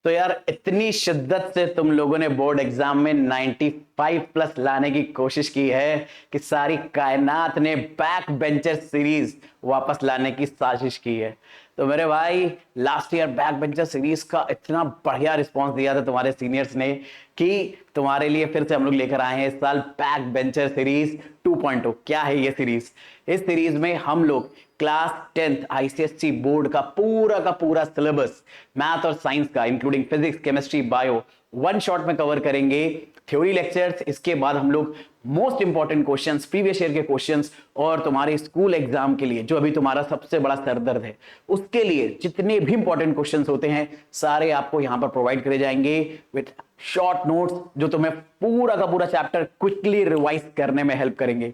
तो यार इतनी शिद्दत से तुम लोगों ने बोर्ड एग्जाम में 95 प्लस लाने की कोशिश की है कि सारी कायनात ने बैक बेंचर सीरीज वापस लाने की साजिश की है। तो मेरे भाई last year back bencher series का इतना बढ़िया रिस्पांस दिया था तुम्हारे सीनियर्स ने कि तुम्हारे लिए फिर से हम लोग लेकर आए हैं इस साल बैक बेंचर सीरीज 2.0। क्या है ये सीरीज? इस सीरीज में हम लोग क्लास 10th आईसीएसई बोर्ड का पूरा सिलेबस मैथ और साइंस का including physics chemistry bio one shot में कवर करेंगे। थ्योरी लेक्चर्स, इसके बाद हम लोग most important questions, previous year के क्वेश्चंस और तुम्हारे स्कूल एग्जाम के लिए जो अभी तुम्हारा सबसे बड़ा सरदर्द है उसके लिए जितने भी इंपॉर्टेंट क्वेश्चंस होते हैं सारे आपको यहां पर प्रोवाइड करे जाएंगे विद शॉर्ट नोट्स जो तुम्हें पूरा का पूरा चैप्टर क्विकली रिवाइज करने में हेल्प करेंगे।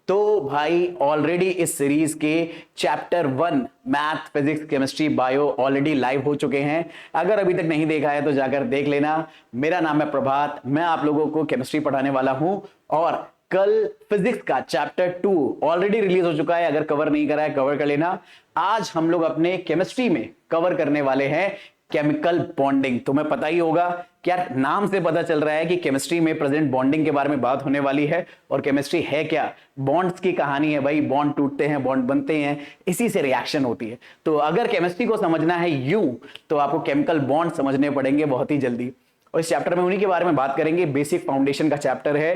तो भाई ऑलरेडी इस सीरीज के chapter 1 math physics chemistry bio already live हो चुके हैं। अगर अभी तक नहीं देखा है तो जाकर देख लेना। मेरा नाम है प्रभात, मैं आप लोगों को केमिस्ट्री पढ़ाने वाला हूं और कल फिजिक्स का चैप्टर 2 ऑलरेडी रिलीज हो चुका है। अगर कवर नहीं करा है कवर कर लेना। आज हम लोग अपने केमिस्ट्री में कवर करने वाले हैं केमिकल बॉन्डिंग। तुम्हें पता ही होगा, क्या नाम से पता चल रहा है कि केमिस्ट्री में प्रेजेंट बॉन्डिंग के बारे में बात होने वाली है। और केमिस्ट्री है क्या? बॉन्ड्स की कहानी है भाई। बॉन्ड टूटते हैं, बॉन्ड बनते हैं, इसी से रिएक्शन होती है। तो अगर केमिस्ट्री को समझना है यूं तो आपको केमिकल बॉन्ड समझने पड़ेंगे बहुत ही जल्दी। और इस चैप्टर में उन्हीं के बारे में बात करेंगे। बेसिक फाउंडेशन का चैप्टर है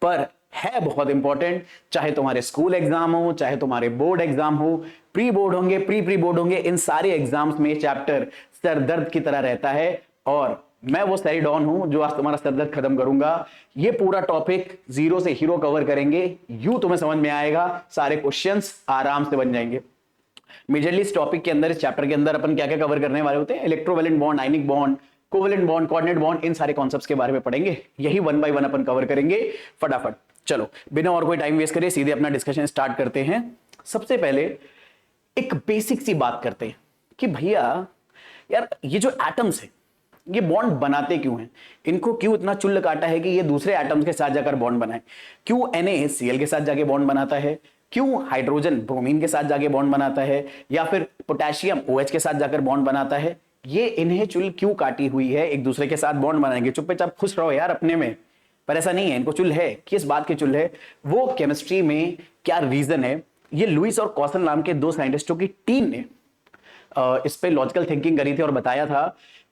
पर है बहुत इंपॉर्टेंट। चाहे तुम्हारे स्कूल एग्जाम हो, चाहे तुम्हारे बोर्ड एग्जाम हो, प्री बोर्ड होंगे, प्री बोर्ड होंगे, इन सारे एग्जाम्स में चैप्टर सर दर्द की तरह रहता है। और मैं वो सेरिडॉन हूं जो आज तुम्हारा सर दर्द खत्म करूंगा। ये पूरा टॉपिक जीरो से हीरो कवर करेंगे, यूं तुम्हें समझ में आएगा, सारे क्वेश्चंस आराम से बन जाएंगे। मेजरली इस टॉपिक के अंदर, इस चैप्टर के अंदर अपन क्या क्या कवर करने वाले होते हैं? Electrovalent bond, ionic bond, covalent bond, coordinate bond, इन सारे कॉन्सेप्ट्स के बारे में पढ़ेंगे। यही वन बाय वन अपन कवर करेंगे फटाफट। चलो बिना और कोई टाइम वेस्ट करे सीधे अपना डिस्कशन स्टार्ट करते हैं। सबसे पहले एक बेसिक सी बात करते हैं कि भैया यार ये जो एटम्स है ये बॉन्ड बनाते क्यों हैं? इनको क्यों इतना चुल्ल काटा है कि ये दूसरे एटम्स के साथ जाकर बॉन्ड बनाए? क्यों NaCl के साथ जाके बॉन्ड बनाता है? क्यों हाइड्रोजन ब्रोमीन के साथ जाके बॉन्ड बनाता है? या फिर पोटेशियम OH के साथ जाकर बॉन्ड बनाता है? ये इन्हें चुल क्यों काटी हुई है? एक दूसरे के साथ बॉन्ड बनाएंगे, चुपचाप खुश रहो यार अपने में। पर ऐसा नहीं है, इनको चुल है। किस बात की चुल है? वो केमिस्ट्री में क्या रीजन है? ये लुइस और कॉसल नाम के दो साइंटिस्टों की टीम ने इस पे लॉजिकल थिंकिंग करी थी और बताया था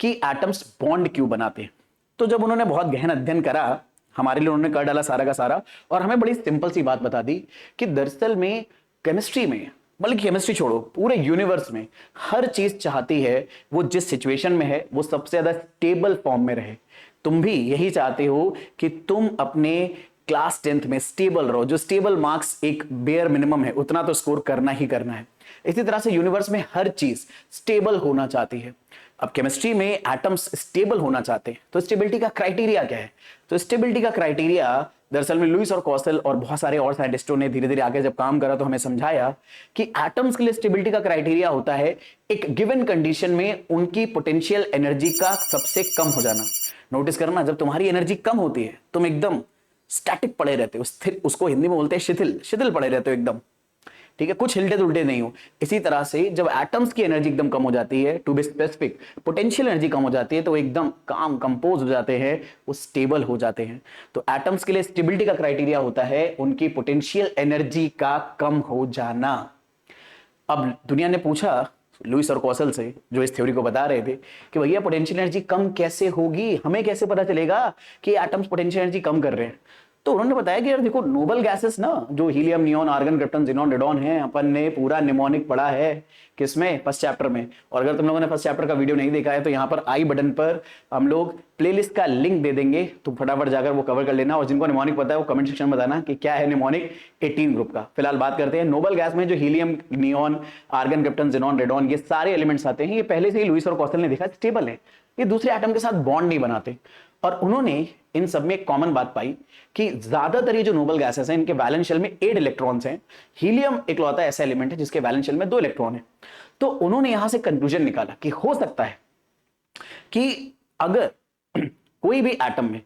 कि एटम्स बॉन्ड क्यों बनाते हैं। तो जब उन्होंने बहुत गहन अध्ययन करा, हमारे लिए उन्होंने कर डाला सारा का सारा और हमें बड़ी सिंपल सी बात बता दी कि दरअसल में केमिस्ट्री में, बल्कि केमिस्ट्री छोड़ो पूरे यूनिवर्स में हर चीज चाहती है वो जिस सिचुएशन में है वो सबसे ज्यादा स्टेबल फॉर्म में रहे। तुम भी यही चाहते हो कि तुम अपने क्लास 10th में स्टेबल रहो। जो स्टेबल मार्क्स एक बेयर मिनिमम है उतना तो स्कोर करना ही करना है। इसी तरह से यूनिवर्स में हर चीज स्टेबल होना चाहती है। अब केमिस्ट्री में एटम्स स्टेबल होना चाहते हैं तो स्टेबिलिटी का क्राइटेरिया क्या है? तो स्टेबिलिटी का क्राइटेरिया दरअसल में लुइस और कॉसल और बहुत सारे और साइंटिस्टों ने धीरे धीरे आगे जब काम करा तो हमें समझाया कि एटम्स के लिए स्टेबिलिटी का क्राइटेरिया होता है एक गिवन कंडीशन में उनकी पोटेंशियल एनर्जी का सबसे कम हो जाना। नोटिस करना, जब तुम्हारी एनर्जी कम होती है तुम एकदम स्टैटिक पड़े रहते हो, स्थिर, उसको हिंदी में बोलते हैं शिथिल, शिथिल पड़े रहते हो एकदम, ठीक है, कुछ हिलटे दुलटे नहीं हो। इसी तरह से जब एटम्स की एनर्जी एकदम कम हो जाती है, to be specific potential energy कम हो जाती है, तो एकदम काम कंपोज हो जाते हैं, वो स्टेबल हो जाते हैं। तो एटम्स के लिए स्टेबिलिटी का क्राइटेरिया होता है उनकी पोटेंशियल एनर्जी का कम हो जाना। अब दुनिया ने पूछा लुइस और कॉसल से, जो इस थ्योरी को बता रहे थे, कि भैया पोटेंशियल एनर्जी कम कैसे होगी, हमें कैसे पता चलेगा कि एटम्स पोटेंशियल एनर्जी कम कर रहे हैं? तो उन्होंने बताया कि यार देखो, नोबल गैसेस ना, जो helium, neon, argon, krypton, xenon, radon है, अपन ने पूरा निमोनिक पढ़ा है किसमें? फर्स्ट चैप्टर में। और अगर तुम लोगों ने फर्स्ट चैप्टर का वीडियो नहीं देखा है तो यहाँ पर आई बटन पर हम लोग प्लेलिस्ट का लिंक दे देंगे, तो फटाफट जाकर वो कवर कर लेना। और जिनको निमोनिक पता है वो कमेंट सेक्शन में बताना कि क्या है निमोनिक 18 ग्रुप का। फिलहाल बात करते हैं नोबल गैस में जो helium, neon, argon, krypton, xenon, radon, ये सारे एलिमेंट्स आते हैं। ये पहले से ही लुइस और कॉसल ने देखा स्टेबल है, ये दूसरे एटम के साथ बॉन्ड नहीं बनाते। और उन्होंने इन सब में एक कॉमन बात पाई कि ज्यादातर ये जो नोबल गैसेस हैं इनके वैलेंस शेल में 8 इलेक्ट्रॉन्स हैं। हीलियम इकलौता ऐसा एलिमेंट है जिसके वैलेंस शेल में 2 इलेक्ट्रॉन है। तो उन्होंने यहां से कंक्लूजन निकाला कि हो सकता है कि अगर कोई भी एटम में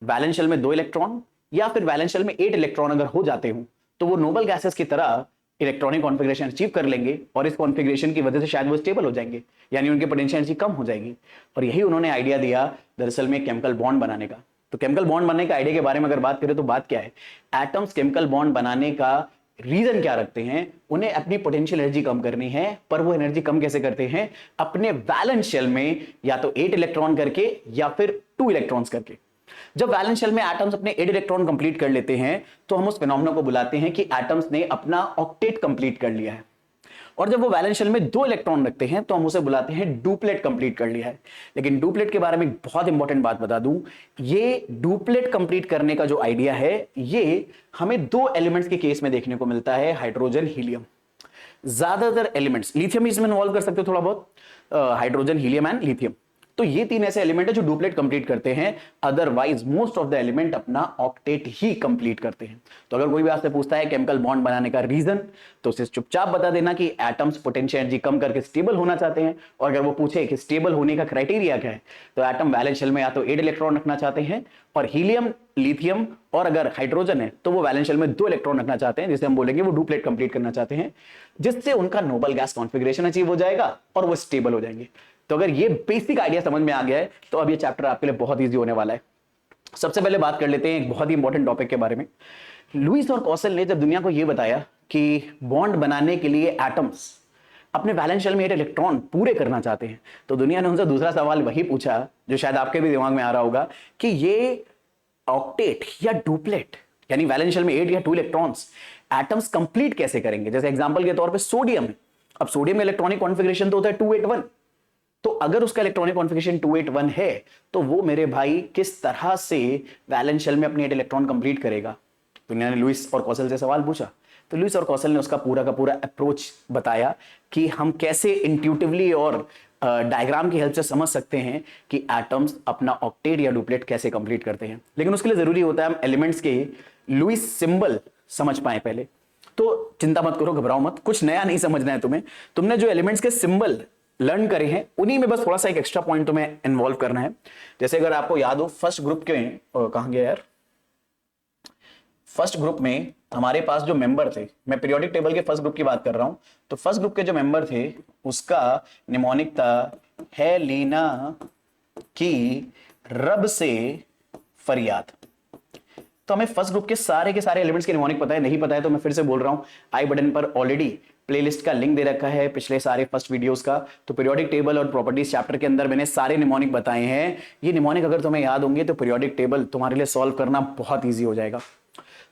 वैलेंस शेल में 2 इलेक्ट्रॉन या फिर वैलेंस शेल में 8 इलेक्ट्रॉन अगर हो जाते हो तो वो नोबल गैसेस की तरह इलेक्ट्रॉनिक कॉन्फ़िगरेशन अचीव कर लेंगे और इस कॉन्फ़िगरेशन की वजह से शायद वो स्टेबल हो जाएंगे, यानी उनकी पोटेंशियल एनर्जी कम हो जाएगी। और यही उन्होंने आइडिया दिया दरअसल में केमिकल बॉन्ड बनाने का। तो केमिकल बॉन्ड बनाने का आइडिया के बारे में अगर बात करें तो बात क्या है, एटम्स केमिकल बॉन्ड बनाने का रीजन क्या रखते हैं, उन्हें अपनी पोटेंशियल एनर्जी कम करनी है। पर वो एनर्जी कम कैसे करते हैं, अपने वैलेंस शेल में या तो 8 इलेक्ट्रॉन करके या फिर 2 इलेक्ट्रॉन्स करके। जब वैलेंस शेल में एटम्स अपने 8 इलेक्ट्रॉन कंप्लीट कर लेते हैं तो हम उस फिनोमेना को बुलाते हैं कि एटम्स ने अपना ऑक्टेट कंप्लीट कर लिया है। और जब वो वैलेंस शेल में 2 इलेक्ट्रॉन रखते हैं तो हम उसे बुलाते हैं डुप्लेट कंप्लीट कर लिया है। लेकिन डुप्लेट के बारे में एक बहुत इंपॉर्टेंट बात बता दूं, ये डुप्लेट कंप्लीट करने का जो आइडिया है ये हमें 2 एलिमेंट्स के केस में देखने को मिलता है, हाइड्रोजन हीलियम। ज्यादातर एलिमेंट्स, लिथियम इसमें इन्वॉल्व कर सकते हो थोड़ा बहुत, हाइड्रोजन हीलियम एंड लिथियम। तो ये 3 ऐसे एलिमेंट है जो डुप्लेट कंप्लीट करते हैं, otherwise most of the element अपना ऑक्टेट ही कंप्लीट करते हैं। तो अगर कोई भी आपसे पूछता है केमिकल बॉन्ड बनाने का रीजन, तो उसे चुपचाप बता देना कि एटम्स पोटेंशियल एनर्जी कम करके स्टेबल होना चाहते हैं। और अगर वो पूछे कि स्टेबल होने का क्राइटेरिया क्या है, तो एटम वैलेंस शेल में या तो 8 इलेक्ट्रॉन रखना चाहते हैं, और हीलियम, लिथियम और अगर हाइड्रोजन है तो वो वैलेंस शेल में 2 इलेक्ट्रॉन रखना चाहते हैं, जिसे हम बोलेंगे वो डुप्लेट कंप्लीट करना चाहते हैं, जिससे उनका नोबल गैस कॉन्फ़िगरेशन अचीव हो जाएगा और वो स्टेबल हो जाएंगे। तो अगर ये बेसिक आइडिया समझ में आ गया है तो अब ये चैप्टर आपके लिए बहुत इजी होने वाला है। सबसे पहले बात कर लेते हैं एक बहुत ही इंपॉर्टेंट टॉपिक के बारे में। लुईस और कॉसल ने जब दुनिया को यह बताया कि बॉन्ड बनाने के लिए एटम्स अपने वैलेंस शेल में 8 इलेक्ट्रॉन पूरे करना चाहते हैं, तो दुनिया ने उनसे दूसरा सवाल वही पूछा जो शायद आपके भी दिमाग में आ रहा होगा कि ये ऑक्टेट या डुप्लेट यानी वैलेंस शेल में 8 या 2 इलेक्ट्रॉन्स एटम्स कंप्लीट कैसे करेंगे। जैसे एग्जांपल के तौर पे सोडियम है, अब सोडियम में इलेक्ट्रॉनिक कॉन्फ़िगरेशन तो होता है 281, तो अगर उसका इलेक्ट्रॉनिक कॉन्फ़िगरेशन 281 है तो वो मेरे भाई किस तरह से वैलेंस शेल में अपनी 8 इलेक्ट्रॉन कंप्लीट करेगा। दुनिया ने लुईस और कॉसल से सवाल पूछा, तो लुईस और कॉसल ने उसका पूरा का पूरा अप्रोच बताया कि हम कैसे इंट्यूटिवली और डायग्राम की हेल्प से समझ सकते हैं कि एटम्स अपना ऑक्टेट या डुप्लेट कैसे कंप्लीट करते हैं। लेकिन उसके लिए जरूरी होता है हम एलिमेंट्स के लुईस सिंबल समझ पाए पहले। तो चिंता मत करो, घबराओ मत, कुछ नया नहीं समझना है तुम्हें। तुमने जो एलिमेंट्स के सिंबल लर्न करे हैं उन्हीं में बस थोड़ा सा एक एक्स्ट्रा पॉइंट तुम्हें इन्वॉल्व करना है। जैसे अगर आपको याद हो फर्स्ट ग्रुप के कहां गया यार, फर्स्ट ग्रुप में हमारे पास जो मेंबर थे, मैं पीरियोडिक टेबल के फर्स्ट ग्रुप की बात कर रहा हूं, तो फर्स्ट ग्रुप के जो मेंबर थे उसका निमोनिक था हेलिना की रब से फरियाद। तो हमें फर्स्ट ग्रुप के सारे एलिमेंट्स के निमोनिक पता है, नहीं पता है तो मैं फिर से बोल रहा हूं, आई बटन पर ऑलरेडी प्लेलिस्ट का लिंक दे रखा है पिछले सारे फर्स्ट वीडियोस का। तो पीरियोडिक टेबल और प्रॉपर्टीज चैप्टर के अंदर मैंने सारे निमोनिक बताए हैं। ये निमोनिक अगर तुम्हें याद होंगे तो पीरियोडिक टेबल तुम्हारे लिए सॉल्व करना बहुत ईजी हो जाएगा।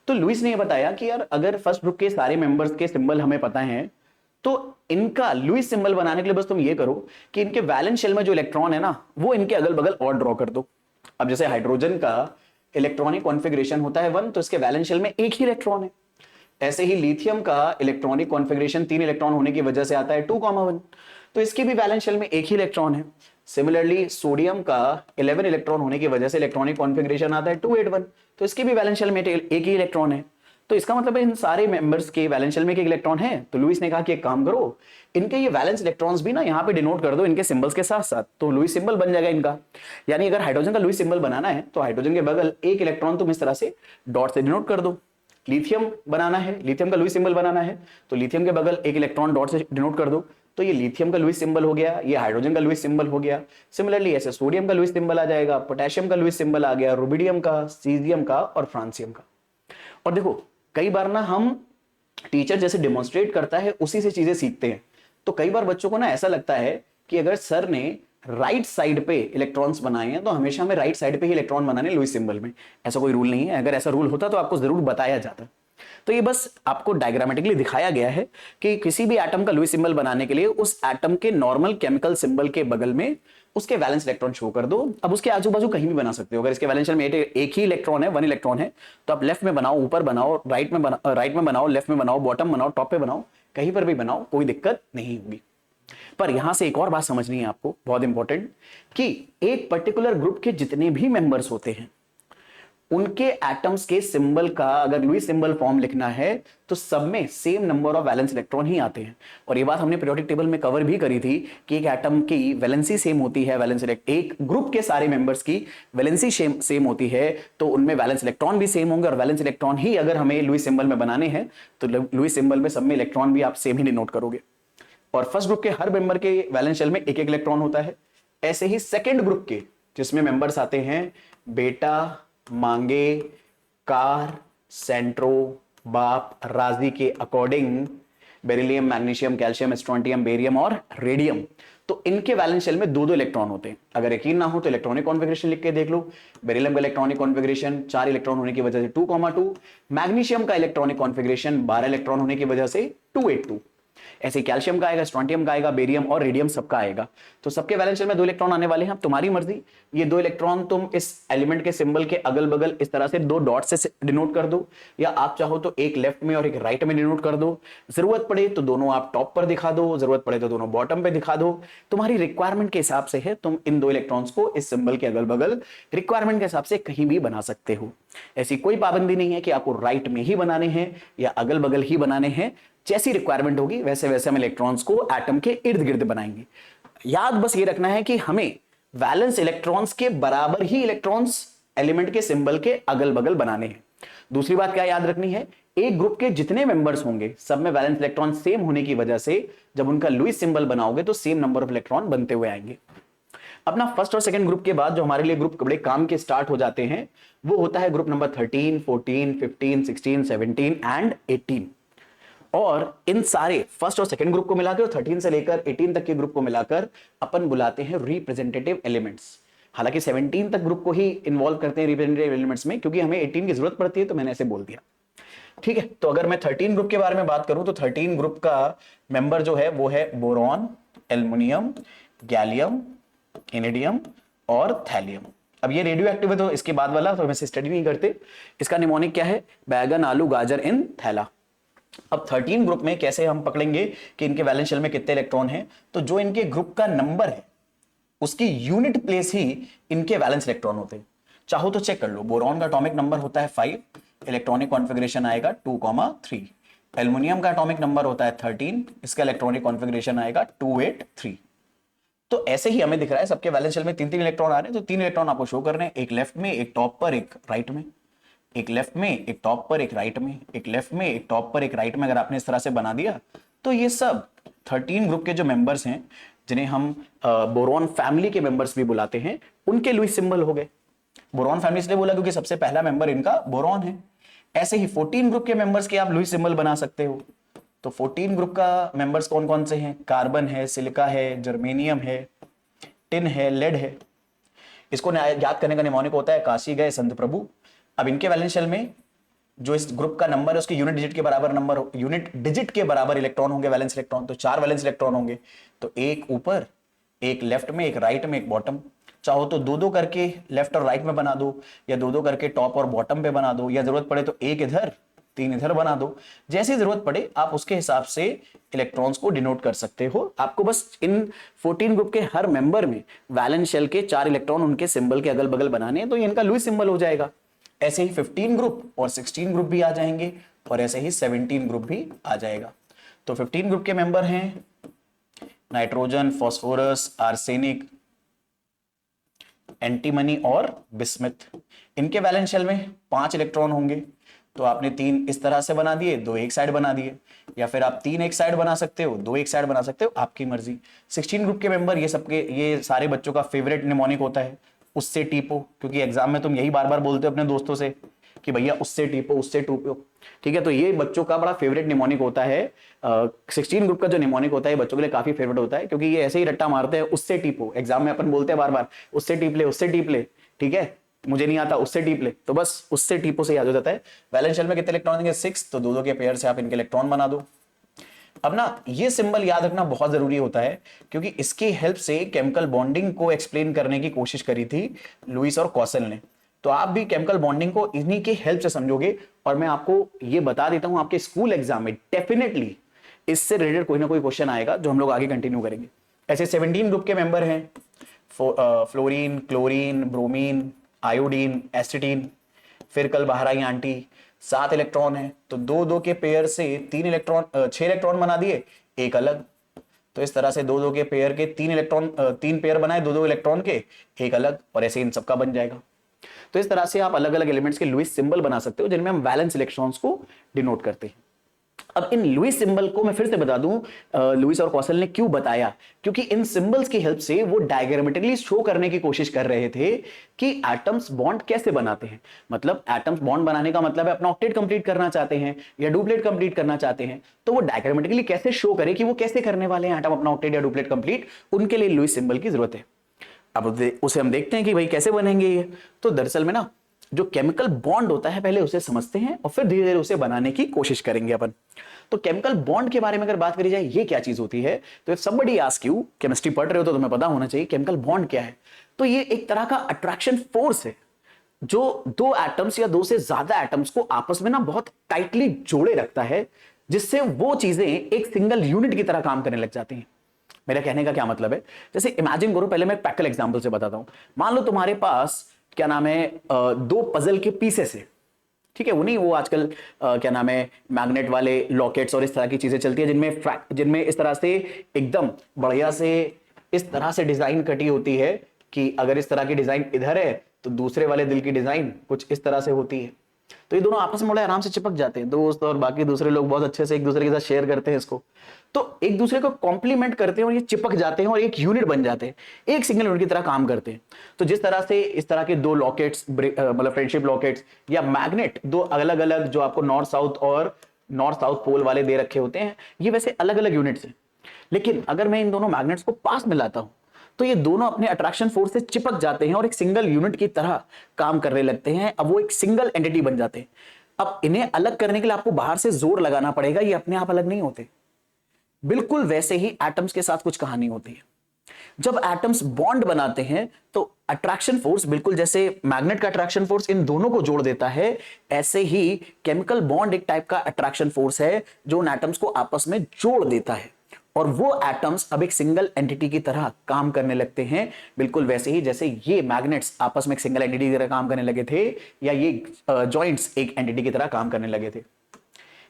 तो लुईस ने यह बताया कि यार अगर फर्स्ट ग्रुप के सारे मेंबर्स के सिंबल हमें पता है तो इनका लुईस सिंबल बनाने के लिए बस तुम ये करो कि इनके वैलेंस शेल में जो इलेक्ट्रॉन है ना वो इनके अगल बगल और ड्रॉ कर दो। अब जैसे हाइड्रोजन का इलेक्ट्रॉनिक कॉन्फ़िगरेशन होता है 1, तो इसके वैलेंस शेल में एक ही इलेक्ट्रॉन है। ऐसे ही लिथियम का इलेक्ट्रॉनिक कॉन्फ़िगरेशन 3 इलेक्ट्रॉन होने की वजह से आता है 2,1, तो इसके भी वैलेंस शेल में एक ही इलेक्ट्रॉन है। सिमिलरली सोडियम का 11 इलेक्ट्रॉन होने की वजह से इलेक्ट्रॉनिक कॉन्फ़िगरेशन आता है 281, तो इसके भी वैलेंस शेल में एक ही इलेक्ट्रॉन है। तो इसका मतलब है इन सारे मेंबर्स के वैलेंस शेल में एक इलेक्ट्रॉन है। तो लुईस ने कहा कि एक काम करो, इनके ये वैलेंस इलेक्ट्रॉन्स भी ना यहाँ पे डिनोट कर दो इनके सिंबल्स के साथ साथ, तो लुईस सिंबल बन जाएगा इनका। यानी अगर हाइड्रोजन का लुईस सिंबल बनाना है तो हाइड्रोजन के बगल एक इलेक्ट्रॉन तुम इस तरह से डॉट से डिनोट कर दो। लिथियम बनाना है, लिथियम का लुईस सिंबल बनाना है तो लिथियम के बगल एक इलेक्ट्रॉन डॉट से डिनोट कर दो, तो ये लिथियम का लुईस सिंबल हो गया, ये हाइड्रोजन का लुईस सिंबल हो गया। सिमिलरली ऐसे सोडियम का लुईस सिंबल आ जाएगा, पोटेशियम का लुईस सिंबल आ गया, रुबिडियम का, सीजियम का और फ्रांसियम का। और देखो कई बार ना हम टीचर जैसे डेमोन्स्ट्रेट करता है उसी से चीजें सीखते हैं। तो कई बार बच्चों को ना ऐसा लगता है कि अगर सर ने राइट साइड पे इलेक्ट्रॉन्स बनाए हैं तो हमेशा हमें राइट साइड पे ही इलेक्ट्रॉन बनाने लुईस सिंबल में। ऐसा कोई रूल नहीं है, अगर ऐसा रूल होता तो आपको जरूर बताया जाता। तो ये बस आपको डायग्रामेटिकली दिखाया गया है कि किसी भी एटम का लुईस सिंबल बनाने के लिए उस एटम के नॉर्मल केमिकल सिंबल के बगल में उसके वैलेंस इलेक्ट्रॉन शो कर दो। अब उसके आजू बाजू कहीं भी बना सकते हो। अगर इसके वैलेंस शेल में एक ही इलेक्ट्रॉन है, 1 इलेक्ट्रॉन है, तो आप लेफ्ट में बनाओ, ऊपर बनाओ, राइट में बनाओ, लेफ्ट में बनाओ, बॉटम बनाओ, टॉप पे बनाओ, कहीं पर भी बनाओ, कोई दिक्कत नहीं होगी। पर यहां से एक और बात समझनी है आपको, बहुत इंपॉर्टेंट, कि एक पर्टिकुलर ग्रुप के जितने भी मेंबर्स होते हैं उनके एटम्स के सिंबल का अगर लुईस सिंबल फॉर्म लिखना है तो सब में same number of valence electron ही आते हैं। और ये बात हमने पीरियोडिक टेबल में कवर भी करी थी कि एक एटम की वैलेंसी सेम होती है, एक ग्रुप के सारे मेंबर्स की वैलेंसी सेम होती है, तो उनमें वैलेंस इलेक्ट्रॉन भी सेम होंगे। और वैलेंस इलेक्ट्रॉन ही अगर हमें लुईस सिंबल में बनाने हैं तो लुईस सिंबल में सब में इलेक्ट्रॉन भी आप सेम ही डिनोट करोगे। और फर्स्ट ग्रुप के हर मेंबर के वैलेंस शेल में एक एक इलेक्ट्रॉन होता है। ऐसे ही सेकेंड ग्रुप के जिसमें मेंबर्स आते हैं बेटा, मांगे, कार, सेंट्रो, बाप, राजी के according beryllium, magnesium, calcium, strontium, barium और रेडियम, तो इनके वैलेंस शेल में दो दो इलेक्ट्रॉन होते हैं। अगर यकीन ना हो तो इलेक्ट्रॉनिक कॉन्फ़िगरेशन लिख के देख लो। बेरिलियम का इलेक्ट्रॉनिक कॉन्फ़िगरेशन 4 इलेक्ट्रॉन होने की वजह से 2,2, मैग्नीशियम का इलेक्ट्रॉनिक कॉन्फ़िगरेशन 12 इलेक्ट्रॉन होने की वजह से 2,8,2। ऐसे कैल्शियम का आएगा, स्ट्रोंटियम का आएगा, बेरियम और रेडियम सबका आएगा। तो सबके वैलेंस शेल में दो इलेक्ट्रॉन आने वाले हैं। अब तुम्हारी मर्जी, ये दो इलेक्ट्रॉन तुम इस एलिमेंट के सिंबल के अगल बगल इस तरह से दो डॉट से डिनोट कर दो, या आप चाहो तो एक लेफ्ट में और एक राइट में डिनोट कर दो। जरूरत पड़े तो दोनों आप टॉप पर दिखा दो, जरूरत पड़े तो दोनों बॉटम पे दिखा दो। तुम्हारी रिक्वायरमेंट के हिसाब से है, तुम इन दो इलेक्ट्रॉन्स को इस सिंबल के अगल बगल रिक्वायरमेंट के हिसाब से कहीं भी बना सकते हो। ऐसी कोई पाबंदी नहीं है कि आपको राइट में ही बनाने हैं या अगल बगल ही बनाने हैं। जैसी रिक्वायरमेंट होगी वैसे वैसे हम इलेक्ट्रॉन्स को एटम के इर्द गिर्द बनाएंगे। याद बस ये रखना है कि हमें वैलेंस इलेक्ट्रॉन्स के बराबर ही इलेक्ट्रॉन्स एलिमेंट के सिंबल के अगल बगल बनाने हैं। दूसरी बात क्या याद रखनी है, एक ग्रुप के जितने मेंबर्स होंगे सब में वैलेंस इलेक्ट्रॉन सेम होने की वजह से जब उनका लुईस सिंबल बनाओगे तो सेम नंबर ऑफ इलेक्ट्रॉन बनते हुए आएंगे। अपना फर्स्ट और सेकंड ग्रुप के बाद जो हमारे लिए ग्रुप बड़े काम के स्टार्ट हो जाते हैं वो होता है ग्रुप नंबर 13, 14, 15, 16, 17 एंड 18। और इन सारे फर्स्ट और सेकंड ग्रुप को मिलाकर 13 से लेकर 18 तक के ग्रुप को मिलाकर अपन बुलाते हैं रिप्रेजेंटेटिव एलिमेंट्स। हालांकि 17 तक ग्रुप को ही इन्वॉल्व करते हैं रिप्रेजेंटेटिव एलिमेंट्स में, क्योंकि हमें 18 की जरूरत पड़ती है, तो मैंने ऐसे बोल दिया। ठीक है, तो अगर मैं 13 ग्रुप के बारे में बात करूं तो 13 ग्रुप का मेंबर जो है वो है बोरॉन, एल्युमिनियम, गैलियम, इनेडियम और थैलियम। अब ये रेडियो एक्टिव है तो इसके बाद वाला तो हम इसे स्टडी नहीं करते। इसका निमोनिक क्या है, बैगन, आलू, गाजर इन थैला। अब 13 ग्रुप में कैसे हम पकड़ेंगे कि इनके वैलेंस शेल में कितने इलेक्ट्रॉन हैं, तो जो इनके ग्रुप का नंबर है उसकी यूनिट प्लेस ही इनके वैलेंस इलेक्ट्रॉन होते हैं। चाहो तो चेक कर लो, बोरॉन का एटॉमिक नंबर होता है 5, इलेक्ट्रॉनिक कॉन्फ़िगरेशन आएगा 2,3। एल्युमिनियम का एटॉमिक नंबर होता है 13, इसका इलेक्ट्रॉनिक कॉन्फ़िगरेशन आएगा 2,8,3। तो ऐसे ही हमें दिख रहा है सबके वैलेंस शेल में 3-3 इलेक्ट्रॉन आ रहे हैं, तो 3 इलेक्ट्रॉन आपको शो कर रहे हैं, एक लेफ्ट में, एक टॉप पर, एक राइट में, एक लेफ्ट में, एक टॉप पर, एक राइट में, एक लेफ्ट में, एक टॉप पर, एक राइट में। अगर आपने इस तरह से बना दिया तो ये सब 13 ग्रुप के जो मेंबर्स हैं, जिन्हें हम बोरॉन फैमिली के मेंबर्स भी बुलाते हैं, उनके लुईस सिंबल हो गए। बोरॉन फैमिली इसलिए बोला क्योंकि सबसे पहला मेंबर इनका बोरॉन है। ऐसे ही 14 ग्रुप के मेंबर्स के आप लुईस सिंबल बना सकते हो। तो 14 ग्रुप का मेंबर्स कौन कौन से हैं, कार्बन है, सिलिका है, जर्मेनियम है, टिन है, लेड है। इसको याद करने का निमोनिक होता है काशी गए संत प्रभु। अब इनके वैलेंस शेल में जो इस ग्रुप का नंबर है उसके यूनिट डिजिट के बराबर इलेक्ट्रॉन होंगे, वैलेंस इलेक्ट्रॉन। तो 4 वैलेंस इलेक्ट्रॉन होंगे, तो एक ऊपर, एक लेफ्ट में, एक राइट में, एक बॉटम। चाहो तो दो दो करके लेफ्ट और राइट में बना दो, या दो दो करके टॉप और बॉटम पे बना दो, या जरूरत पड़े तो एक इधर 3 इधर बना दो। जैसी जरूरत पड़े आप उसके हिसाब से इलेक्ट्रॉन्स को डिनोट कर सकते हो। आपको बस इन 14 ग्रुप के हर मेंबर में वैलेंस शेल के 4 इलेक्ट्रॉन उनके सिंबल के अगल बगल बनाने हैं, तो ये इनका लुईस सिंबल हो जाएगा। ऐसे ही 15 ग्रुप और 16 ग्रुप भी आ जाएंगे, और ऐसे ही 17 ग्रुप भी आ जाएगा। तो 15 ग्रुप के मेंबर हैं नाइट्रोजन, फास्फोरस, आर्सेनिक, एंटीमनी और बिस्मथ। इनके वैलेंस शेल में 5 इलेक्ट्रॉन होंगे। तो आपने 3 इस तरह से बना दिए, 2 एक साइड बना दिए, या फिर आप 3 एक साइड बना सकते हो, 2 एक साइड बना सकते हो, आपकी मर्जी। 16 ग्रुप के मेंबर ये सारे बच्चों का फेवरेट निमोनिक होता है, उससे टीपो, क्योंकि एग्जाम में तुम यही बार बार बोलते हो अपने दोस्तों से कि भैया उससे टीपो, उससे टीपो। ठीक है, तो ये बच्चों का बड़ा फेवरेट निमोनिक होता है। 16 ग्रुप का जो निमोनिक होता है बच्चों के लिए काफी फेवरेट होता है, क्योंकि ये ऐसे ही रट्टा मारते हैं, उससे टीपो। एग्जाम में अपन बोलते हैं बार बार उससे टीप ले, उससे टीप ले। ठीक है, मुझे नहीं आता, उससे टीप ले, तो बस उससे टीपो से याद हो जाता है। वैलेंस शेल में कितने इलेक्ट्रॉन देंगे, 6, तो दो दो के पेयर से आप इनके इलेक्ट्रॉन बना दो। अब ना ये सिंबल याद रखना बहुत जरूरी होता है, क्योंकि इसकी हेल्प से केमिकल बॉन्डिंग को एक्सप्लेन करने की कोशिश करी थी लुईस और कॉसल ने। तो आप भी केमिकल बॉन्डिंग को इन्हीं की हेल्प से समझोगे। और मैं आपको ये बता देता हूं, आपके स्कूल एग्जाम में डेफिनेटली इससे रिलेटेड कोई ना कोई क्वेश्चन आएगा, जो हम लोग आगे कंटिन्यू करेंगे। ऐसे 17 ग्रुप के मेंबर हैं फ्लोरीन, क्लोरीन, ब्रोमीन, आयोडीन, एसिटीन। फिर कल बाहर आई आंटी, 7 इलेक्ट्रॉन है, तो दो दो के पेयर से 6 इलेक्ट्रॉन बना दिए, एक अलग। तो इस तरह से दो दो के पेयर के 3 पेयर बनाए, दो दो इलेक्ट्रॉन के, एक अलग, और ऐसे इन सबका बन जाएगा। तो इस तरह से आप अलग अलग एलिमेंट्स के लुईस सिंबल बना सकते हो जिनमें हम वैलेंस इलेक्ट्रॉन्स को डिनोट करते हैं। अब इन लुईस सिंबल को मैं फिर से बता दूं, लुईस और कॉसल ने क्यों बताया, क्योंकि इन सिंबल्स की हेल्प से वो डायग्रामेटिकली शो करने की कोशिश कर रहे थे कि एटम्स बॉन्ड कैसे बनाते हैं। मतलब एटम्स बॉन्ड बनाने का मतलब है अपना ऑक्टेट कंप्लीट करना चाहते हैं या डुप्लेट कंप्लीट करना चाहते हैं, तो वो डायग्रामेटिकली कैसे शो करे कि वो कैसे करने वाले हैं एटम अपना ऑक्टेट या डुप्लेट कंप्लीट, उनके लिए लुईस सिंबल की जरूरत है। अब उसे हम देखते हैं कि भाई कैसे बनेंगे ये। तो दरअसल में ना जो केमिकल बॉन्ड होता है पहले उसे समझते हैं और फिर धीरे धीरे उसे बनाने की कोशिश करेंगे अपन। तो केमिकल बॉन्ड के बारे में अगर बात करी जाए ये क्या चीज होती है, तो if somebody ask you, chemistry पढ़ रहे हो तो तुम्हें पता होना चाहिए केमिकल बॉन्ड क्या है। तो ये एक तरह का अट्रैक्शन फोर्स है जो दो एटम्स या दो से ज्यादा एटम्स को आपस में ना बहुत टाइटली जोड़े रखता है, जिससे वो चीजें एक सिंगल यूनिट की तरह काम करने लग जाती हैं। मेरा कहने का क्या मतलब है, जैसे इमेजिन करो, पहले मैं प्रैक्टिकल एग्जांपल से बताता हूं। मान लो तुम्हारे पास क्या नाम है, दो पजल के पीसेस है, ठीक है, वो नहीं, वो आजकल क्या नाम है, मैग्नेट वाले लॉकेट्स और इस तरह की चीजें चलती है जिनमें इस तरह से एकदम बढ़िया से इस तरह से डिजाइन कटी होती है कि अगर इस तरह की डिजाइन इधर है तो दूसरे वाले दिल की डिजाइन कुछ इस तरह से होती है। तो ये दोनों आपस में बड़े आराम से चिपक जाते हैं, दोस्त और बाकी दूसरे लोग बहुत अच्छे से एक दूसरे के साथ शेयर करते हैं इसको, तो एक दूसरे को कॉम्प्लीमेंट करते हैं और ये चिपक जाते हैं और एक यूनिट बन जाते हैं, एक सिंगल यूनिट की तरह काम करते हैं। तो जिस तरह से इस तरह के दो लॉकेट्स, मतलब फ्रेंडशिप लॉकेट्स या मैग्नेट, दो अलग अलग जो आपको नॉर्थ साउथ पोल वाले दे रखे होते हैं, ये वैसे अलग अलग यूनिट्स हैं। लेकिन अगर मैं इन दोनों मैग्नेट्स को पास में लाता हूं तो ये दोनों अपने अट्रैक्शन फोर्स से चिपक जाते हैं और एक सिंगल यूनिट की तरह काम करने लगते हैं। अब वो एक सिंगल एंटिटी बन जाते हैं। अब इन्हें अलग करने के लिए आपको बाहर से जोर लगाना पड़ेगा, ये अपने आप अलग नहीं होते। बिल्कुल वैसे ही एटम्स के साथ कुछ कहानी होती है। जब एटम्स बॉन्ड बनाते हैं तो अट्रैक्शन फोर्स, बिल्कुल जैसे मैग्नेट का अट्रैक्शन फोर्स इन दोनों को जोड़ देता है, ऐसे ही केमिकल बॉन्ड एक टाइप का अट्रैक्शन फोर्स है जो उन एटम्स को आपस में जोड़ देता है और वो एटम्स अब एक सिंगल एंटिटी की तरह काम करने लगते हैं। बिल्कुल वैसे ही जैसे ये मैग्नेट्स आपस में एक सिंगल एंटिटी की तरह काम करने लगे थे, या ये जॉइंट्स एक एंटिटी की तरह काम करने लगे थे।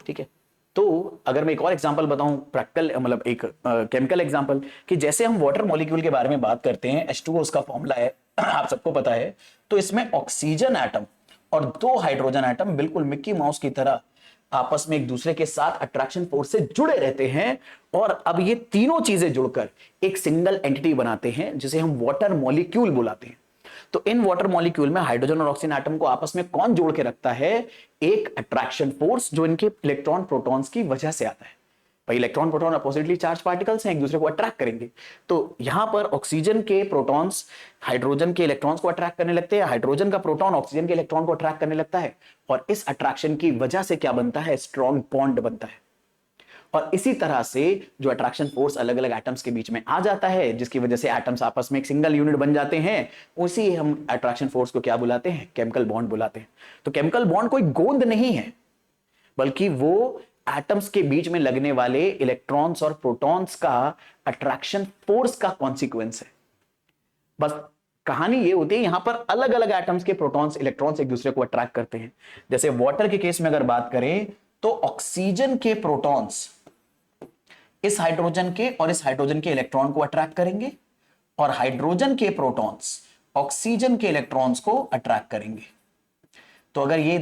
ठीक है, तो अगर मैं एक और एग्जांपल बताऊं, प्रैक्टिकल मतलब एक केमिकल एग्जांपल, कि जैसे हम वाटर मॉलिक्यूल के बारे में बात करते हैं, H2O उसका फॉर्मूला है, आप सबको पता है। तो इसमें ऑक्सीजन एटम और दो हाइड्रोजन एटम बिल्कुल मिक्की माउस की तरह आपस में एक दूसरे के साथ अट्रैक्शन फोर्स से जुड़े रहते हैं और अब ये तीनों चीजें जुड़कर एक सिंगल एंटिटी बनाते हैं जिसे हम वाटर मॉलिक्यूल बुलाते हैं। तो इन वाटर मॉलिक्यूल में हाइड्रोजन और ऑक्सीजन एटम को आपस में कौन जोड़ के रखता है? एक अट्रैक्शन फोर्स जो इनके इलेक्ट्रॉन प्रोटॉन्स की वजह से आता है। भाई electron proton oppositely charge particles हैं, एक दूसरे को अट्रैक्ट करेंगे। तो यहां पर ऑक्सीजन के प्रोटॉन्स हाइड्रोजन के इलेक्ट्रॉन्स को अट्रैक्ट करने लगते हैं, हाइड्रोजन का प्रोटॉन ऑक्सीजन के इलेक्ट्रॉन को अट्रैक्ट करने लगता है और इस अट्रैक्शन की वजह से क्या बनता है? स्ट्रॉन्ग बॉन्ड बनता है। और इसी तरह से जो अट्रैक्शन फोर्स अलग अलग एटम्स के बीच में आ जाता है, जिसकी वजह से एटम्स आपस में एक सिंगल यूनिट बन जाते हैं, उसी हम अट्रैक्शन फोर्स को क्या बुलाते हैं? केमिकल बॉन्ड बुलाते हैं। तो केमिकल बॉन्ड कोई गोंद नहीं है, बल्कि वो एटम्स के बीच में लगने वाले इलेक्ट्रॉन्स और प्रोटॉन्स का अट्रैक्शन फोर्स का कॉन्सिक्वेंस है। बस कहानी ये होती है, यहां पर अलग अलग एटम्स के प्रोटॉन्स इलेक्ट्रॉन्स एक दूसरे को अट्रैक्ट करते हैं। जैसे वाटर के केस में अगर बात करें तो ऑक्सीजन के प्रोटॉन्स इस हाइड्रोजन के और इस हाइड्रोजन के इलेक्ट्रॉन को अट्रैक्ट करेंगे और हाइड्रोजन के प्रोटॉन्स ऑक्सीजन के इलेक्ट्रॉन्स को अट्रैक्ट करेंगे। तो अगर ये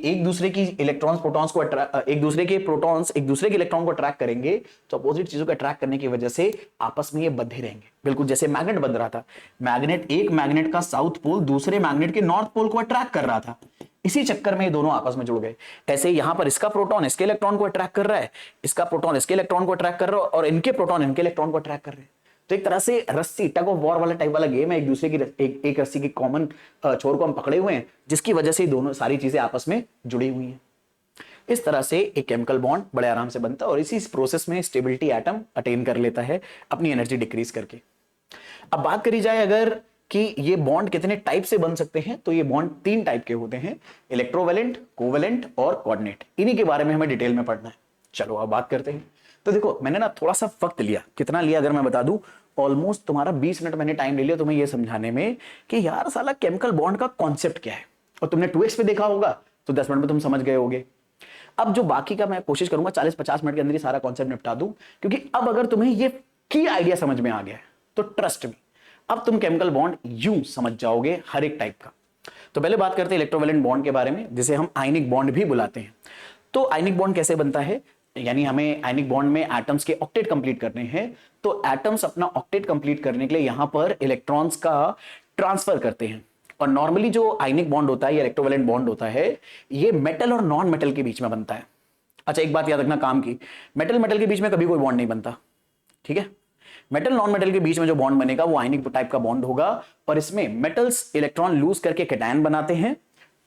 एक दूसरे की इलेक्ट्रॉन्स प्रोटॉन्स को एक दूसरे के प्रोटॉन्स एक दूसरे के इलेक्ट्रॉन को अट्रैक्ट करेंगे, तो अपोजिट चीजों को अट्रैक्ट करने की वजह से आपस में ये बंधे रहेंगे। बिल्कुल जैसे मैग्नेट बंध रहा था, एक मैग्नेट का साउथ पोल दूसरे मैग्नेट के नॉर्थ पोल को अट्रैक्ट कर रहा था, इसी चक्कर में ये दोनों आपस में जुड़ गए। ऐसे यहां पर इसका प्रोटॉन इसके इलेक्ट्रॉन को अट्रैक्ट कर रहा है, इसका प्रोटॉन इसके इलेक्ट्रॉन को अट्रैक्ट कर रहा है और इनके प्रोटॉन इनके इलेक्ट्रॉन को अट्रैक्ट कर रहे हैं। तो एक तरह से रस्सी टग ऑफ वॉर वाला टाइप वाला गेम है, एक दूसरे की एक रस्सी की कॉमन छोर को हम पकड़े हुए हैं, जिसकी वजह से दोनों सारी चीजें आपस में जुड़ी हुई हैं। इस तरह से एक केमिकल बॉन्ड बड़े आराम से बनता है और इसी प्रोसेस में स्टेबिलिटी एटम अटेन कर लेता है अपनी एनर्जी डिक्रीज करके। अब बात करी जाए अगर कि ये बॉन्ड कितने टाइप से बन सकते हैं, तो ये बॉन्ड 3 टाइप के होते हैं, इलेक्ट्रोवेलेंट, कोवेलेंट और कोऑर्डिनेट। इन्हीं के बारे में हमें डिटेल में पढ़ना है। चलो अब बात करते हैं। तो देखो मैंने ना थोड़ा सा वक्त लिया, कितना लिया अगर मैं बता दूं, ऑलमोस्ट तुम्हारा 20 मिनट मैंने टाइम ले लिया तुम्हें यह समझाने में कि यार साला केमिकल बॉन्ड का कॉन्सेप्ट क्या है। और तुमने 2x पे देखा होगा तो 10 मिनट में तुम समझ गए होगे। अब जो बाकी का मैं कोशिश करूंगा 40-50 मिनट के अंदर ही सारा कॉन्सेप्ट निपटा दूं, क्योंकि अब अगर तुम्हें ये की आइडिया समझ में आ गया है तो ट्रस्ट मी अब तुम केमिकल बॉन्ड यूं समझ जाओगे हर एक टाइप का। तो पहले बात करते हैं इलेक्ट्रोवैलेंट बॉन्ड के बारे में, जिसे हम आयनिक बॉन्ड भी बुलाते हैं। तो आयनिक बॉन्ड कैसे बनता है, यानी हमें आयनिक बॉन्ड में एटम्स के ऑक्टेट कंप्लीट करने हैं, तो एटम्स अपना ऑक्टेट कंप्लीट करने के लिए यहां पर इलेक्ट्रॉन्स का ट्रांसफर करते हैं। और नॉर्मली जो आयनिक बॉन्ड होता है या इलेक्ट्रोवैलेंट बॉन्ड होता है ये मेटल और नॉन मेटल के बीच में बनता है। अच्छा एक बात याद रखना काम की, मेटल मेटल के बीच में कभी कोई बॉन्ड नहीं बनता, ठीक है। मेटल नॉन मेटल के बीच में जो बॉन्ड बनेगा वो आयनिक टाइप का बॉन्ड होगा, और इसमें मेटल्स इलेक्ट्रॉन लूज करके कैटायन बनाते हैं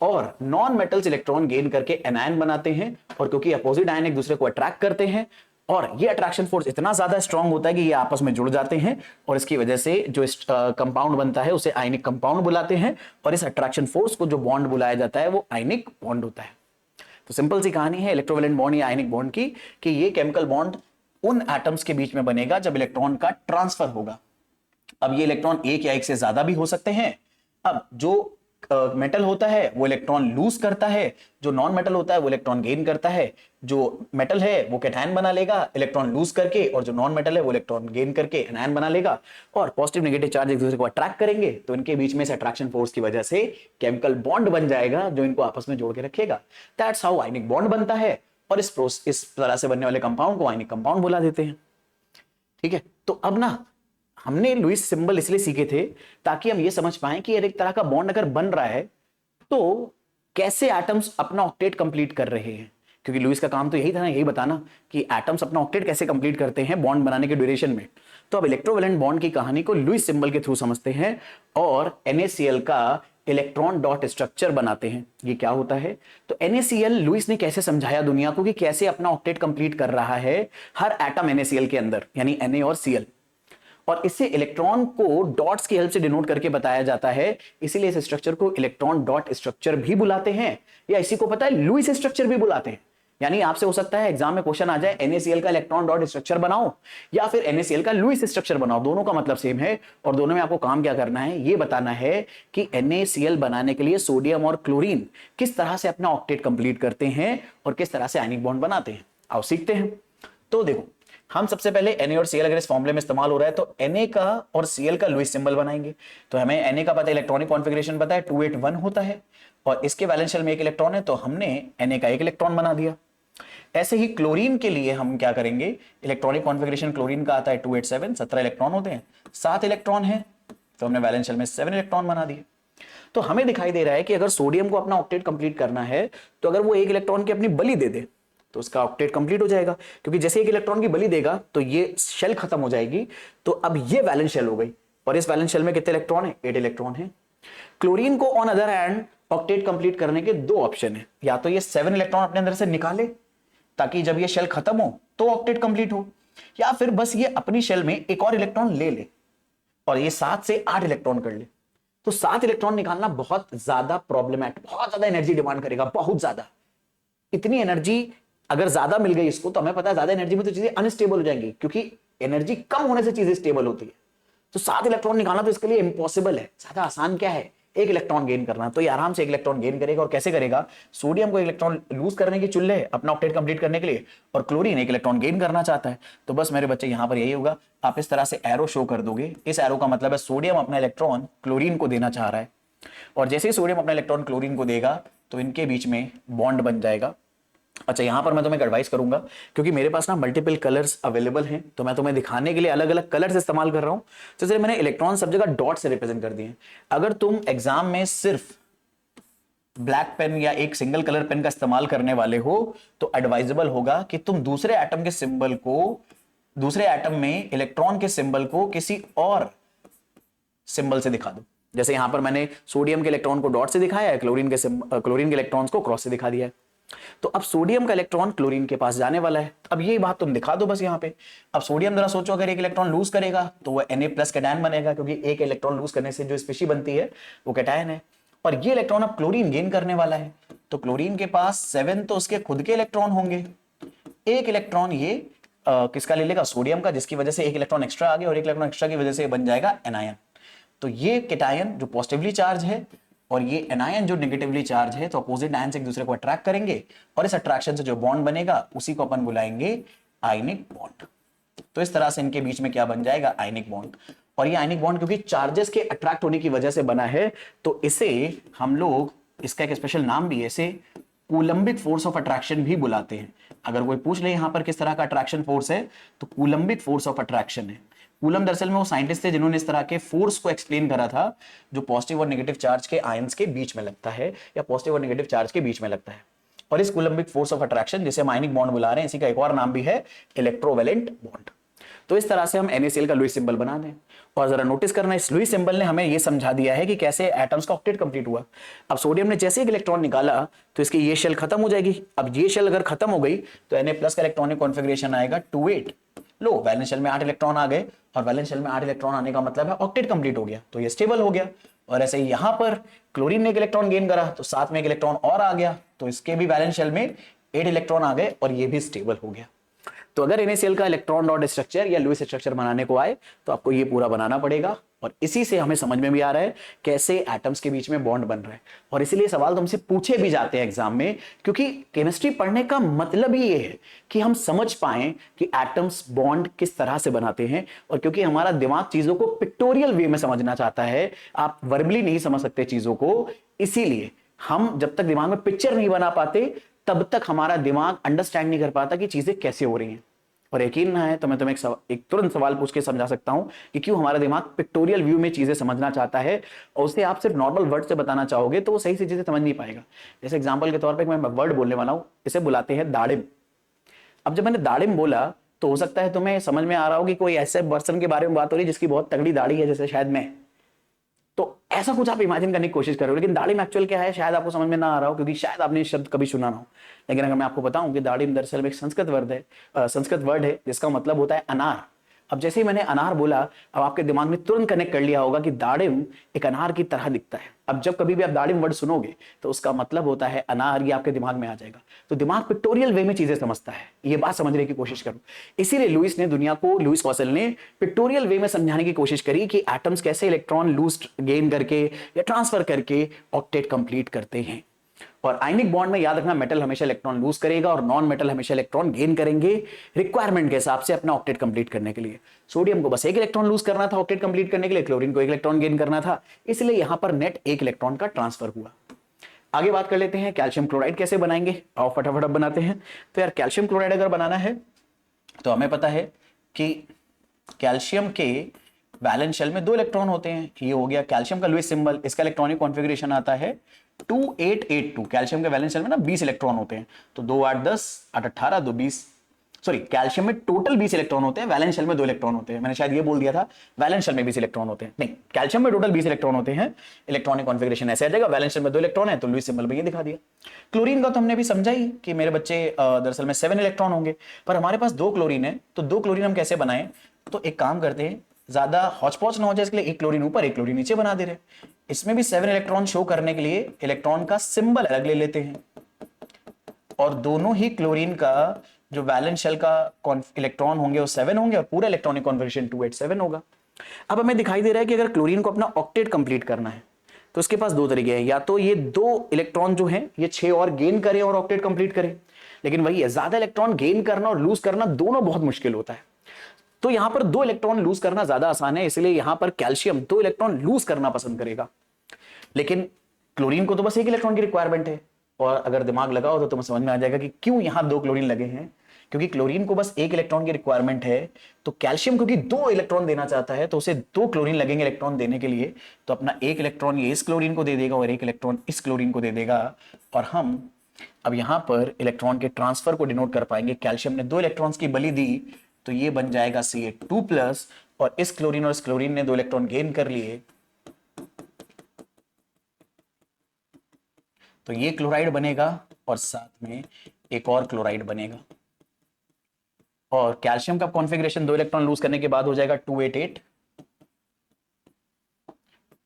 और नॉन मेटल्स इलेक्ट्रॉन गेन करके एनायन बनाते हैं। और क्योंकि अपोजिट आयन एक दूसरे को अट्रैक्ट करते हैं और ये अट्रैक्शन फोर्स इतना ज्यादा स्ट्रांग होता है कि ये आपस में जुड़ जाते हैं, और इसकी वजह से जो कंपाउंड बनता है उसे आयनिक कंपाउंड बुलाते हैं, और इस अट्रैक्शन फोर्स को जो बॉन्ड बुलाया जाता है वो आयनिक बॉन्ड होता है। तो सिंपल सी कहानी है इलेक्ट्रोवैलेंट बॉन्ड या आयनिक बॉन्ड की, कि ये केमिकल बॉन्ड उन एटम्स के बीच में बनेगा जब इलेक्ट्रॉन का ट्रांसफर होगा। अब ये इलेक्ट्रॉन एक या एक से ज्यादा भी हो सकते हैं। अब जो मेटल होता है वो इलेक्ट्रॉन लूज करता है, जो नॉन मेटल होता है वो इलेक्ट्रॉन गेन करता है। जो मेटल है वो कैटायन बना लेगा इलेक्ट्रॉन लूज करके, और जो नॉन मेटल है वो इलेक्ट्रॉन गेन करके एनायन बना लेगा, और पॉजिटिव नेगेटिव चार्ज एक दूसरे को अट्रैक्ट करेंगे तो इनके बीच में इस अट्रैक्शन फोर्स की वजह से केमिकल बॉन्ड बन जाएगा जो इनको आपस में जोड़ के रखेगा। दैट्स हाउ आयनिक बॉन्ड बनता है, और इस तरह से बनने वाले कंपाउंड को आयनिक कंपाउंड बुला देते हैं, ठीक है। तो अब ना हमने लुईस सिंबल इसलिए सीखे थे ताकि हम ये समझ पाए कि एक तरह का बॉन्ड अगर बन रहा है तो कैसे एटम्स अपना ऑक्टेट कंप्लीट कर रहे हैं, क्योंकि लुईस का काम तो यही था ना, यही बताना कि एटम्स अपना ऑक्टेट कैसे कंप्लीट करते हैं बॉन्ड बनाने के ड्यूरेशन में। तो अब इलेक्ट्रोवैलेंट बॉन्ड की कहानी को लुईस सिंबल के थ्रू समझते हैं और NaCl का इलेक्ट्रॉन डॉट स्ट्रक्चर बनाते हैं। ये क्या होता है, तो NaCl लुईस ने कैसे समझाया दुनिया को कि कैसे अपना ऑक्टेट कंप्लीट कर रहा है हर एटम NaCl के अंदर, यानी Na और Cl, और इससे इलेक्ट्रॉन को डॉट्स की हेल्प से डिनोट करके बताया जाता है। इसीलिए इस स्ट्रक्चर को इलेक्ट्रॉन डॉट स्ट्रक्चर भी बुलाते हैं, या इसी को पता है लुईस स्ट्रक्चर भी बुलाते हैं। यानी आपसे हो सकता है एग्जाम में क्वेश्चन आ जाए NaCl का इलेक्ट्रॉन डॉट स्ट्रक्चर बनाओ या फिर NaCl का लुईस स्ट्रक्चर बनाओ, दोनों का मतलब सेम है, और दोनों में आपको काम क्या करना है, ये बताना है कि NaCl बनाने के लिए सोडियम और क्लोरीन किस तरह से अपना ऑक्टेट कंप्लीट करते हैं और किस तरह से आयनिक बॉन्ड बनाते हैं। आओ सीखते हैं। तो देखो हम सबसे पहले Na और Cl अगर इस फॉर्मूले में इस्तेमाल हो रहा है तो Na का और Cl का लुईस सिंबल बनाएंगे। तो हमें Na का पता है, इलेक्ट्रॉनिक कॉन्फ़िगरेशन पता है 281 होता है, और इसके वैलेंस शेल में एक इलेक्ट्रॉन है तो हमने Na का एक इलेक्ट्रॉन बना दिया। ऐसे ही क्लोरीन के लिए हम क्या करेंगे, इलेक्ट्रॉनिक कॉन्फ़िगरेशन क्लोरीन का आता है 287, 17 इलेक्ट्रॉन होते हैं, 7 इलेक्ट्रॉन है तो हमने वैलेंस शेल में 7 इलेक्ट्रॉन बना दिए। तो हमें दिखाई दे रहा है कि अगर सोडियम को अपना ऑक्टेट कंप्लीट करना है तो अगर वो एक इलेक्ट्रॉन की अपनी बलि दे दे तो उसका ऑक्टेट कंप्लीट हो जाएगा, क्योंकि जैसे एक इलेक्ट्रॉन की बलि देगा तो ये शेल खत्म हो जाएगी। तो अब ये वैलेंस शेल हो गई, और इस वैलेंस शेल में कितने इलेक्ट्रॉन है, 8 इलेक्ट्रॉन है। क्लोरीन को on other hand octet complete करने के दो ऑप्शन है, या तो ये 7 इलेक्ट्रॉन अपने अंदर से निकाले ताकि जब ये शेल खत्म हो तो ऑक्टेट कंप्लीट हो, या फिर बस ये अपनी शेल में एक और इलेक्ट्रॉन ले ले और ये 7 से 8 इलेक्ट्रॉन कर ले। तो 7 इलेक्ट्रॉन निकालना बहुत ज्यादा प्रॉब्लमेटिक, बहुत ज्यादा एनर्जी डिमांड करेगा, बहुत ज्यादा। इतनी एनर्जी अगर ज्यादा मिल गई इसको तो हमें पता है ज्यादा एनर्जी में तो चीजें अनस्टेबल हो जाएंगी, क्योंकि एनर्जी कम होने से चीजें स्टेबल होती है। तो 7 इलेक्ट्रॉन निकालना तो इसके लिए इम्पॉसिबल है। ज्यादा आसान क्या है, एक इलेक्ट्रॉन गेन करना। तो ये आराम से एक इलेक्ट्रॉन गेन करेगा, और कैसे करेगा, सोडियम को एक इलेक्ट्रॉन लूज करने की चुन ले अपना ऑक्टेट कंप्लीट करने के लिए, और क्लोरीन एक इलेक्ट्रॉन गेन करना चाहता है। तो बस मेरे बच्चे यहां पर यही होगा, आप इस तरह से एरो शो कर दोगे। इस एरो का मतलब है सोडियम अपना इलेक्ट्रॉन क्लोरीन को देना चाह रहा है, और जैसे ही सोडियम अपना इलेक्ट्रॉन क्लोरीन को देगा तो इनके बीच में बॉन्ड बन जाएगा। अच्छा यहां पर मैं तुम्हें एडवाइस करूंगा, क्योंकि मेरे पास ना मल्टीपल कलर्स अवेलेबल हैं, तो मैं तुम्हें दिखाने के लिए अलग अलग कलर्स इस्तेमाल कर रहा हूं। जैसे मैंने इलेक्ट्रॉन सब जगह डॉट से रिप्रेजेंट कर दिए हैं। अगर तुम एग्जाम में सिर्फ ब्लैक पेन या एक सिंगल कलर पेन का इस्तेमाल करने वाले हो तो एडवाइजेबल होगा कि तुम दूसरे एटम के सिंबल को, दूसरे एटम में इलेक्ट्रॉन के सिंबल को किसी और सिंबल से दिखा दो। जैसे यहां पर मैंने सोडियम के इलेक्ट्रॉन को डॉट से दिखाया है, क्लोरीन के इलेक्ट्रॉन्स को क्रॉस से दिखा दिया है। तो अब सोडियम का इलेक्ट्रॉन क्लोरीन के पास जाने वाला है। अब ये बात तुम दिखा दो बस यहाँ पे। अब सोडियम जरा सोचो, अगर एक इलेक्ट्रॉन लूज करेगा तो वह Na+ कैटायन बनेगा, क्योंकि एक इलेक्ट्रॉन लूज करने से जो स्पीशी बनती है वो कैटायन है। और ये इलेक्ट्रॉन अब क्लोरीन गेन करने वाला है, तो क्लोरीन के पास 7 तो उसके खुद के इलेक्ट्रॉन होंगे, एक इलेक्ट्रॉन ये किसका ले लेगा, सोडियम का, जिसकी वजह से एक इलेक्ट्रॉन एक्स्ट्रा आ गया, और एक इलेक्ट्रॉन एक्स्ट्रा की वजह से बन जाएगा एनायन। तो ये कैटायन जो पॉजिटिवली चार्ज है और ये एनायन जो नेगेटिवली चार्ज है तो अपोजिट आयन एक दूसरे को अट्रैक्ट करेंगे और इस अट्रैक्शन से जो बॉन्ड बनेगा उसी को अपन बुलाएंगे आयनिक बॉन्ड। तो इस तरह से इनके बीच में क्या बन जाएगा, आयनिक बॉन्ड। और ये आयनिक बॉन्ड क्योंकि चार्जेस के अट्रैक्ट होने की वजह से बना है तो इसे हम लोग, इसका एक स्पेशल नाम भी है, इसे कूलम्बिक फोर्स ऑफ अट्रैक्शन भी बुलाते हैं। अगर कोई पूछ ले यहां पर किस तरह का अट्रैक्शन फोर्स है तो कूलम्बिक फोर्स ऑफ अट्रैक्शन है। कूलम दरअसल में वो साइंटिस्ट थे जिन्होंने इस तरह के फोर्स को एक्सप्लेन करा था जो पॉजिटिव और नेगेटिव चार्ज के आयंस के बीच में लगता है या पॉजिटिव और नेगेटिव चार्ज के बीच में लगता है। और इस कूलम्बिक फोर्स ऑफ अट्रैक्शन जिसे हम आयनिक बॉन्ड बुला रहे हैं, इसी का एक और नाम भी है इलेक्ट्रोवैलेंट बॉन्ड। तो इस तरह से हम NaCl का लुईस सिंबल बना दें। और जरा नोटिस करना, इस लुईस सिंबल ने हमें यह समझा दिया है कि कैसे एटम्स का ऑक्टेट कंप्लीट हुआ। अब सोडियम ने जैसे एक इलेक्ट्रॉन निकाला तो इसकी ये शेल खत्म हो जाएगी। अब ये शेल अगर खत्म हो गई तो Na+ का इलेक्ट्रॉनिक कॉन्फ़िगरेशन आएगा 2,8। लो, वैलेंस शेल में 8 इलेक्ट्रॉन आ गए और वैलेंस शेल में 8 इलेक्ट्रॉन आने का मतलब है ऑक्टेट कंप्लीट हो गया, तो ये स्टेबल हो गया। और ऐसे ही यहां पर क्लोरीन ने एक इलेक्ट्रॉन गेन करा तो साथ में एक इलेक्ट्रॉन और आ गया तो इसके भी वैलेंस शेल में 8 इलेक्ट्रॉन आ गए और ये भी स्टेबल हो गया। तो अगर NaCl का इलेक्ट्रॉन डॉट स्ट्रक्चर या लुईस स्ट्रक्चर बनाने को आए तो आपको ये पूरा बनाना पड़ेगा। और इसी से हमें समझ में भी आ रहा है कैसे एटम्स के बीच में बॉन्ड बन रहा है। और इसीलिए सवाल तो हमसे पूछे भी जाते हैं एग्जाम में, क्योंकि केमिस्ट्री पढ़ने का मतलब ही ये है कि हम समझ पाएं कि एटम्स बॉन्ड किस तरह से बनाते हैं। और क्योंकि हमारा दिमाग चीजों को पिक्टोरियल वे में समझना चाहता है, आप वर्बली नहीं समझ सकते चीजों को, इसीलिए हम जब तक दिमाग में पिक्चर नहीं बना पाते तब तक हमारा दिमाग अंडरस्टैंड नहीं कर पाता कि चीजें कैसे हो रही हैं। और यकीन ना है तो मैं तुम्हें एक तुरंत सवाल पूछ के समझा सकता हूं कि क्यों हमारा दिमाग पिक्टोरियल व्यू में चीजें समझना चाहता है और उसे आप सिर्फ नॉर्मल वर्ड से बताना चाहोगे तो वो सही से चीजें समझ नहीं पाएगा। जैसे एग्जांपल के तौर पे मैं वर्ड बोलने वाला हूं, इसे बुलाते हैं दाड़िम। अब जब मैंने दाड़िम बोला तो हो सकता है तुम्हें समझ में आ रहा हो कि कोई ऐसे पर्सन के बारे में बात हो रही है जिसकी बहुत तगड़ी दाढ़ी है, जैसे शायद मैं। तो ऐसा कुछ आप इमेजिन करने की कोशिश करो, लेकिन दाढ़ी में एक्चुअल क्या है शायद आपको समझ में ना आ रहा हो, क्योंकि शायद आपने शब्द कभी सुना ना हो। लेकिन अगर मैं आपको बताऊं कि दाढ़ी दरअसल में एक संस्कृत वर्ड है जिसका मतलब होता है अनार। अब जैसे ही मैंने अनार बोला, अब आपके दिमाग ने तुरंत कनेक्ट कर लिया होगा कि दाड़िम एक अनार की तरह दिखता है। अब जब कभी भी आप दाड़िम वर्ड सुनोगे तो उसका मतलब होता है अनार, ये आपके दिमाग में आ जाएगा। तो दिमाग पिक्टोरियल वे में चीजें समझता है, ये बात समझने की कोशिश करो। इसीलिए लुईस कॉसेल ने पिक्टोरियल वे में समझाने की कोशिश करी कि एटम्स कैसे इलेक्ट्रॉन लूज गेन करके या ट्रांसफर करके ऑक्टेट कंप्लीट करते हैं। और आयनिक बॉन्ड में याद रखना, मेटल हमेशा इलेक्ट्रॉन लूज करेगा और नॉन मेटल हमेशा इलेक्ट्रॉन गेन करेंगे रिक्वायरमेंट के हिसाब से अपना ऑक्टेट कंप्लीट करने के लिए। सोडियम को बस एक इलेक्ट्रॉन लूज करना था ऑक्टेट कंप्लीट करने के लिए, क्लोरीन को एक इलेक्ट्रॉन गेन करना था, इसलिए यहां पर नेट एक इलेक्ट्रॉन का ट्रांसफर हुआ। आगे बात कर लेते हैं कैल्शियम क्लोराइड कैसे बनाएंगे। आओ फटाफट बनाते हैं। तो यार कैल्शियम क्लोराइड अगर बनाना है तो हमें पता है कि कैल्शियम के वैलेंस शेल में 2 इलेक्ट्रॉन होते हैं। ये हो गया कैल्शियम का लुईस सिंबल, इसका इलेक्ट्रॉनिक कॉन्फ़िगरेशन आता है 2882। कैल्शियम के वैलेंस शेल में ना 20 इलेक्ट्रॉन होते हैं, तो 2 8 10 8 18 2 20। सॉरी, कैल्शियम में टोटल 20 इलेक्ट्रॉन होते हैं, वैलेंस शेल में 2 इलेक्ट्रॉन होते हैं। मैंने शायद ये बोल दिया था वैलेंस शेल में 20 इलेक्ट्रॉन होते हैं, नहीं, कैल्शियम में टोटल 20 इलेक्ट्रॉन होते हैं। इलेक्ट्रॉनिक कॉन्फ़िगरेशन ऐसे आ जाएगा, वैलेंस शेल में 2 इलेक्ट्रॉन है तो लुईस सिंबल में ये दिखा दिया। क्लोरीन का तो हमने भी समझा ही कि मेरे बच्चे दरअसल में 7 इलेक्ट्रॉन होंगे, पर हमारे पास 2 क्लोरीन है, तो 2 क्लोरीन हम कैसे बनाएं। तो एक काम करते हैं, ज्यादा हॉचपॉच ना हो जाए इसके लिए एक क्लोरीन ऊपर एक क्लोरीन नीचे बना दे रहे। इसमें भी 7 इलेक्ट्रॉन शो करने के लिए इलेक्ट्रॉन का सिंबल अलग ले लेते हैं और दोनों ही क्लोरीन का जो वैलेंस शेल का इलेक्ट्रॉन होंगे वो 7 होंगे और पूरा इलेक्ट्रॉनिक कॉन्फ़िगरेशन 287 होगा। अब हमें दिखाई दे रहा है कि अगर क्लोरीन को अपना ऑक्टेट कंप्लीट करना है तो उसके पास 2 तरीके हैं, या तो ये 2 इलेक्ट्रॉन जो हैं ये 6 और गेन करें और ऑक्टेट कंप्लीट करें, लेकिन वही है, ज्यादा इलेक्ट्रॉन गेन करना और लूज करना दोनों बहुत मुश्किल होता है। तो यहां पर 2 इलेक्ट्रॉन लूज करना ज्यादा आसान है, इसलिए यहां पर कैल्शियम 2 इलेक्ट्रॉन लूज करना पसंद करेगा। लेकिन क्लोरीन को तो बस 1 इलेक्ट्रॉन की रिक्वायरमेंट है, और अगर दिमाग लगाओ तो तुम्हें समझ में आ जाएगा कि क्यों यहां 2 क्लोरीन लगे हैं। क्योंकि क्लोरीन को बस 1 इलेक्ट्रॉन की रिक्वायरमेंट है, तो कैल्शियम क्योंकि 2 इलेक्ट्रॉन देना चाहता है तो उसे 2 क्लोरीन लगेंगे इलेक्ट्रॉन देने के लिए। तो अपना 1 इलेक्ट्रॉन ये इस क्लोरीन को दे देगा और 1 इलेक्ट्रॉन इस क्लोरीन को दे देगा। और हम अब यहां पर इलेक्ट्रॉन के ट्रांसफर को डिनोट कर पाएंगे। कैल्शियम ने 2 इलेक्ट्रॉन्स की बलि दी तो ये बन जाएगा Ca2+, और इस क्लोरीन ने 2 इलेक्ट्रॉन गेन कर लिए तो ये क्लोराइड बनेगा और साथ में एक और क्लोराइड बनेगा। और कैल्शियम का कॉन्फ़िगरेशन 2 इलेक्ट्रॉन लूज करने के बाद हो जाएगा 288,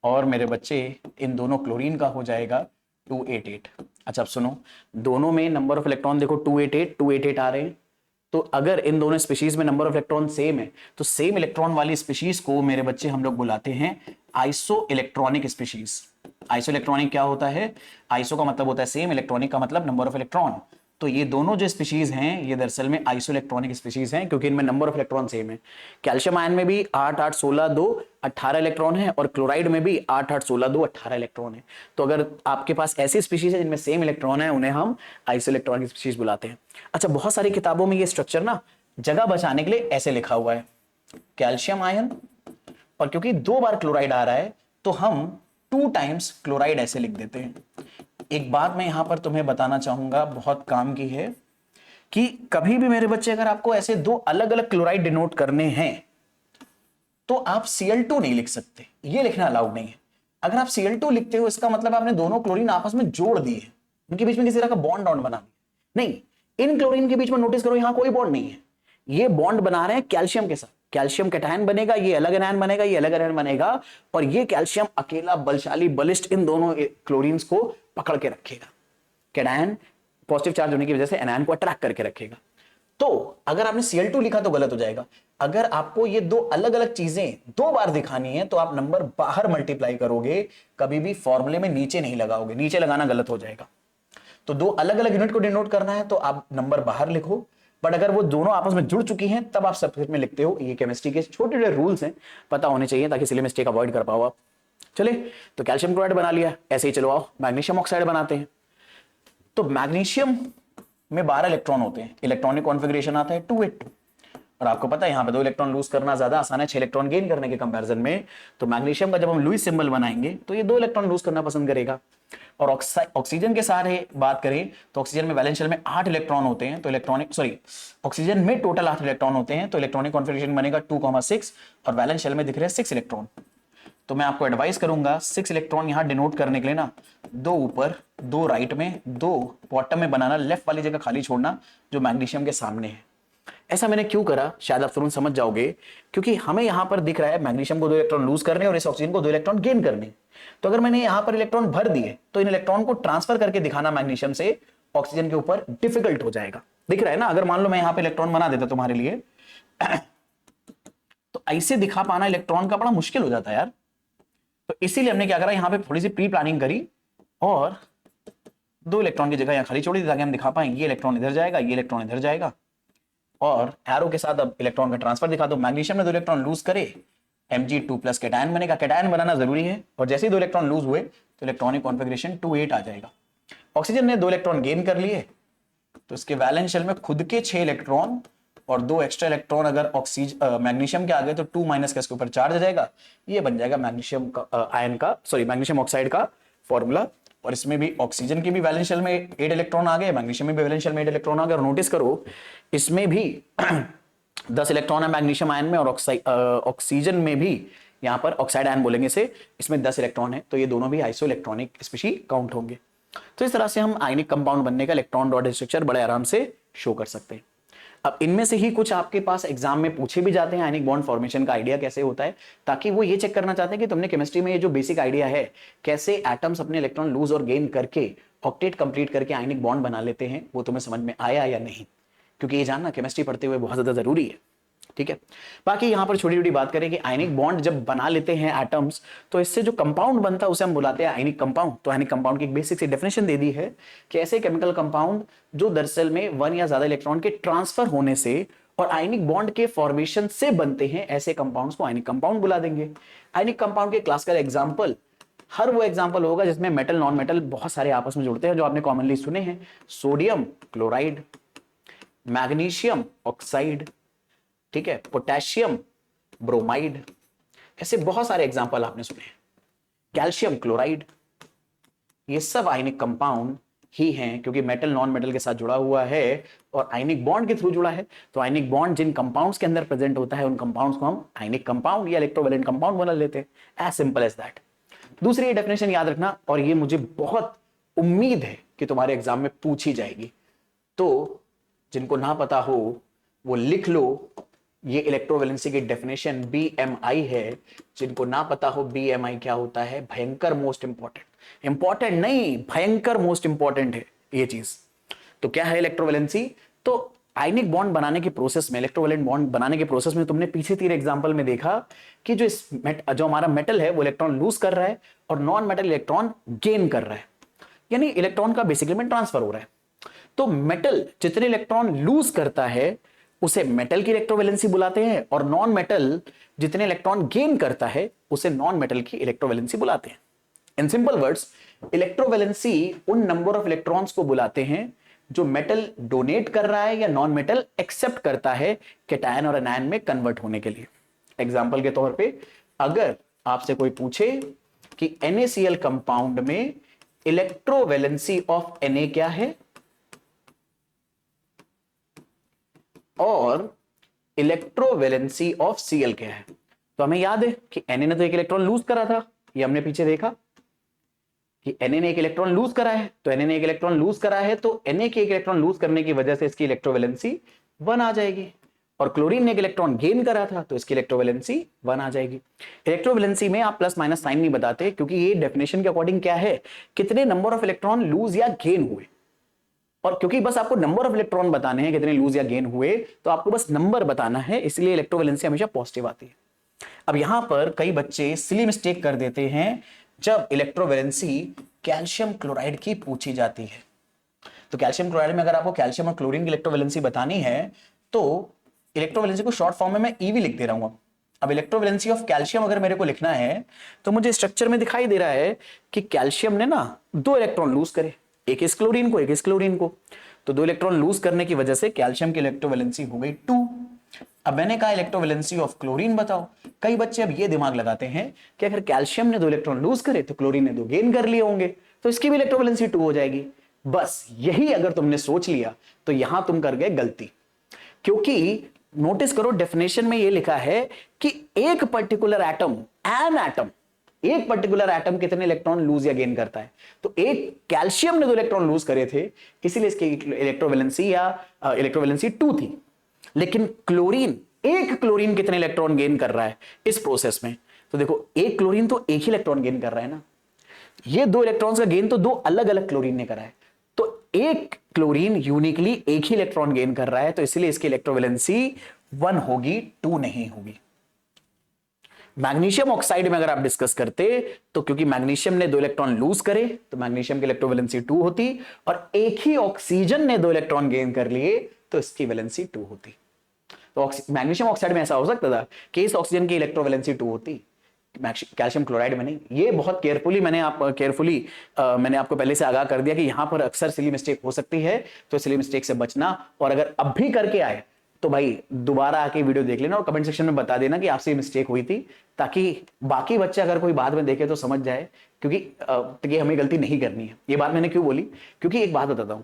और मेरे बच्चे इन दोनों क्लोरीन का हो जाएगा 288। अच्छा अब सुनो, दोनों में नंबर ऑफ इलेक्ट्रॉन देखो 288 आ रहे हैं, तो अगर इन दोनों स्पीशीज में नंबर ऑफ इलेक्ट्रॉन सेम है तो सेम इलेक्ट्रॉन वाली स्पीशीज को मेरे बच्चे हम लोग बुलाते हैं iso electronic species. Iso electronic क्या होता है? आइसो का मतलब होता है सेम, इलेक्ट्रॉनिक का मतलब नंबर ऑफ इलेक्ट्रॉन। तो ये दोनों जो स्पीशीज हैं ये दरअसल में आइसो इलेक्ट्रॉनिक स्पीशीज हैं, क्योंकि इनमें नंबर ऑफ इलेक्ट्रॉन सेम है। कैल्शियम आयन में भी 8 8 16 2 18 इलेक्ट्रॉन है, और क्लोराइड में भी 8 8 16 2 18 इलेक्ट्रॉन है। तो अगर आपके पास ऐसी स्पीशीज है जिनमें सेम इलेक्ट्रॉन है, उन्हें हम आइसो इलेक्ट्रॉनिक स्पीशीज बुलाते हैं। अच्छा, बहुत सारी किताबों में ये स्ट्रक्चर ना जगह बचाने के लिए ऐसे लिखा हुआ है, कैल्शियम आयन, और क्योंकि 2 बार क्लोराइड आ रहा है तो हम 2 टाइम्स क्लोराइड ऐसे लिख देते हैं। एक बात मैं यहां पर तुम्हें बताना चाहूंगा, बहुत काम की है, कि कभी भी मेरे बच्चे अगर आपको ऐसे 2 अलग अलग क्लोराइड डिनोट करने हैं तो आप Cl2 नहीं लिख सकते, ये लिखना अलाउड नहीं है। अगर आप Cl2 लिखते हो इसका मतलब आपने दोनों क्लोरीन आपस में जोड़ दिए, उनके बीच में किसी तरह का बॉन्ड ऑन बना नहीं। इन क्लोरीन के बीच में नोटिस करो यहां कोई बॉन्ड नहीं है, ये बॉन्ड बना रहे हैं कैल्शियम के साथ। कैल्शियम कैटायन बनेगा, ये अलग एनायन बनेगा, ये अलग एनायन बनेगा, और ये कैल्शियम अकेला बलशाली बलिष्ठ इन दोनों क्लोरीन्स को पकड़ के रखेगा। कैटायन पॉजिटिव चार्ज होने की वजह से एनायन को अट्रैक्ट करके रखेगा। तो अगर आपने Cl2 लिखा तो गलत हो जाएगा। अगर आपको ये 2 अलग अलग चीजें 2 बार दिखानी है तो आप नंबर बाहर मल्टीप्लाई करोगे, कभी भी फॉर्मूले में नीचे नहीं लगाओगे, नीचे लगाना गलत हो जाएगा। तो 2 अलग अलग यूनिट को डिनोट करना है तो आप नंबर बाहर लिखो, बट अगर वो दोनों आपस में जुड़ चुकी हैं तब आप सब्जेक्ट में लिखते हो। ये केमिस्ट्री के छोटे छोटे रूल्स हैं, पता होने चाहिए ताकि सिली मिस्टेक अवॉइड कर पाओ आप। चले, तो कैल्शियम क्लोराइड बना लिया, ऐसे ही चलो आओ मैग्नीशियम ऑक्साइड बनाते हैं। तो मैग्नीशियम में 12 इलेक्ट्रॉन होते हैं, इलेक्ट्रॉनिक कॉन्फ़िगरेशन आता है 282, और आपको पता है यहां पे 2 इलेक्ट्रॉन लूज करना ज्यादा आसान है 6 इलेक्ट्रॉन गेन करने के कंपैरिजन में। तो मैग्नीशियम का जब हम लुईस सिंबल बनाएंगे तो ये 2 इलेक्ट्रॉन लूज करना पसंद करेगा। और ऑक्सीजन के सारे बात करें तो ऑक्सीजन में वैलेंस शेल में 8 इलेक्ट्रॉन होते हैं, तो ऑक्सीजन में टोटल 8 इलेक्ट्रॉन होते हैं, तो इलेक्ट्रॉनिक कॉन्फ़िगरेशन बनेगा 2,6, और वैलेंस शेल में दिख रहे हैं 6 इलेक्ट्रॉन। तो मैं आपको एडवाइस करूंगा 6 इलेक्ट्रॉन यहां डिनोट करने के लिए ना 2 ऊपर 2 राइट में 2 बॉटम में बनाना, लेफ्ट वाली जगह खाली छोड़ना जो मैग्नीशियम के सामने है। ऐसा मैंने क्यों करा शायद आप तुरंत समझ जाओगे, क्योंकि हमें यहां पर दिख रहा है मैग्नीशियम को 2 इलेक्ट्रॉन लूज करने और इस ऑक्सीजन को 2 इलेक्ट्रॉन गेन करने। तो अगर मैंने यहां पर इलेक्ट्रॉन भर दिए तो इन इलेक्ट्रॉन को ट्रांसफर करके दिखाना मैग्नीशियम से ऑक्सीजन के ऊपर डिफिकल्ट हो जाएगा। दिख रहा है ना, अगर मान लो मैं यहां पर इलेक्ट्रॉन बना देता तुम्हारे लिए तो ऐसे दिखा पाना इलेक्ट्रॉन का बड़ा मुश्किल हो जाता है यार। तो इसीलिए हमने क्या करा, यहां पे थोड़ी सी प्री प्लानिंग करी और 2 इलेक्ट्रॉन की जगह यहां खाली छोड़ी ताकि हम दिखा पाए ये इलेक्ट्रॉन इधर जाएगा, ये इलेक्ट्रॉन इधर जाएगा, और एरो के साथ अब इलेक्ट्रॉन का ट्रांसफर दिखा दो। मैग्नीशियम ने 2 इलेक्ट्रॉन लूज करे, Mg2+ कैटायन बनेगा, कैटायन बनाना जरूरी है, और जैसे ही 2 इलेक्ट्रॉन लूज हुए तो इलेक्ट्रॉनिक कॉन्फ़िगरेशन 2,8 आ जाएगा। ऑक्सीजन ने 2 इलेक्ट्रॉन गेन कर लिए, तो इसके वैलेंस शेल में खुद के 6 इलेक्ट्रॉन और 2 एक्स्ट्रा इलेक्ट्रॉन अगर मैग्नीशियम के आ गए तो 2 माइनस का इसके ऊपर चार्ज आ जाएगा, ये बन जाएगा मैग्नीशियम का मैग्नीशियम ऑक्साइड का फॉर्मूला। और इसमें भी ऑक्सीजन की भी वैलेंस शेल में 8 इलेक्ट्रॉन आ गए, मैग्नीशियम में भी वैलेंस शेल में 8 इलेक्ट्रॉन आ गए, और नोटिस करो इसमें भी 10 इलेक्ट्रॉन है मैग्नीशियम आयन में, और ऑक्सीजन में भी यहां पर ऑक्साइड आयन बोलेंगे इसे, इसमें 10 इलेक्ट्रॉन है, तो ये दोनों भी आइसो इलेक्ट्रॉनिक स्पीशी काउंट होंगे। तो इस तरह से हम आयनिक कंपाउंड बनने का इलेक्ट्रॉन डॉट स्ट्रक्चर बड़े आराम से शो कर सकते हैं। अब इनमें से ही कुछ आपके पास एग्जाम में पूछे भी जाते हैं, आयनिक बॉन्ड फॉर्मेशन का आइडिया कैसे होता है, ताकि वो ये चेक करना चाहते हैं कि तुमने केमिस्ट्री में ये जो बेसिक आइडिया है कैसे एटम्स अपने इलेक्ट्रॉन लूज और गेन करके ऑक्टेट कंप्लीट करके आयनिक बॉन्ड बना लेते हैं, वो तुम्हें समझ में आया या नहीं, क्योंकि ये जानना केमिस्ट्री पढ़ते हुए बहुत ज्यादा जरूरी है। ठीक है, बाकी यहां पर छोटी छोटी बात करें कि आयनिक बॉन्ड जब बना लेते हैं एटम्स तो इससे जो कंपाउंड बनता है उसे हम बुलाते हैं आयनिक कंपाउंड। तो आयनिक कंपाउंड की एक बेसिक सी डेफिनेशन दे दी है कि ऐसे केमिकल कंपाउंड जो दरअसल में 1 या ज्यादा इलेक्ट्रॉन के ट्रांसफर होने से और आयनिक बॉन्ड के फॉर्मेशन से बनते हैं, ऐसे कंपाउंड्स को आयनिक कंपाउंड बुला देंगे। आयनिक कंपाउंड के क्लासिकल एग्जांपल हर वो एग्जांपल होगा जिसमें मेटल नॉन मेटल बहुत सारे आपस में जुड़ते हैं, जो आपने कॉमनली सुने हैं, सोडियम क्लोराइड, मैग्नीशियम ऑक्साइड, ठीक है, पोटेशियम ब्रोमाइड, ऐसे बहुत सारे एग्जांपल आपने सुने हैं, कैल्शियम क्लोराइड, ये सब आयनिक कंपाउंड ही हैं, क्योंकि मेटल नॉन मेटल के साथ जुड़ा हुआ है और आयनिक बॉन्ड के थ्रू जुड़ा है। तो आयनिक बॉन्ड जिन कंपाउंड्स के अंदर प्रेजेंट होता है उन कंपाउंड्स को हम आयनिक कंपाउंड या इलेक्ट्रोवैलेंट कंपाउंड बना लेते हैं, एज सिंपल एज दैट। दूसरी डेफिनेशन याद रखना, और ये मुझे बहुत उम्मीद है कि तुम्हारे एग्जाम में पूछी जाएगी, तो जिनको ना पता हो वो लिख लो, ये इलेक्ट्रोवैलेंसी की डेफिनेशन BMI है। जिनको ना पता हो BMI क्या होता है, भयंकर मोस्ट इंपॉर्टेंट नहीं, भयंकर मोस्ट इंपॉर्टेंट है ये चीज। तो क्या है इलेक्ट्रोवैलेंसी? तो आयनिक बॉन्ड बनाने के प्रोसेस में, इलेक्ट्रोवैलेंट बॉन्ड बनाने के प्रोसेस में तुमने पीछे तीन एग्जांपल में देखा कि जो हमारा मेटल है वो इलेक्ट्रॉन लूज कर रहा है और नॉन मेटल इलेक्ट्रॉन गेन कर रहा है, यानी इलेक्ट्रॉन का बेसिकली में ट्रांसफर हो रहा है। तो मेटल जितने इलेक्ट्रॉन लूज करता है उसे मेटल की इलेक्ट्रोवैलेंसी बुलाते हैं, और नॉन मेटल जितने इलेक्ट्रॉन गेन करता है उसे नॉन मेटल की इलेक्ट्रोवैलेंसी बुलाते हैं। इन सिंपल वर्ड्स, इलेक्ट्रोवैलेंसी उन नंबर ऑफ इलेक्ट्रॉन्स को बुलाते हैं जो मेटल डोनेट कर रहा है या नॉन मेटल एक्सेप्ट करता है कैटायन और एनायन में कन्वर्ट होने के लिए। एग्जांपल के तौर पे अगर आपसे कोई पूछे कि NaCl कंपाउंड में इलेक्ट्रोवैलेंसी ऑफ Na क्या है और इलेक्ट्रोवैलेंसी ऑफ Cl क्या है, तो हमें याद है कि Na ने तो एक इलेक्ट्रॉन लूज करा था, ये हमने पीछे देखा कि Na ने एक इलेक्ट्रॉन लूज करा है, तो Na ने एक इलेक्ट्रॉन लूज करा है तो Na के एक इलेक्ट्रॉन लूज करने की वजह से इसकी इलेक्ट्रोवैलेंसी 1 आ जाएगी, और क्लोरीन ने एक इलेक्ट्रॉन गेन करा था तो इसकी इलेक्ट्रोवैलेंसी 1 आ जाएगी। इलेक्ट्रोवैलेंसी में आप प्लस माइनस साइन नहीं बताते, क्योंकि ये डेफिनेशन के अकॉर्डिंग क्या है, कितने नंबर ऑफ इलेक्ट्रॉन लूज या गेन हुए, और क्योंकि बस आपको नंबर ऑफ इलेक्ट्रॉन बताने हैं कितने लूज या गेन हुए, तो आपको बस नंबर बताना है, इसलिए इलेक्ट्रोवैलेंसी हमेशा पॉजिटिव आती है। अब यहां पर कई बच्चे सिली मिस्टेक कर देते हैं जब इलेक्ट्रोवैलेंसी कैल्शियम क्लोराइड की पूछी जाती है। तो कैल्शियम क्लोराइड में अगर आपको कैल्शियम और क्लोरीन की इलेक्ट्रोवैलेंसी बतानी है तो इलेक्ट्रोवैलेंसी को शॉर्ट फॉर्म में मैं ईवी लिख दे रहा हूं। अब इलेक्ट्रोवैलेंसी ऑफ कैल्शियम अगर मेरे को लिखना है तो मुझे स्ट्रक्चर में दिखाई दे रहा है कि कैल्शियम ने ना 2 इलेक्ट्रॉन लूज करे, एक इस क्लोरीन को एक इस क्लोरीन को, तो 2 इलेक्ट्रॉन लूज करने की वजह से कैल्शियम की इलेक्ट्रोवैलेंसी हो गई 2। अब मैंने कहा इलेक्ट्रोवैलेंसी ऑफ क्लोरीन बताओ। कई बच्चे अब ये दिमाग लगाते हैं कि अगर कैल्शियम ने 2 इलेक्ट्रॉन लूज करे तो क्लोरीन ने 2 गेन कर लिए होंगे, तो इसकी भी इलेक्ट्रोवैलेंसी 2 हो जाएगी। बस यही अगर तुमने सोच लिया तो यहां तुम कर गए गलती, क्योंकि नोटिस करो डेफिनेशन में ये लिखा है कि एक पर्टिकुलर एटम, एन एटम, एक पर्टिकुलर एटम कितने इलेक्ट्रॉन लूज या गेन करता है, तो एक कैल्शियम ने 2 इलेक्ट्रॉन लूज करे थे इसीलिए इसकी इलेक्ट्रोवैलेंसी या इलेक्ट्रोवैलेंसी 2 थी। लेकिन क्लोरीन, एक क्लोरीन कितने इलेक्ट्रॉन गेन कर रहा है इस प्रोसेस में, तो देखो एक क्लोरीन तो एक ही इलेक्ट्रॉन गेन कर रहा है ना, ये 2 इलेक्ट्रॉन्स का गेन तो 2 अलग अलग क्लोरीन ने करा है, तो एक क्लोरीन यूनिकली एक ही इलेक्ट्रॉन गेन कर रहा है, तो इसलिए इसकी इलेक्ट्रोवैलेंसी 1 होगी, 2 नहीं होगी। मैग्नीशियम ऑक्साइड में अगर आप डिस्कस करते तो क्योंकि मैग्नीशियम ने 2 इलेक्ट्रॉन लूज करे तो मैग्नीशियम की इलेक्ट्रोवैलेंसी 2 होती, और एक ही ऑक्सीजन ने 2 इलेक्ट्रॉन गेन कर लिए तो इसकी वैलेंसी 2 होती। तो मैग्नीशियम ऑक्साइड में ऐसा हो सकता था कि इस ऑक्सीजन की इलेक्ट्रोवैलेंसी 2 होती, कैल्शियम क्लोराइड में नहीं। ये बहुत केयरफुली मैंने आपको पहले से आगाह कर दिया कि यहां पर अक्सर सिली मिस्टेक हो सकती है, तो सिली मिस्टेक से बचना, और अगर अब भी करके आए तो भाई दोबारा आके वीडियो देख लेना और कमेंट सेक्शन में बता देना कि आपसे ये मिस्टेक हुई थी, ताकि बाकी बच्चे अगर कोई बाद में देखे तो समझ जाए, क्योंकि हमें गलती नहीं करनी है। ये बात मैंने क्यों बोली, क्योंकि एक बात बताता हूं,